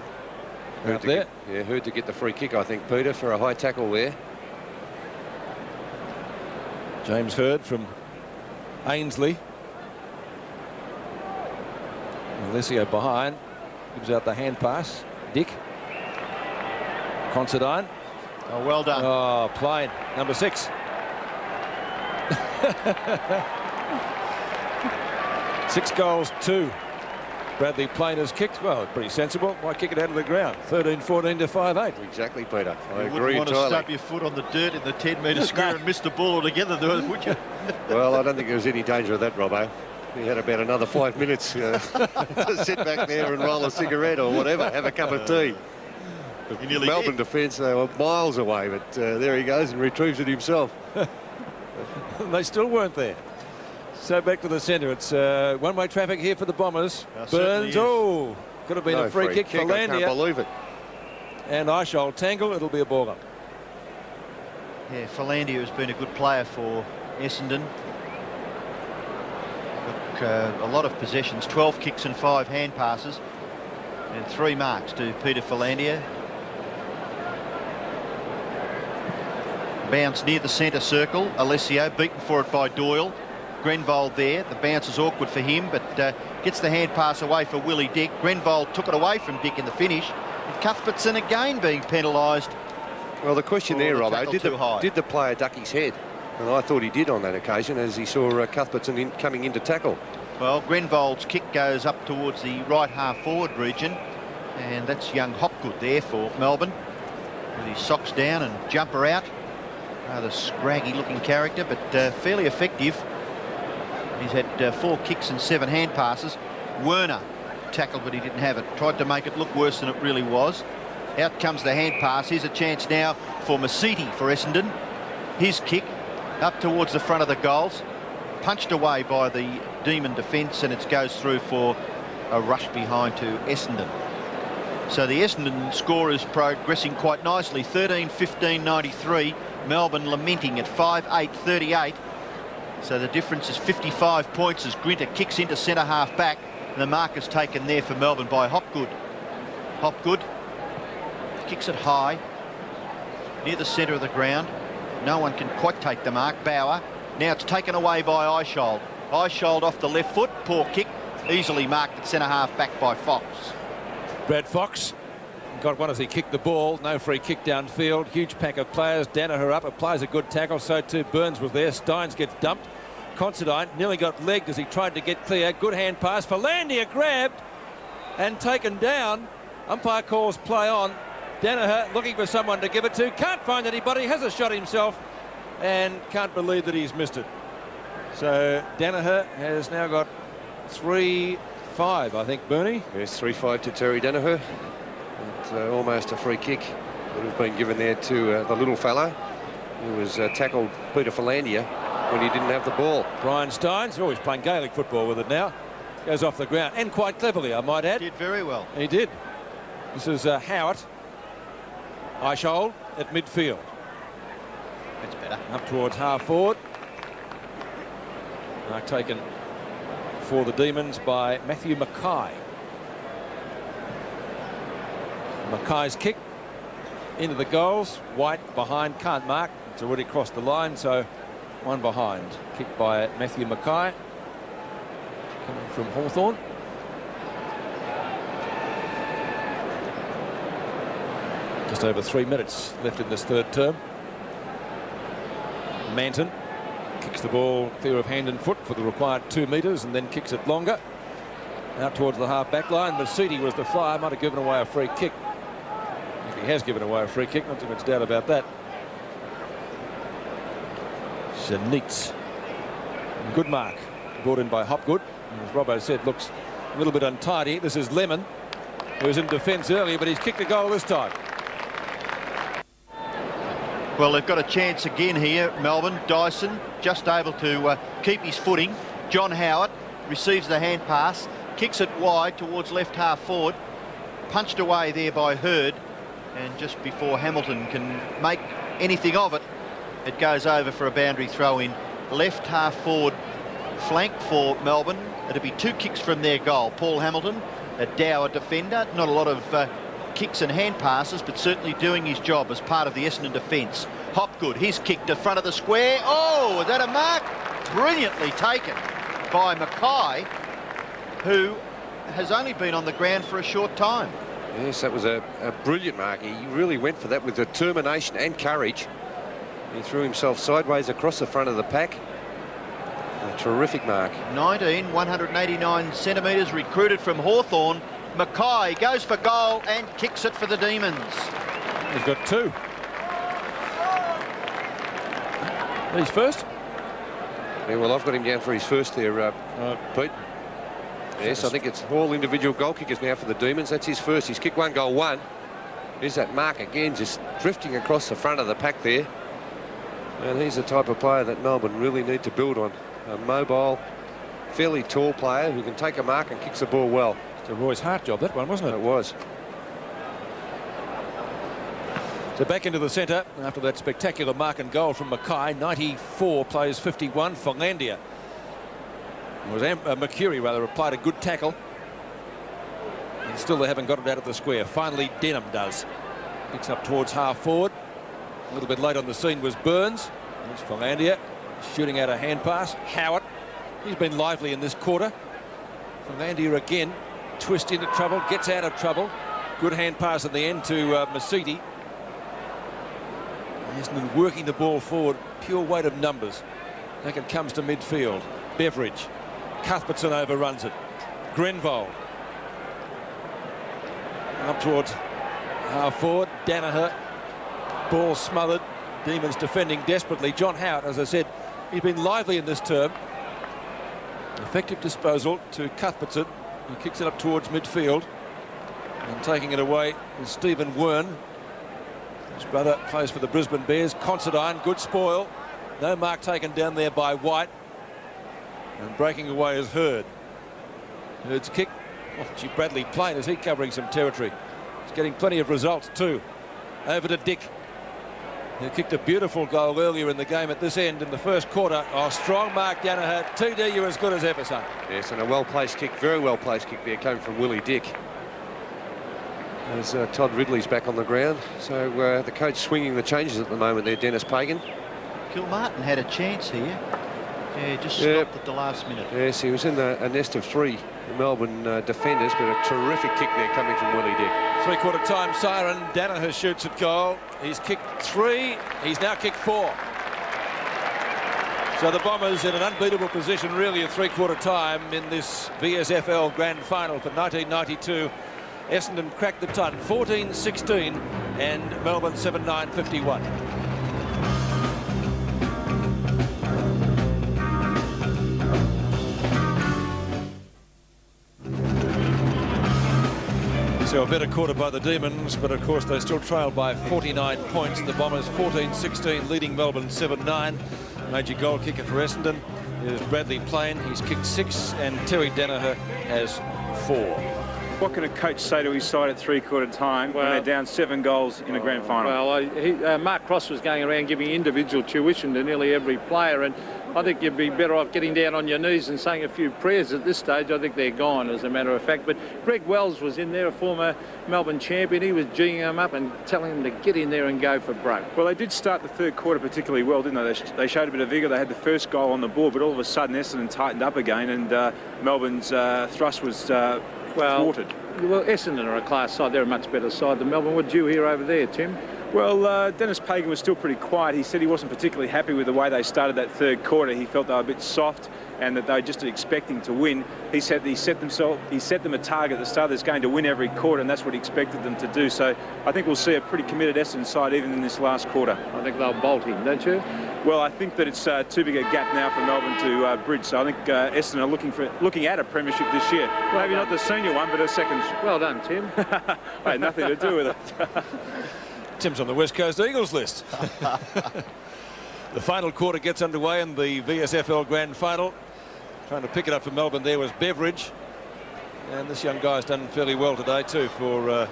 Speaker 2: Out there.
Speaker 5: Hurd to get the free kick, I think, Peter, for a high tackle there.
Speaker 2: James Hurd from Ainsley. Alessio behind. Gives out the hand pass. Dick. Considine.
Speaker 6: Oh, well done.
Speaker 2: Oh, Plain. Number 6. 6 goals, 2. Bradley Plain has kicked. Well, pretty sensible. Why kick it out of the ground? 13-14 to 5-8.
Speaker 5: Exactly, Peter. I agree
Speaker 6: wouldn't want
Speaker 5: entirely.
Speaker 6: to stub your foot on the dirt in the 10-metre square and miss the ball altogether, would you?
Speaker 5: Well, I don't think there was any danger of that, Robbo. He had about another 5 minutes to sit back there and roll a cigarette or whatever, have a cup of tea. The Melbourne defence, they were miles away, but there he goes and retrieves it himself.
Speaker 2: They still weren't there. So back to the centre. It's one-way traffic here for the Bombers. Burns, oh, could have been a free kick for Landia.
Speaker 5: I can't believe it.
Speaker 2: And Eichhold tangle, it'll be a ball up.
Speaker 6: Yeah, Philandia has been a good player for Essendon. Look, a lot of possessions, 12 kicks and 5 hand passes, and 3 marks to Peter Philandia. Bounce near the centre circle. Alessio beaten for it by Doyle. Grenvold there. The bounce is awkward for him, but gets the hand pass away for Willie Dick. Grenvold took it away from Dick in the finish. And Cuthbertson again being penalised.
Speaker 5: Well, the question there, Robbo, did the player duck his head? And I thought he did on that occasion as he saw Cuthbertson coming in to tackle.
Speaker 6: Well, Grenvold's kick goes up towards the right half forward region, and that's young Hopgood there for Melbourne with his socks down and jumper out. Rather scraggy looking character, but fairly effective. He's had 4 kicks and 7 hand passes. Werner tackled, but he didn't have it. Tried to make it look worse than it really was. Out comes the hand pass. Here's a chance now for Masiti for Essendon. His kick up towards the front of the goals. Punched away by the Demon defence, and it goes through for a rush behind to Essendon. So the Essendon score is progressing quite nicely. 13-15-93. Melbourne lamenting at 5-8-38. So the difference is 55 points as Grinter kicks into centre half back. And the mark is taken there for Melbourne by Hopgood. Hopgood kicks it high near the centre of the ground. No one can quite take the mark. Bauer Now it's taken away by Eichhold. Eichhold off the left foot, poor kick, easily marked at centre-half back by Fox.
Speaker 2: Brad Fox got one as he kicked the ball. No free kick downfield. Huge pack of players. Daniher up, applies a good tackle. So too Burns was there. Steins gets dumped. Considine nearly got legged as he tried to get clear. Good hand pass. Philandia grabbed and taken down. Umpire calls play on. Daniher looking for someone to give it to. Can't find anybody. Has a shot himself and can't believe that he's missed it. So Daniher has now got 3-5, I think, Bernie.
Speaker 5: Yes, 3-5 to Terry Daniher. It's almost a free kick that has been given there to the little fella who was tackled Peter Philandia when he didn't have the ball.
Speaker 2: Brian Steins, always playing Gaelic football with it now. Goes off the ground, and quite cleverly, I might add.
Speaker 6: Did very well.
Speaker 2: He did. This is Howard. Eichhold at midfield.
Speaker 6: That's better.
Speaker 2: Up towards half forward. Mark taken for the Demons by Matthew Mackay. Mackay's kick into the goals. White behind, can't mark. It's already crossed the line, so one behind. Kick by Matthew Mackay. Coming from Hawthorn. Just over 3 minutes left in this third term. Manton kicks the ball clear of hand and foot for the required 2 metres and then kicks it longer. Out towards the half-back line. Masidi was the flyer, might have given away a free kick. If he has given away a free kick, not too much doubt about that. Neitz. Good mark. Brought in by Hopgood. As Robbo said, looks a little bit untidy. This is Lemon, who was in defence earlier, but he's kicked a goal this time.
Speaker 6: Well, they've got a chance again here, Melbourne. Dyson just able to keep his footing. John Howard receives the hand pass, kicks it wide towards left half forward, punched away there by Hurd, and just before Hamilton can make anything of it, it goes over for a boundary throw in. Left half forward flank for Melbourne. It'll be 2 kicks from their goal. Paul Hamilton, a dour defender, not a lot of kicks and hand passes, but certainly doing his job as part of the Essendon defence. Hopgood, his kick to front of the square. Oh, is that a mark? Brilliantly taken by Mackay, who has only been on the ground for a short time.
Speaker 5: Yes, that was a brilliant mark. He really went for that with determination and courage. He threw himself sideways across the front of the pack. A terrific mark.
Speaker 6: 189 centimetres, recruited from Hawthorn. Mackay goes for goal and kicks it for the Demons.
Speaker 2: He's got 2. He's first?
Speaker 5: Yeah, well, I've got him down for his first there, Pete. Yes, I think it's all individual goal kickers now for the Demons. That's his first. He's kicked 1 goal 1. There's that mark again, just drifting across the front of the pack there. And he's the type of player that Melbourne really need to build on. A mobile, fairly tall player who can take a mark and kicks the ball well.
Speaker 2: It's a Royce Hart job, that one, wasn't it?
Speaker 5: It was.
Speaker 2: So back into the centre after that spectacular mark and goal from Mackay. 94 plays 51. Philandia. Mercury rather applied a good tackle. And still they haven't got it out of the square. Finally Denham does. Picks up towards half forward. A little bit late on the scene was Burns. There's Philandia shooting out a hand pass. Howard, he's been lively in this quarter. Philandia again, twist into trouble, gets out of trouble. Good hand pass at the end to Masidi. Essendon working the ball forward, pure weight of numbers. Naked comes to midfield. Beveridge. Cuthbertson overruns it. Grenvold. Up towards half forward. Daniher. Ball smothered. Demons defending desperately. John Howard, as I said, he's been lively in this term. Effective disposal to Cuthbertson, who kicks it up towards midfield. And taking it away is Stephen Wern. His brother plays for the Brisbane Bears. Considine, good spoil. No mark taken down there by White. And breaking away is Hurd. Hurd's kick. Oh, gee, Bradley Plain, is he covering some territory? He's getting plenty of results too. Over to Dick. He kicked a beautiful goal earlier in the game at this end in the first quarter. Oh, strong mark, Daniher. 2D, you're as good as ever, son.
Speaker 5: Yes, and a well-placed kick, very well-placed kick there, came from Willie Dick. As Todd Ridley's back on the ground. So the coach swinging the changes at the moment there, Dennis Pagan.
Speaker 6: Kilmartin had a chance here. Yeah, just stopped at the last minute.
Speaker 5: Yes, he was in a nest of 3 Melbourne defenders, but a terrific kick there coming from Willie Dick.
Speaker 2: Three-quarter time siren. Daniher shoots at goal. He's kicked 3. He's now kicked 4. So the Bombers in an unbeatable position really at three-quarter time in this VSFL Grand Final for 1992. Essendon cracked the ton 14-16 and Melbourne 7-9-51. So a better quarter by the Demons, but of course they still trailed by 49 points. The Bombers 14-16 leading Melbourne 7-9. Major goal kicker for Essendon is Bradley Plain. He's kicked 6 and Terry Daniher has 4.
Speaker 8: What can a coach say to his side at three-quarter time when they're down 7 goals in a grand final?
Speaker 9: Well, Mark Cross was going around giving individual tuition to nearly every player, and I think you'd be better off getting down on your knees and saying a few prayers at this stage. I think they're gone, as a matter of fact. But Greg Wells was in there, a former Melbourne champion. He was geeing them up and telling them to get in there and go for broke.
Speaker 8: Well, they did start the third quarter particularly well, didn't they? They showed a bit of vigour. They had the first goal on the board, but all of a sudden Essendon tightened up again, and Melbourne's thrust was thwarted.
Speaker 9: Well, Essendon are a class side. They're a much better side than Melbourne. What did you hear over there, Tim?
Speaker 8: Well, Dennis Pagan was still pretty quiet. He said he wasn't particularly happy with the way they started that third quarter. He felt they were a bit soft and that they were just expecting to win. He said he set them a target at the start that's going to win every quarter, and that's what he expected them to do. So I think we'll see a pretty committed Essendon side even in this last quarter.
Speaker 9: I think they'll bolt him, don't you?
Speaker 8: Well, I think that it's too big a gap now for Melbourne to bridge. So I think Essendon are looking at a premiership this year. Well, maybe not the senior one, but a second.
Speaker 9: Well done, Tim.
Speaker 8: I had nothing to do with it.
Speaker 2: Tim's on the West Coast Eagles list. The final quarter gets underway in the VSFL Grand Final. Trying to pick it up for Melbourne there was Beveridge. And this young guy's done fairly well today too for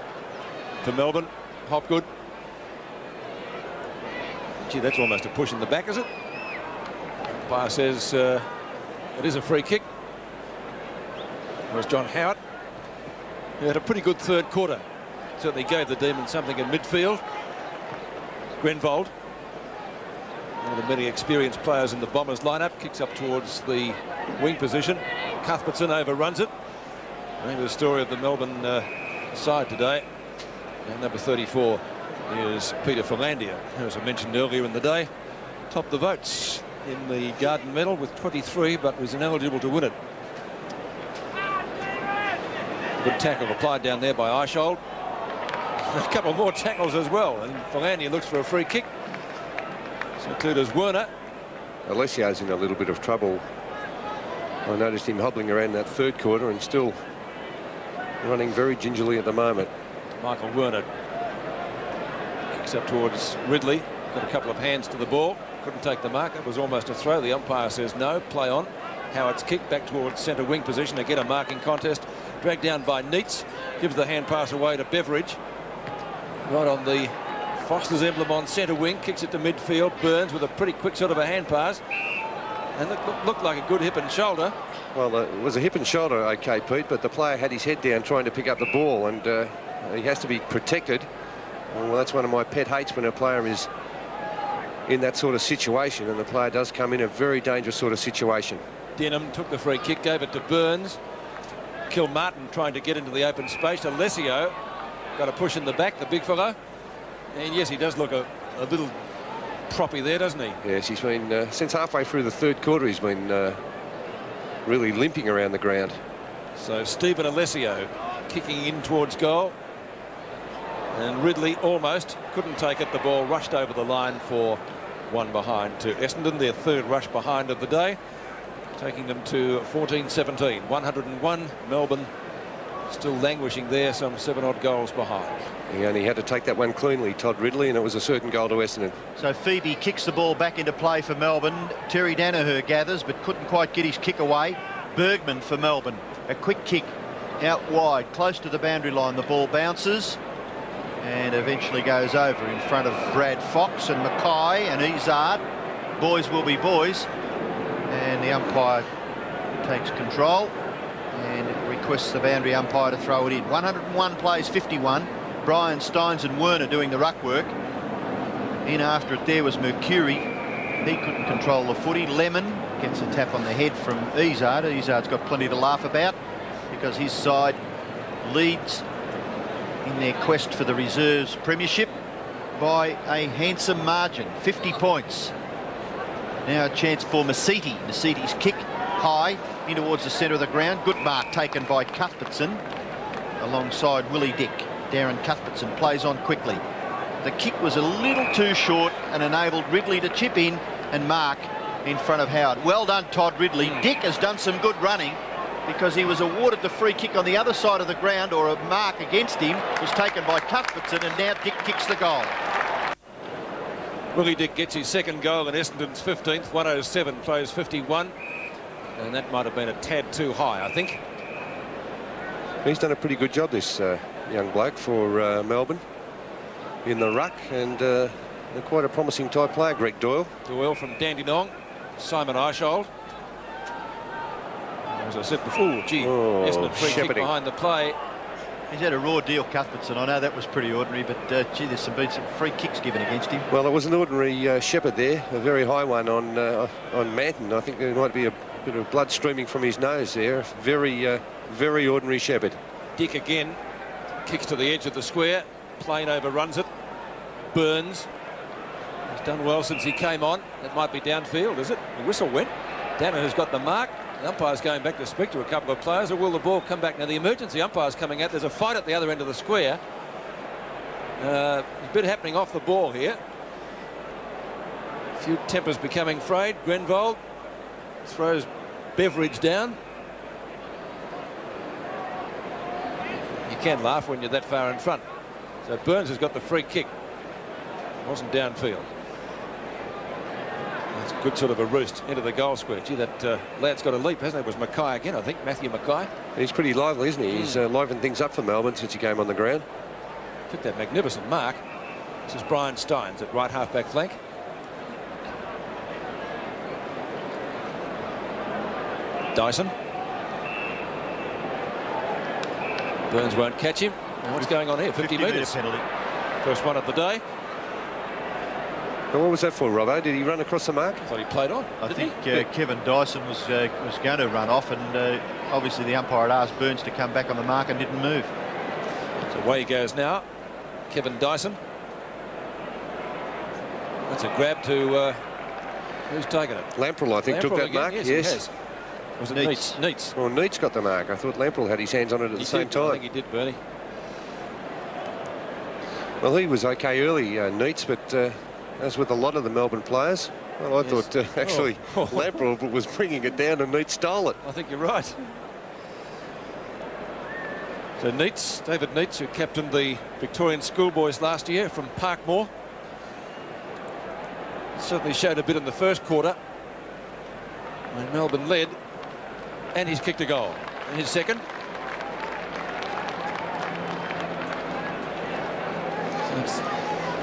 Speaker 2: Melbourne. Hopgood. Gee, that's almost a push in the back, is it? Umpire says it is a free kick. It was John Howard. He had a pretty good third quarter. Certainly gave the Demons something in midfield. Grenvold, one of the many experienced players in the Bombers lineup, kicks up towards the wing position. Cuthbertson overruns it. I think the story of the Melbourne side today. And number 34 is Peter Philandia, who, as I mentioned earlier in the day, topped the votes in the Garden Medal with 23, but was ineligible to win it. Good tackle applied down there by Eishold. A couple more tackles as well, and Philandia looks for a free kick. So too does Werner.
Speaker 5: Alessio's in a little bit of trouble. I noticed him hobbling around that third quarter and still running very gingerly at the moment.
Speaker 2: Michael Werner kicks up towards Ridley. Got a couple of hands to the ball. Couldn't take the mark. It was almost a throw. The umpire says no. Play on. Howard's kick back towards centre wing position. Again, a marking contest. Dragged down by Neitz. Gives the hand pass away to Beveridge. Right on the Foster's emblem on centre wing. Kicks it to midfield. Burns with a pretty quick sort of a hand pass. And it looked like a good hip and shoulder.
Speaker 5: Well, it was a hip and shoulder, OK, Pete, but the player had his head down trying to pick up the ball, and he has to be protected. Well, that's one of my pet hates, when a player is in that sort of situation, and the player does come in a very dangerous sort of situation.
Speaker 2: Denham took the free kick, gave it to Burns. Kilmartin trying to get into the open space. Alessio got a push in the back, the big fellow. And yes, he does look a little proppy there, doesn't he?
Speaker 5: Yes, he's been, since halfway through the third quarter, he's been really limping around the ground.
Speaker 2: So Stephen Alessio kicking in towards goal. And Ridley almost couldn't take it. The ball rushed over the line for one behind to Essendon, their third rush behind of the day, taking them to 14-17. 101, Melbourne still languishing there, some 7-odd goals behind.
Speaker 5: He only had to take that one cleanly, Todd Ridley, and it was a certain goal to Essendon.
Speaker 6: So Phoebe kicks the ball back into play for Melbourne. Terry Daniher gathers, but couldn't quite get his kick away. Bergman for Melbourne. A quick kick out wide, close to the boundary line. The ball bounces and eventually goes over in front of Brad Fox and Mackay and Ezard. Boys will be boys. And the umpire takes control and requests the boundary umpire to throw it in. 101 plays 51. Brian Steins and Werner doing the ruck work. In after it there was Mercury. He couldn't control the footy. Lemon Gets a tap on the head from Ezard. Ezard's got plenty to laugh about because his side leads in their quest for the reserves premiership by a handsome margin, 50 points. Now a chance for Masiti. Masiti's kick high in towards the centre of the ground. Good mark taken by Cuthbertson alongside Willie Dick. Darren Cuthbertson plays on quickly. The kick was a little too short and enabled Ridley to chip in and mark in front of Howard. Well done, Todd Ridley. Dick has done some good running because he was awarded the free kick on the other side of the ground, or a mark against him was taken by Cuthbertson, and now Dick kicks the goal.
Speaker 2: Willie Dick gets his second goal in Essendon's 15th. 107 plays 51. And that might have been a tad too high, I think.
Speaker 5: He's done a pretty good job, this young bloke, for Melbourne in the ruck, and quite a promising type player, Greg Doyle.
Speaker 2: Doyle from Dandenong, Simon Eishold. As I said before, gee, Essendon free kick behind the play.
Speaker 6: He's had a raw deal, Cuthbertson. I know that was pretty ordinary, but gee, there's been some free kicks given against him.
Speaker 5: Well, it was an ordinary shepherd there, a very high one on Manton. I think there might be a bit of blood streaming from his nose there. Very ordinary shepherd.
Speaker 2: Dick again kicks to the edge of the square. Plain overruns it. Burns. He's done well since he came on. That might be downfield, is it? The whistle went. Daniher's got the mark. The umpire's going back to speak to a couple of players, or will the ball come back? Now the emergency umpire's coming out. There's a fight at the other end of the square. A bit happening off the ball here. A few tempers becoming frayed. Grenvold throws Beveridge down. You can laugh when you're that far in front. So Burns has got the free kick. It wasn't downfield. That's a good sort of a roost into the goal square. Gee, that lad's got a leap, hasn't he? It was Mackay again, I think, Matthew Mackay.
Speaker 5: He's pretty lively, isn't he? He's livened things up for Melbourne since he came on the ground.
Speaker 2: Took that magnificent mark. This is Brian Steins at right half-back flank. Dyson. Burns won't catch him. What's going on here? 50 metres.
Speaker 6: Penalty.
Speaker 2: First one of the day.
Speaker 5: Well, what was that for, Robbo? Did he run across the mark?
Speaker 2: I thought he played on.
Speaker 6: I think Kevin Dyson was going to run off, and obviously the umpire had asked Burns to come back on the mark and didn't move.
Speaker 2: So away he goes now. Kevin Dyson. That's a grab to who's taken it?
Speaker 5: Lamprell, I think,
Speaker 2: Lamprell
Speaker 5: took that
Speaker 2: again.
Speaker 5: mark.
Speaker 2: Yes.
Speaker 5: Yes.
Speaker 2: Was it Neitz? Neitz.
Speaker 5: Well, Neitz got the mark. I thought Lamprell had his hands on it at the same time.
Speaker 2: I think he did, Bernie.
Speaker 5: Well, he was okay early, Neitz, but as with a lot of the Melbourne players, well, I thought actually Lamprell was bringing it down and Neitz stole it.
Speaker 2: I think you're right. So Neitz, David Neitz, who captained the Victorian schoolboys last year from Parkmore, certainly showed a bit in the first quarter when Melbourne led, and he's kicked a goal in his second. So it's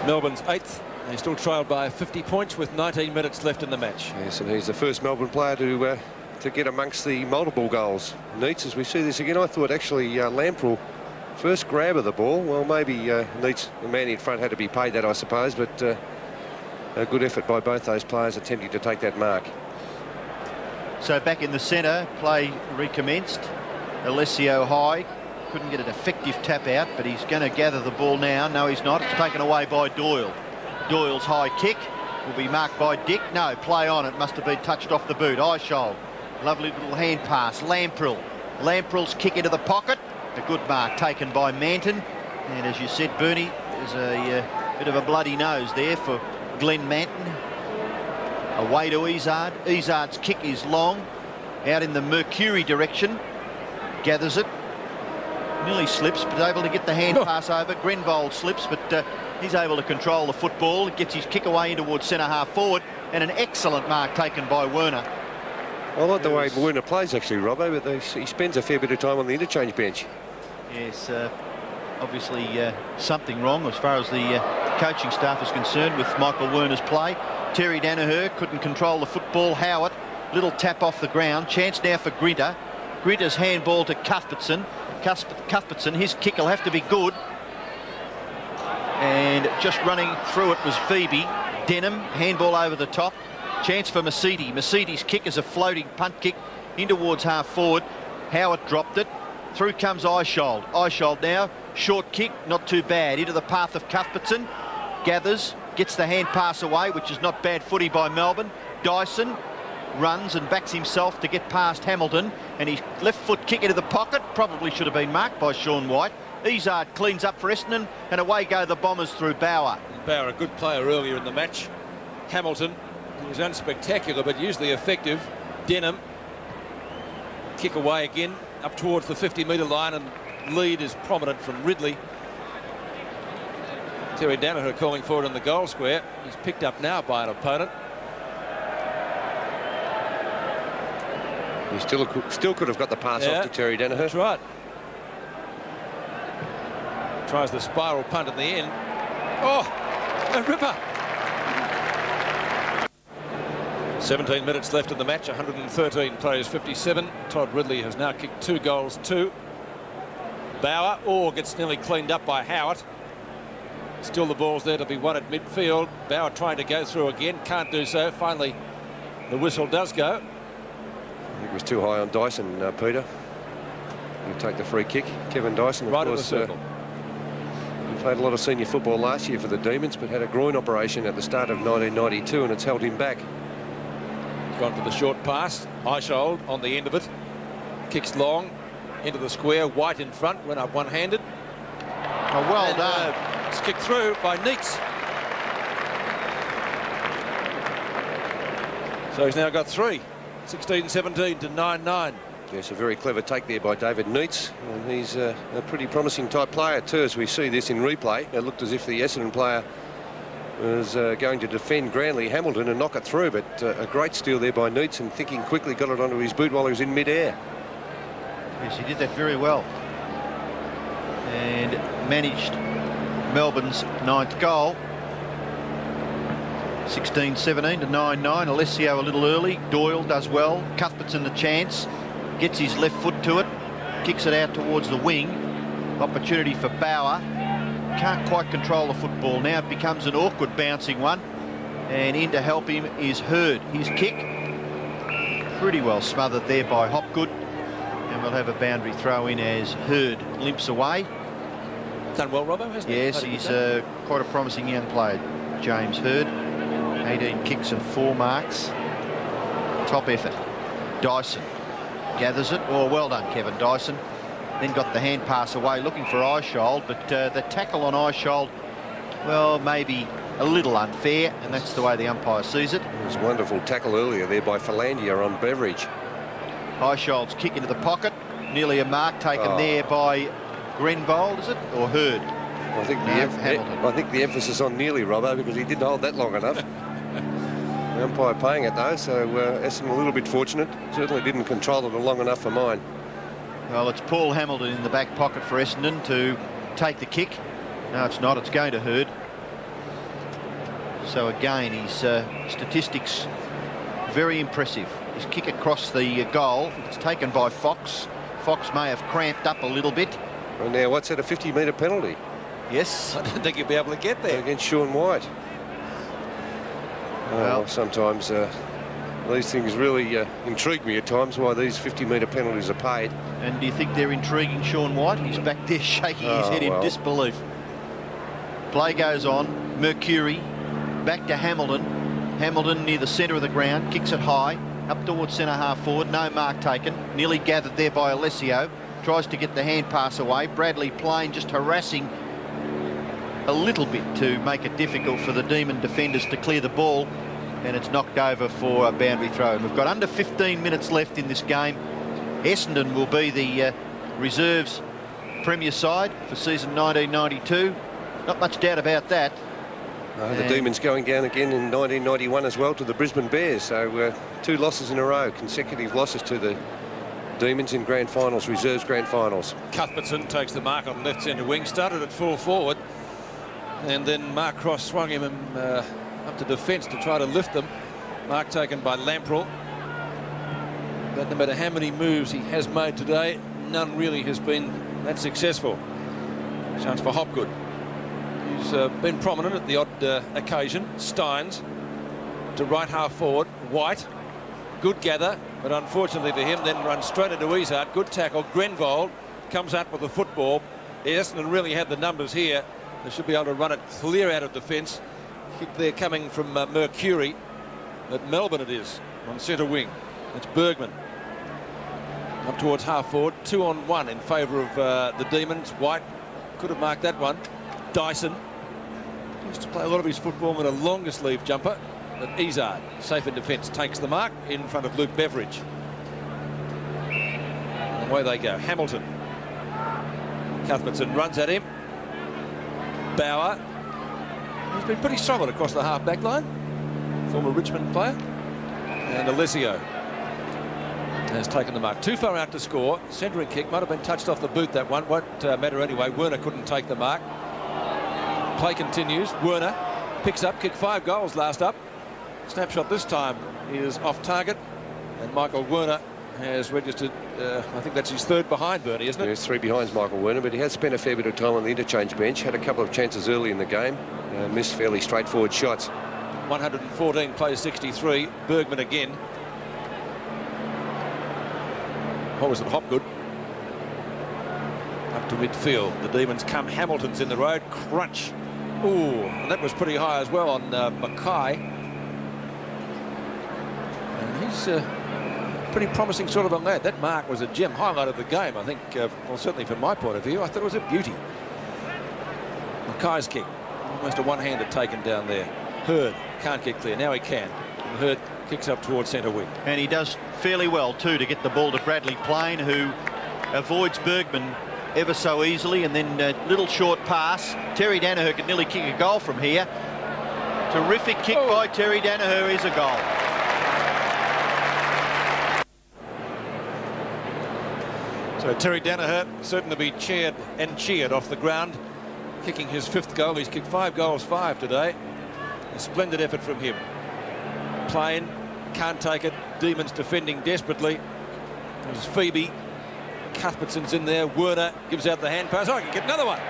Speaker 2: Melbourne's 8th. They still trailed by 50 points with 19 minutes left in the match.
Speaker 5: Yes, and he's the first Melbourne player to get amongst the multiple goals. Neitz, as we see this again, I thought actually Lamprell first grab of the ball. Well, maybe Neitz, the man in front, had to be paid that, I suppose, but a good effort by both those players attempting to take that mark.
Speaker 6: So back in the centre, play recommenced. Alessio high, couldn't get an effective tap out, but he's going to gather the ball now. No, he's not. It's taken away by Doyle. Doyle's high kick will be marked by Dick. No, play on. It must have been touched off the boot. Eishold, lovely little hand pass. Lamprell. Lamprell's kick into the pocket. A good mark taken by Manton. And as you said, Bernie, there's a bit of a bloody nose there for Glenn Manton. Away to Ezard. Ezard's kick is long, out in the Mercury direction. Gathers it. Nearly slips, but able to get the hand pass over. Grenvold slips, but he's able to control the football. Gets his kick away in towards centre half forward, and an excellent mark taken by Werner.
Speaker 5: I like the way Werner plays, actually, Robbo, but he spends a fair bit of time on the interchange bench.
Speaker 6: Yes, obviously something wrong as far as the coaching staff is concerned with Michael Werner's play. Terry Daniher couldn't control the football. Howard, little tap off the ground. Chance now for Grinter. Grinter's handball to Cuthbertson. Cuthbertson, his kick will have to be good. And just running through it was Phoebe. Denham, handball over the top. Chance for Mercedes. Mercedes' kick is a floating punt kick in towards half forward. Howard dropped it. Through comes Eichhold. Eichhold now, short kick, not too bad. Into the path of Cuthbertson. Gathers, gets the hand pass away, which is not bad footy by Melbourne. Dyson runs and backs himself to get past Hamilton, and his left foot kick into the pocket probably should have been marked by Sean White. Ezard cleans up for Essendon, and away go the Bombers through Bauer.
Speaker 2: Bauer, a good player earlier in the match. Hamilton, he was unspectacular but usually effective. Denham, kick away again up towards the 50-metre line, and lead is prominent from Ridley. Terry Daniher calling for it in the goal square. He's picked up now by an opponent.
Speaker 5: He still could have got the pass off to Terry Daniher.
Speaker 2: That's right. Tries the spiral punt at the end. Oh, a ripper. 17 minutes left in the match, 113 plays 57. Todd Ridley has now kicked 2 goals, 2. Bauer, gets nearly cleaned up by Howard. Still the ball's there to be won at midfield. Bauer trying to go through again, can't do so. Finally, the whistle does go.
Speaker 5: I think it was too high on Dyson, Peter. You take the free kick. Kevin Dyson, of
Speaker 2: right
Speaker 5: course,
Speaker 2: in the circle.
Speaker 5: He played a lot of senior football last year for the Demons, but had a groin operation at the start of 1992, and it's held him back.
Speaker 2: Gone for the short pass. Eichhold on the end of it. Kicks long into the square. White in front. Went up one-handed.
Speaker 6: Oh, well done.
Speaker 2: It's kicked through by Neitz. So he's now got 3. 16-17 to 9-9.
Speaker 5: Yes, a very clever take there by David Neitz. And he's a pretty promising type player too, as we see this in replay. It looked as if the Essendon player was going to defend Granley Hamilton and knock it through, but a great steal there by Neitz, and thinking quickly got it onto his boot while he was in mid-air.
Speaker 6: Yes, he did that very well. And managed Melbourne's 9th goal. 16-17 to 9-9. Alessio a little early. Doyle does well. Cuthbertson the chance. Gets his left foot to it. Kicks it out towards the wing. Opportunity for Bauer. Can't quite control the football now. It becomes an awkward bouncing one. And in to help him is Hurd. His kick pretty well smothered there by Hopgood. And we'll have a boundary throw in as Hurd limps away.
Speaker 2: Done well, Robbo, hasn't he?
Speaker 6: Yes, he's quite a promising young player, James Hurd. 18 kicks and 4 marks. Top effort. Dyson gathers it. Oh, well done, Kevin Dyson. Then got the hand pass away, looking for Eichhold, but the tackle on Eichhold, well, maybe a little unfair, and that's the way the umpire sees it.
Speaker 5: It was a wonderful tackle earlier there by Philandia on Beveridge.
Speaker 6: Eichhold's kick into the pocket. Nearly a mark taken there by Grenvold, is it? Or Hurd?
Speaker 5: I think the emphasis on nearly, Robbo, because he didn't hold that long enough. The umpire paying it though, so Essendon a little bit fortunate. Certainly didn't control it long enough for mine.
Speaker 6: Well, it's Paul Hamilton in the back pocket for Essendon to take the kick. No, it's not. It's going to Hurd. So again, his statistics very impressive. His kick across the goal, it's taken by Fox. Fox may have cramped up a little bit.
Speaker 5: And now, what's that, a 50-metre penalty?
Speaker 6: Yes.
Speaker 2: I didn't think he'd be able to get there.
Speaker 5: Against Sean White. Well, sometimes these things really intrigue me at times, why these 50-metre penalties are paid.
Speaker 6: And do you think they're intriguing Sean White? He's back there shaking his head in disbelief. Play goes on. Mercury back to Hamilton. Hamilton near the centre of the ground, kicks it high, up towards centre half forward. No mark taken. Nearly gathered there by Alessio. Tries to get the hand pass away. Bradley Plain just harassing a little bit to make it difficult for the Demon defenders to clear the ball, and it's knocked over for a boundary throw. And we've got under 15 minutes left in this game. Essendon will be the reserves premier side for season 1992. Not much doubt about that.
Speaker 5: The Demons going down again in 1991 as well to the Brisbane Bears. So 2 losses in a row, consecutive losses to the Demons in grand finals, reserves grand finals.
Speaker 2: Cuthbertson takes the mark on left centre wing, started at full forward, and then Mark Cross swung him up to defence to try to lift them. Mark taken by Lamprell. But no matter how many moves he has made today, none really has been that successful. Chance for Hopgood. He's been prominent at the odd occasion. Steins to right half forward. White, good gather, but unfortunately for him, then runs straight into Ezard. Good tackle. Grenvold comes out with the football. Essendon really had the numbers here. They should be able to run it clear out of defence. Kick there coming from Mercury. At Melbourne it is on centre wing. It's Bergman. Up towards half forward. 2-on-1 in favour of the Demons. White could have marked that one. Dyson used to play a lot of his football in a longer sleeve jumper. But Ezard, safe in defence, takes the mark in front of Luke Beveridge. And away they go. Hamilton. Cuthbertson runs at him. Bauer. He's been pretty solid across the half-back line. Former Richmond player. And Alessio has taken the mark. Too far out to score. Centering kick might have been touched off the boot, that one. Won't matter anyway. Werner couldn't take the mark. Play continues. Werner picks up, kicked 5 goals last up. Snapshot this time is off target. And Michael Werner has registered, I think that's his 3rd behind Bernie, isn't it?
Speaker 5: There's 3 behind Michael Werner, but he has spent a fair bit of time on the interchange bench. Had a couple of chances early in the game. Missed fairly straightforward shots.
Speaker 2: 114 plays 63. Bergman again. What was it? Hopgood. Up to midfield. The Demons come. Hamilton's in the road. Crunch. Ooh, and that was pretty high as well on Mackay. And he's pretty promising sort of a lad. That mark was a gem. Highlight of the game, I think. Well, certainly from my point of view, I thought it was a beauty. Mackay's kick. Almost a one-hander taken down there. Hurd can't get clear. Now he can. And Hurd kicks up towards centre wing.
Speaker 6: And he does fairly well too to get the ball to Bradley Plain, who avoids Bergman ever so easily, and then a little short pass. Terry Daniher could nearly kick a goal from here. Terrific kick by Terry Daniher is a goal.
Speaker 2: So Terry Daniher certain to be cheered and cheered off the ground, kicking his 5th goal. He's kicked 5 goals, 5 today. A splendid effort from him. Plain can't take it. Demons defending desperately. There's Phoebe. Cuthbertson's in there. Werner gives out the hand pass. Oh, I can get another one.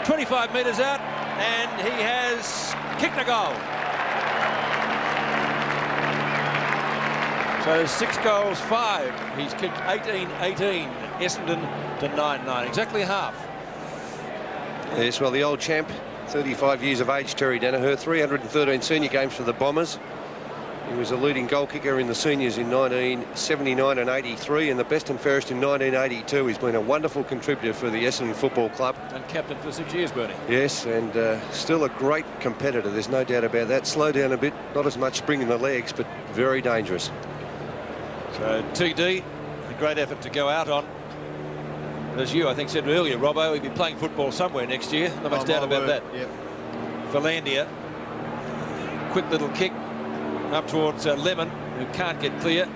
Speaker 2: 25 metres out, and he has kicked a goal. So 6 goals, 5. He's kicked 18-18. Essendon to 9-9. Exactly half.
Speaker 5: Yes, well, the old champ, 35 years of age, Terry Daniher, 313 senior games for the Bombers. He was a leading goal kicker in the seniors in 1979 and 83, and the best and fairest in 1982. He's been a wonderful contributor for the Essendon Football Club.
Speaker 2: And captain for 6 years, Bernie.
Speaker 5: Yes, and still a great competitor. There's no doubt about that. Slow down a bit, not as much spring in the legs, but very dangerous.
Speaker 2: So TD, a great effort to go out on. But as you, I think, said earlier, Robbo, he'll be playing football somewhere next year. No much doubt about that.
Speaker 6: Yep.
Speaker 2: Valandia, quick little kick up towards Lemon, who can't get clear.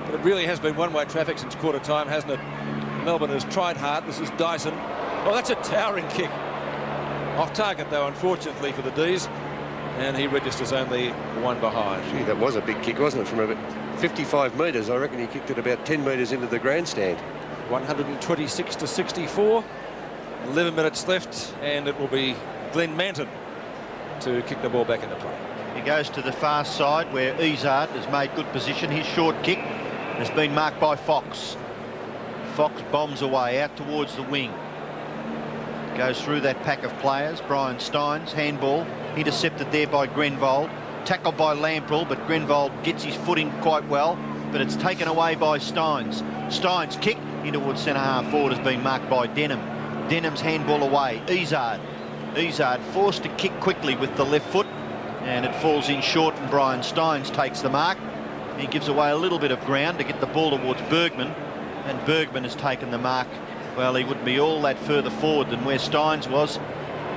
Speaker 2: But it really has been one-way traffic since quarter time, hasn't it? Melbourne has tried hard. This is Dyson. Oh, that's a towering kick. Off target, though, unfortunately for the D's. And he registers only 1 behind.
Speaker 5: Gee, that was a big kick, wasn't it? From about 55 metres. I reckon he kicked it about 10 metres into the grandstand.
Speaker 2: 126 to 64. 11 minutes left, and it will be Glenn Manton to kick the ball back into play.
Speaker 6: He goes to the far side where Ezard has made good position. His short kick has been marked by Fox. Fox bombs away out towards the wing. Goes through that pack of players. Brian Steins, handball, intercepted there by Grenvold. Tackled by Lamprell, but Grenvold gets his footing quite well, but it's taken away by Steins. Steins' kick in towards centre half forward has been marked by Denham. Denham's handball away. Ezard forced to kick quickly with the left foot, and it falls in short, and Brian Steins takes the mark. He gives away a little bit of ground to get the ball towards Bergman, and Bergman has taken the mark. Well, he wouldn't be all that further forward than where Steins was,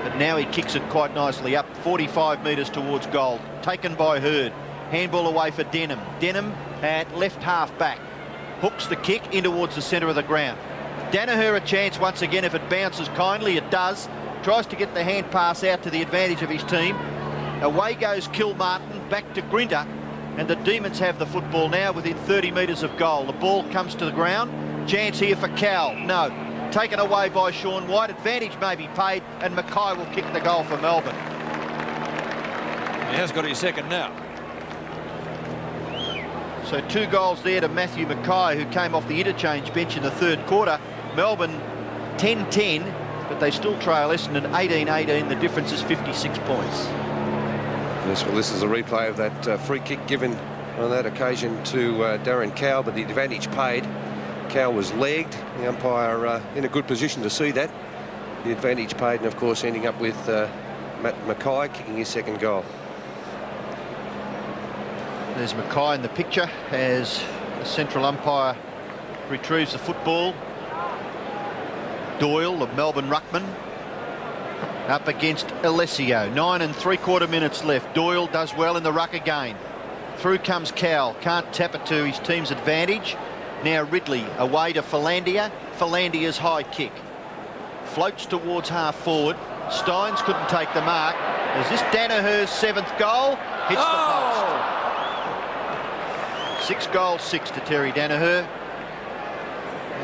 Speaker 6: but now he kicks it quite nicely up 45 metres towards goal. Taken by Hurd. Handball away for Denham. Denham at left half back. Hooks the kick in towards the centre of the ground. Daniher a chance once again if it bounces kindly. It does. Tries to get the hand pass out to the advantage of his team. Away goes Kilmartin, back to Grinter, and the Demons have the football now within 30 metres of goal. The ball comes to the ground. Chance here for Cowell. No. Taken away by Sean White. Advantage may be paid, and Mackay will kick the goal for Melbourne.
Speaker 2: He has got his second now.
Speaker 6: So 2 goals there to Matthew Mackay, who came off the interchange bench in the third quarter. Melbourne 10-10, but they still trail Essendon 18-18. The difference is 56 points.
Speaker 5: Yes, well, this is a replay of that free kick given on that occasion to Darren Cowell, but the advantage paid. Cowell was legged. The umpire in a good position to see that. The advantage paid, and of course ending up with Matt Mackay kicking his second goal.
Speaker 6: There's Mackay in the picture as the central umpire retrieves the football. Doyle, the Melbourne ruckman, up against Alessio. 9 3/4 minutes left. Doyle does well in the ruck again. Through comes Cowell. Can't tap it to his team's advantage. Now Ridley away to Philandia. Philandia's high kick. Floats towards half forward. Steins couldn't take the mark. Is this Daniher's 7th goal? Hits the post. 6 goals, 6 to Terry Daniher.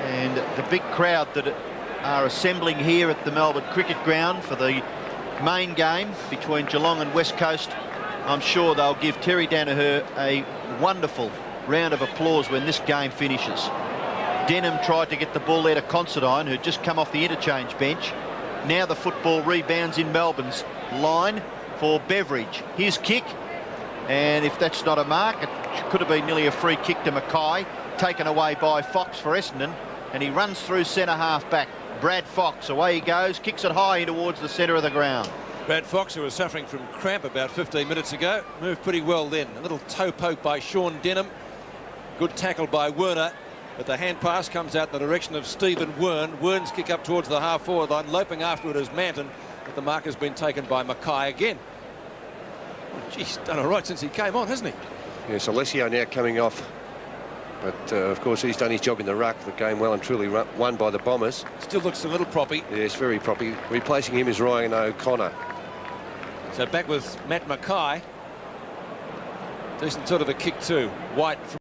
Speaker 6: And the big crowd that are assembling here at the Melbourne Cricket Ground for the main game between Geelong and West Coast, I'm sure they'll give Terry Daniher a wonderful round of applause when this game finishes. Denham tried to get the ball there to Considine, who'd just come off the interchange bench. Now the football rebounds in Melbourne's line for Beveridge. His kick, and if that's not a mark, it could have been nearly a free kick to Mackay, taken away by Fox for Essendon, and he runs through centre half back. Brad Fox, away he goes, kicks it high in towards the centre of the ground.
Speaker 2: Brad Fox, who was suffering from cramp about 15 minutes ago, moved pretty well then. A little toe poke by Sean Denham. Good tackle by Werner, but the hand pass comes out in the direction of Stephen Wern. Wern's kick up towards the half-forward line. Loping afterward is Manton, but the mark has been taken by Mackay again. Geez, done all right since he came on, hasn't he?
Speaker 5: Yes, Alessio now coming off. But, of course, he's done his job in the ruck. The game well and truly won by the Bombers.
Speaker 2: Still looks a little proppy.
Speaker 5: Yes, very proppy. Replacing him is Ryan O'Connor.
Speaker 2: So back with Matt Mackay. Decent sort of a kick too. White from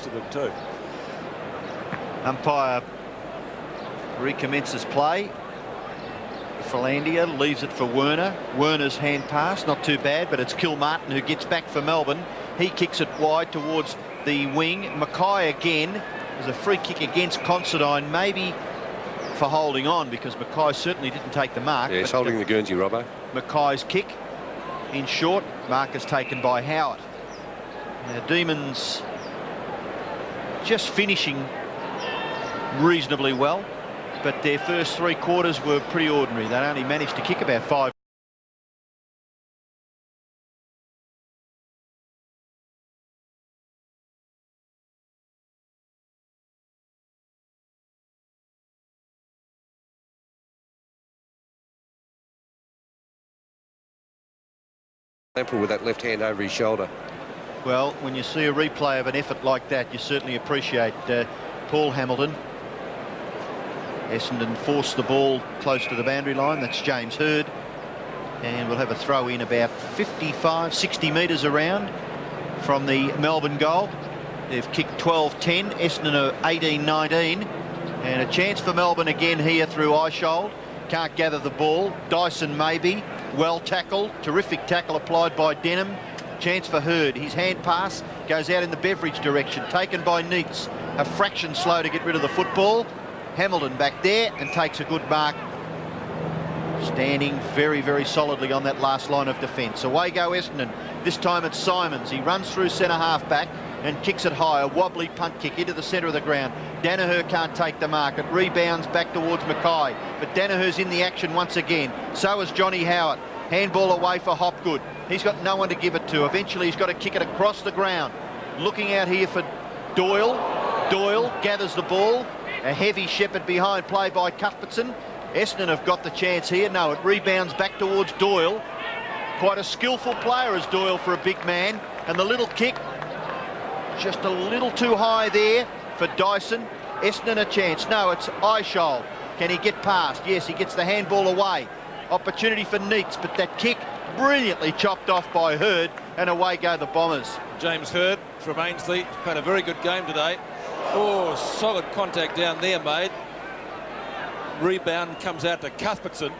Speaker 2: of them too.
Speaker 6: Umpire recommences play. Philandia leaves it for Werner. Werner's hand pass, not too bad, but it's Kilmartin who gets back for Melbourne. He kicks it wide towards the wing. Mackay again. There's a free kick against Considine, maybe for holding on, because Mackay certainly didn't take the mark.
Speaker 5: Yes, holding the Guernsey, Robbo.
Speaker 6: Mackay's kick in short. Mark is taken by Howard. Now Demons just finishing reasonably well, but their first 3 quarters were pretty ordinary. They only managed to kick about 5.
Speaker 5: With that left hand over his shoulder.
Speaker 6: Well, when you see a replay of an effort like that, you certainly appreciate Paul Hamilton. Essendon forced the ball close to the boundary line. That's James Hurd. And we'll have a throw in about 55, 60 metres around from the Melbourne goal. They've kicked 12-10. Essendon are 18-19. And a chance for Melbourne again here through Eishold. Can't gather the ball. Dyson maybe. Well tackled. Terrific tackle applied by Denham. Chance for Hurd. His hand pass goes out in the Beveridge direction. Taken by Neitz. A fraction slow to get rid of the football. Hamilton back there and takes a good mark. Standing very, very solidly on that last line of defence. Away go Essendon. This time it's Simons. He runs through centre half back and kicks it high. A wobbly punt kick into the centre of the ground. Daniher can't take the mark. It rebounds back towards Mackay. But Daniher's in the action once again. So is Johnny Howard. Handball away for Hopgood. He's got no one to give it to. Eventually he's got to kick it across the ground. Looking out here for Doyle. Doyle gathers the ball. A heavy shepherd behind, play by Cuthbertson. Essendon have got the chance here. No, it rebounds back towards Doyle. Quite a skillful player is Doyle for a big man. And the little kick, just a little too high there for Dyson. Essendon a chance. No, it's Eishold. Can he get past? Yes, he gets the handball away. Opportunity for Neitz, but that kick brilliantly chopped off by Hurd, and away go the Bombers.
Speaker 2: James Hurd from Ainsley had a very good game today. Oh, solid contact down there made. Rebound comes out to Cuthbertson.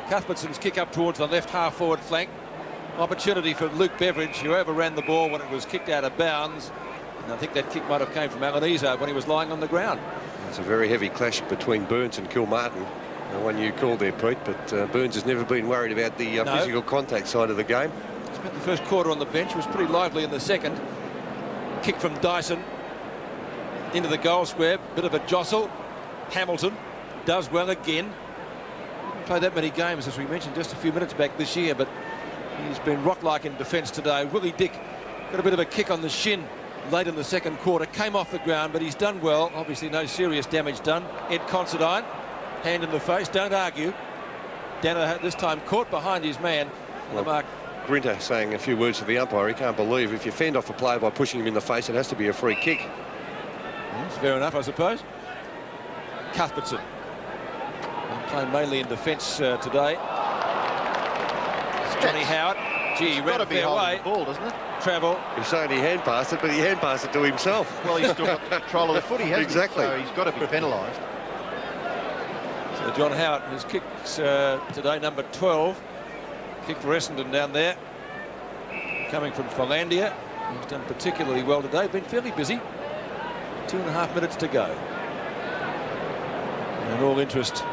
Speaker 2: Cuthbertson's kick up towards the left half forward flank. Opportunity for Luke Beveridge, who overran the ball when it was kicked out of bounds. And I think that kick might have came from Ezard when he was lying on the ground.
Speaker 5: It's a very heavy clash between Burns and Kilmartin. The one you called there, Pete, but Burns has never been worried about the physical contact side of the game.
Speaker 2: Spent the first quarter on the bench, was pretty lively in the second. Kick from Dyson into the goal square, bit of a jostle. Hamilton does well again. Didn't play that many games, as we mentioned just a few minutes back this year, but he's been rock-like in defence today. Willie Dick got a bit of a kick on the shin late in the second quarter, came off the ground, but he's done well. Obviously no serious damage done. Ed Considine, hand in the face, don't argue. Daniher this time caught behind his man.
Speaker 5: Well, Mark Grinter saying a few words to the umpire. He can't believe if you fend off a player by pushing him in the face, it has to be a free kick.
Speaker 2: That's fair enough, I suppose. Cuthbertson playing mainly in defence today. It's Johnny Howard. Gee, he ran a fair way.
Speaker 6: The ball, doesn't it?
Speaker 2: Travel.
Speaker 5: He's saying he hand passed it, but he hand passed it to himself.
Speaker 6: Well, he's still got control of the footy, hasn't
Speaker 5: exactly.
Speaker 6: he? So he's got to be penalised.
Speaker 2: So John Howard, his kicks today, number 12. Kick for Essendon down there. Coming from Philandia. He's done particularly well today. Been fairly busy. 2.5 minutes to go. And all interest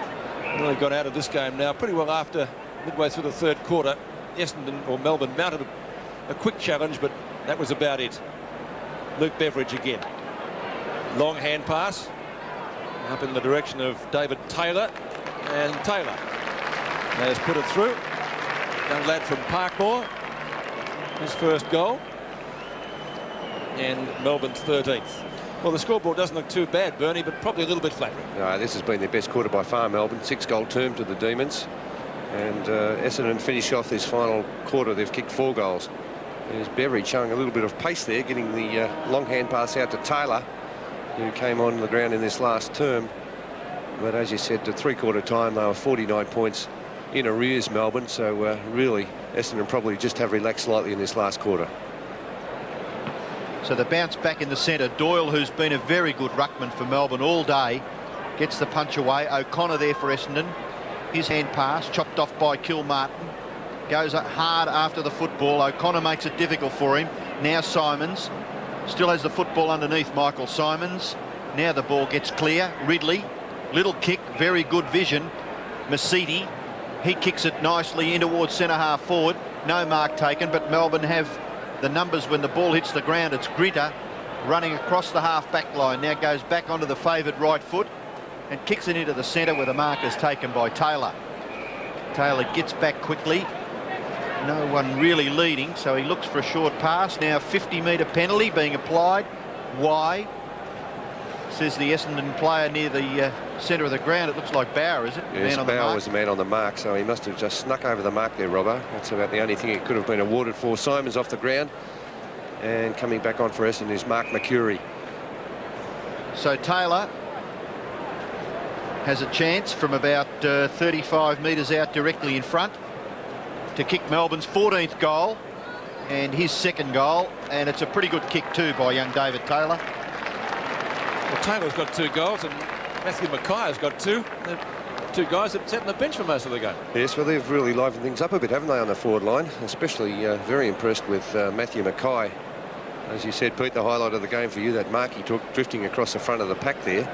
Speaker 2: really got out of this game now pretty well after midway through the third quarter. Essendon or Melbourne mounted a quick challenge, but that was about it. Luke Beveridge again. Long hand pass up in the direction of David Taylor, and Taylor has put it through. Young lad from Parkmore, his first goal, and Melbourne's 13th. Well, the scoreboard doesn't look too bad, Bernie, but probably a little bit flattering.
Speaker 5: No, this has been their best quarter by far, Melbourne. 6-goal term to the Demons. And Essendon finish off this final quarter. They've kicked 4 goals. There's Beveridge showing a little bit of pace there, getting the long hand pass out to Taylor, who came on the ground in this last term. But as you said, to 3-quarter time, they were 49 points in arrears, Melbourne. So really, Essendon probably just have relaxed slightly in this last quarter.
Speaker 6: So the bounce back in the centre. Doyle, who's been a very good ruckman for Melbourne all day, gets the punch away. O'Connor there for Essendon. His hand pass, chopped off by Kilmartin. Goes hard after the football. O'Connor makes it difficult for him. Now Simons. Still has the football underneath Michael Simons. Now the ball gets clear. Ridley. Little kick. Very good vision. Masidi. He kicks it nicely in towards centre half forward. No mark taken, but Melbourne have the numbers when the ball hits the ground. It's Grinter running across the half-back line. Now goes back onto the favoured right foot. and kicks it into the centre where the mark is taken by Taylor. Taylor gets back quickly. No one really leading, so he looks for a short pass. Now 50-metre penalty being applied. Why? Says the Essendon player near the centre of the ground. It looks like Bauer, is it?
Speaker 5: Yes, Bauer was the man on the mark, so he must have just snuck over the mark there, Robbo. That's about the only thing it could have been awarded for. Simon's off the ground, and coming back on for Essendon is Mark McCurry.
Speaker 6: So Taylor has a chance from about 35 metres out directly in front to kick Melbourne's 14th goal and his second goal, and it's a pretty good kick too by young David Taylor.
Speaker 2: Well, Taylor's got 2 goals and Matthew Mackay's got 2. The 2 guys that sat on the bench for most of the game.
Speaker 5: Yes, well, they've really livened things up a bit, haven't they, on the forward line? Especially very impressed with Matthew Mackay. As you said, Pete, the highlight of the game for you, that mark he took drifting across the front of the pack there.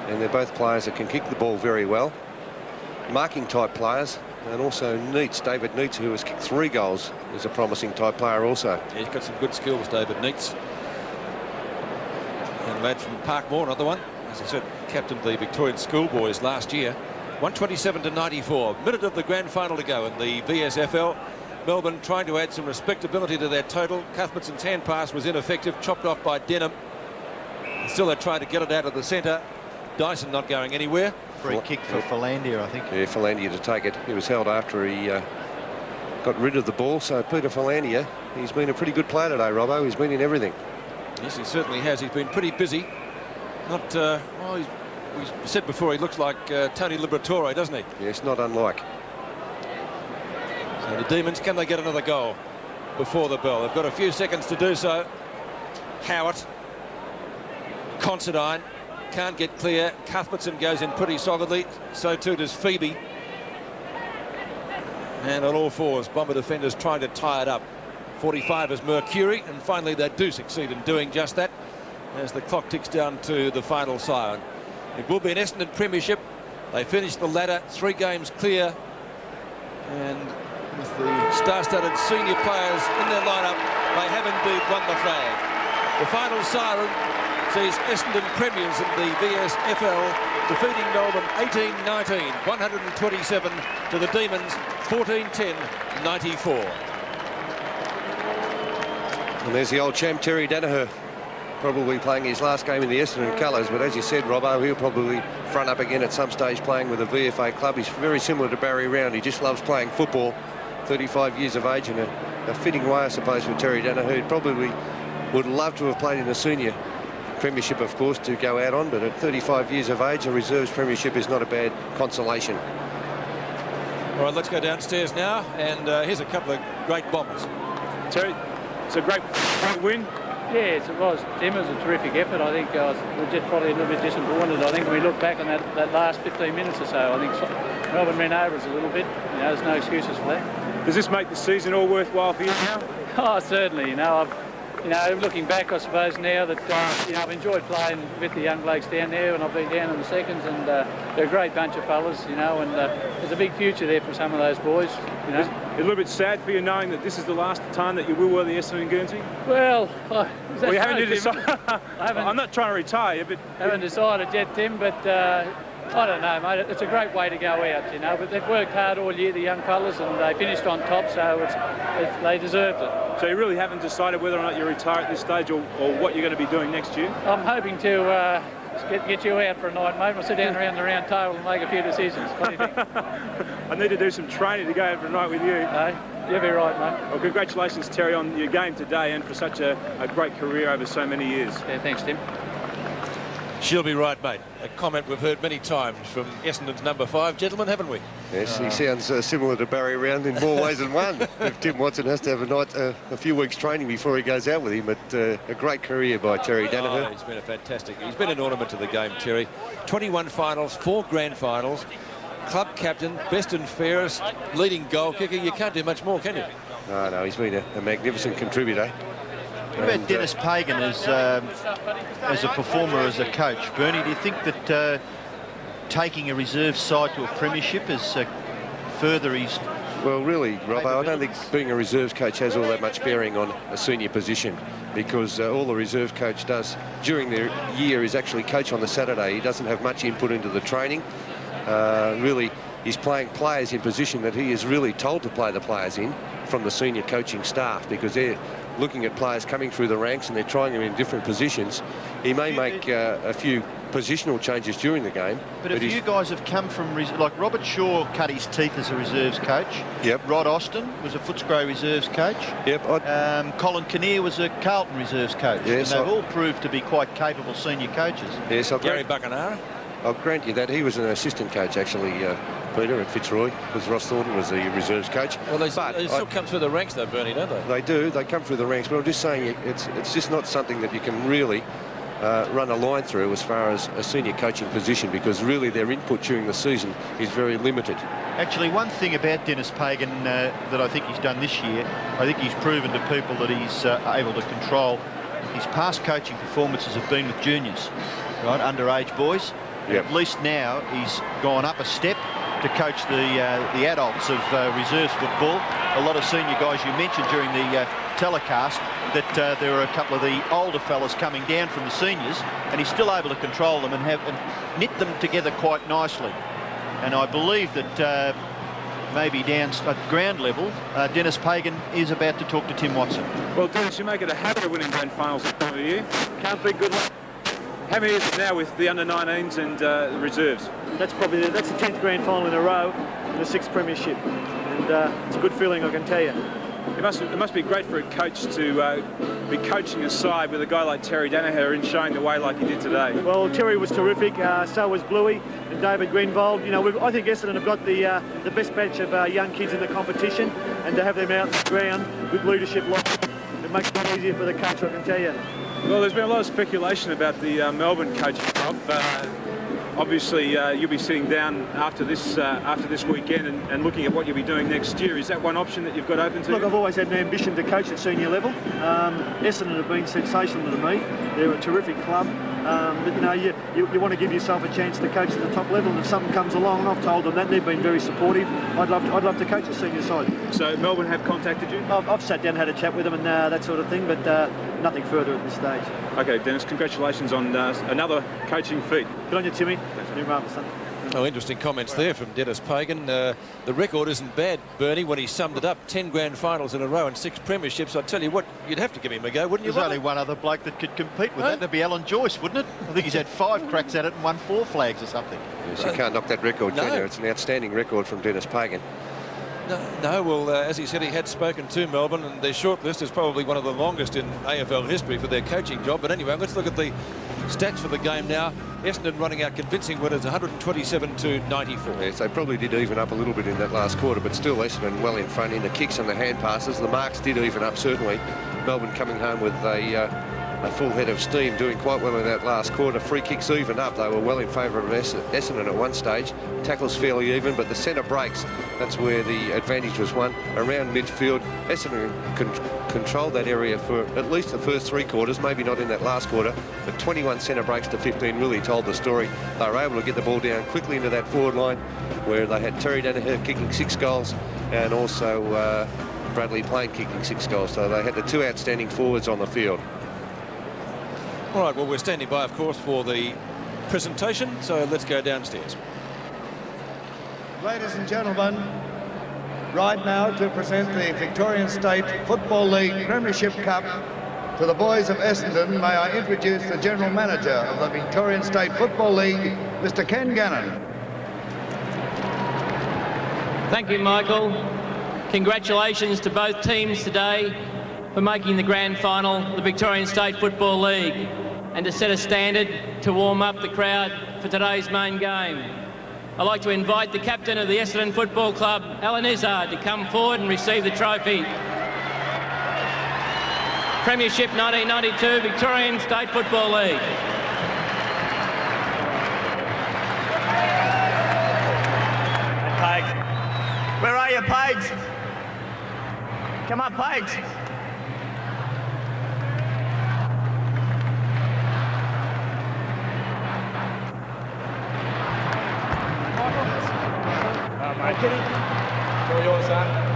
Speaker 5: And they're both players that can kick the ball very well. Marking type players. And also Neitz, David Neitz, who has kicked 3 goals, is a promising type player also.
Speaker 2: Yeah, he's got some good skills, David Neitz. And lad from Parkmore, another one. As I said, captained the Victorian schoolboys last year. 127-94. Minute of the grand final to go in the VSFL. Melbourne trying to add some respectability to their total. Cuthbertson's hand pass was ineffective, chopped off by Denham. And still they try to get it out of the centre. Dyson not going anywhere.
Speaker 6: Free kick for Philandia, I think.
Speaker 5: Yeah, Philandia to take it. He was held after he got rid of the ball. So Peter Philandia, he's been a pretty good player today, Robbo. He's been in everything.
Speaker 2: Yes, he certainly has. He's been pretty busy. Not, well, we said before, he looks like Tony Liberatore, doesn't he?
Speaker 5: Yes, not unlike.
Speaker 2: So the Demons, can they get another goal before the bell? They've got a few seconds to do so. Howard, Considine, can't get clear. Cuthbertson goes in pretty solidly. So too does Phoebe. And on all fours, Bomber defenders trying to tie it up. 45 is Mercury, and finally they do succeed in doing just that as the clock ticks down to the final siren. It will be an Essendon premiership. They finished the ladder, 3 games clear, and with the star-studded senior players in their lineup, they have indeed won the flag. The final siren sees Essendon premiers in the VSFL, defeating Melbourne 18-19, 127 to the Demons 14-10, 94.
Speaker 5: And there's the old champ Terry Daniher, probably playing his last game in the Essendon colours, but as you said, Robbo, he'll probably front up again at some stage playing with a VFA club. He's very similar to Barry Round. He just loves playing football. 35 years of age, and a fitting way, I suppose, for Terry Daniher. He probably would love to have played in a senior premiership, of course, to go out on, but at 35 years of age, a reserves premiership is not a bad consolation.
Speaker 2: All right, let's go downstairs now, and here's a couple of great bombers.
Speaker 8: Terry, it's a great win.
Speaker 9: Yes, it was. Tim, it was a terrific effort. I think we're just probably a little bit disappointed. I think when we look back on that last 15 minutes or so, I think Melbourne ran over us a little bit. You know, there's no excuses for that.
Speaker 8: Does this make the season all worthwhile for you now?
Speaker 9: Oh, certainly. Looking back, I suppose now that I've enjoyed playing with the young blokes down there, and I've been down in the seconds, and they're a great bunch of fellas, and there's a big future there for some of those boys.
Speaker 8: It's a little bit sad for you knowing that this is the last time that you will wear the Essendon Guernsey?
Speaker 9: Well,
Speaker 8: you haven't decided. I'm not trying to retire you, but
Speaker 9: haven't decided yet, Tim. But I don't know, mate. It's a great way to go out, But they've worked hard all year, the young fellas, and they finished on top, so they deserved it.
Speaker 8: So you really haven't decided whether or not you retire at this stage, or what you're going to be doing next year?
Speaker 9: I'm hoping to get you out for a night, mate. We'll sit down around the round table and make a few decisions. What do you think?
Speaker 8: I need to do some training to go out for a night with you.
Speaker 9: You'll be right, mate.
Speaker 8: Well, congratulations, Terry, on your game today and for such a great career over so many years.
Speaker 9: Yeah, thanks, Tim.
Speaker 2: She'll be right, mate. A comment we've heard many times from Essendon's number 5 gentleman, haven't we?
Speaker 5: Yes, he sounds similar to Barry Round in more ways than one. If Tim Watson has to have a few weeks training before he goes out with him, but a great career by Terry Daniher.
Speaker 2: Oh, he's been an ornament to the game, Terry. 21 finals, 4 grand finals, club captain, best and fairest, leading goal kicker. You can't do much more, can you?
Speaker 5: No, he's been a magnificent contributor.
Speaker 6: What about Dennis Pagan as a performer, as a coach? Bernie, do you think that taking a reserve side to a premiership is further his
Speaker 5: Well, really, Robbo, I don't think being a reserves coach has all that much bearing on a senior position, because all the reserve coach does during the year is actually coach on the Saturday. He doesn't have much input into the training. Really, he's playing players in position that he is really told to play the players in from the senior coaching staff, because they're looking at players coming through the ranks and they're trying them in different positions. He may make a few positional changes during the game.
Speaker 6: But if you guys have come from, like Robert Shaw cut his teeth as a reserves coach.
Speaker 5: Yep.
Speaker 6: Rod Austin was a Footscray reserves coach.
Speaker 5: Yep.
Speaker 6: Colin Kinnear was a Carlton reserves coach.
Speaker 5: Yes,
Speaker 6: and they've all proved to be quite capable senior coaches.
Speaker 5: Yes,
Speaker 2: Gary Buckenara.
Speaker 5: I'll grant you that. He was an assistant coach, actually, Peter, at Fitzroy, because Ross Thornton was the reserves coach.
Speaker 2: Well, they still come through the ranks, though, Bernie, don't they?
Speaker 5: They do. They come through the ranks. But I'm just saying it's just not something that you can really run a line through as far as a senior coaching position, because really their input during the season is very limited.
Speaker 6: Actually, one thing about Dennis Pagan that I think he's done this year, I think he's proven to people that he's able to control. His past coaching performances have been with juniors, right, underage boys.
Speaker 5: Yep.
Speaker 6: At least now he's gone up a step to coach the adults of reserves football. A lot of senior guys you mentioned during the telecast that there were a couple of the older fellas coming down from the seniors, and he's still able to control them and knit them together quite nicely. And I believe that maybe down at ground level, Dennis Pagan is about to talk to Tim Watson.
Speaker 8: Well, Dennis, you make it a habit of winning grand finals this time of year. Can't be good luck. How many is it now with the under-19s and the reserves?
Speaker 10: That's the 10th grand final in a row and the 6th premiership, and it's a good feeling, I can tell you.
Speaker 8: It must be great for a coach to be coaching a side with a guy like Terry Daniher and showing the way like he did today.
Speaker 10: Well, Terry was terrific, so was Bluey and David Greenwald. You know, I think Essendon have got the best batch of young kids in the competition, and to have them out in the ground with leadership, it makes it a lot easier for the coach, I can tell you.
Speaker 8: Well, there's been a lot of speculation about the Melbourne coaching job. Obviously, you'll be sitting down after this weekend and looking at what you'll be doing next year. Is that one option that you've got open to you?
Speaker 10: Look, I've always had an ambition to coach at senior level. Essendon have been sensational to me. They're a terrific club. But you know, you want to give yourself a chance to coach at the top level, and if something comes along, and I've told them that, they've been very supportive. I'd love to coach the senior side.
Speaker 8: So Melbourne have contacted you?
Speaker 10: I've sat down and had a chat with them and that sort of thing, but nothing further at this stage.
Speaker 8: Okay, Dennis, congratulations on another coaching feat.
Speaker 10: Good on you, Timmy. You're marvellous, son.
Speaker 2: Oh, interesting comments there from Dennis Pagan. The record isn't bad, Bernie, when he summed it up. 10 grand finals in a row and 6 premierships. I tell you what, you'd have to give him a go, wouldn't you?
Speaker 6: There's only one other bloke that could compete with that. That'd be Alan Joyce, wouldn't it? I think he's had 5 cracks at it and won 4 flags or something.
Speaker 5: Yes, you can't knock that record, can you? It's an outstanding record from Dennis Pagan.
Speaker 2: No, well, as he said, he had spoken to Melbourne, and their shortlist is probably one of the longest in AFL history for their coaching job. But anyway, let's look at the stats for the game now. Essendon running out convincing winners, 127-94.
Speaker 5: Yes, they probably did even up a little bit in that last quarter, but still Essendon well in front in the kicks and the hand passes. The marks did even up, certainly. Melbourne coming home with a full head of steam, doing quite well in that last quarter. Free kicks even up. They were well in favour of Essendon at one stage. Tackles fairly even, but the centre breaks, that's where the advantage was won. Around midfield, Essendon controlled that area for at least the first 3 quarters, maybe not in that last quarter, but 21 centre breaks to 15 really told the story. They were able to get the ball down quickly into that forward line, where they had Terry Daniher kicking 6 goals, and also Bradley Plain kicking 6 goals. So they had the 2 outstanding forwards on the field.
Speaker 2: All right, well, we're standing by, of course, for the presentation, so let's go downstairs.
Speaker 11: Ladies and gentlemen, right now to present the Victorian State Football League Premiership Cup to the boys of Essendon, may I introduce the General Manager of the Victorian State Football League, Mr. Ken Gannon.
Speaker 12: Thank you, Michael. Congratulations to both teams today for making the grand final of the Victorian State Football League and to set a standard to warm up the crowd for today's main game. I'd like to invite the captain of the Essendon Football Club, Alan Ezard, to come forward and receive the trophy. Premiership 1992 Victorian State Football League.
Speaker 13: Pags. Where are you, Pags? Come on, Pags.
Speaker 14: It's all yours, son.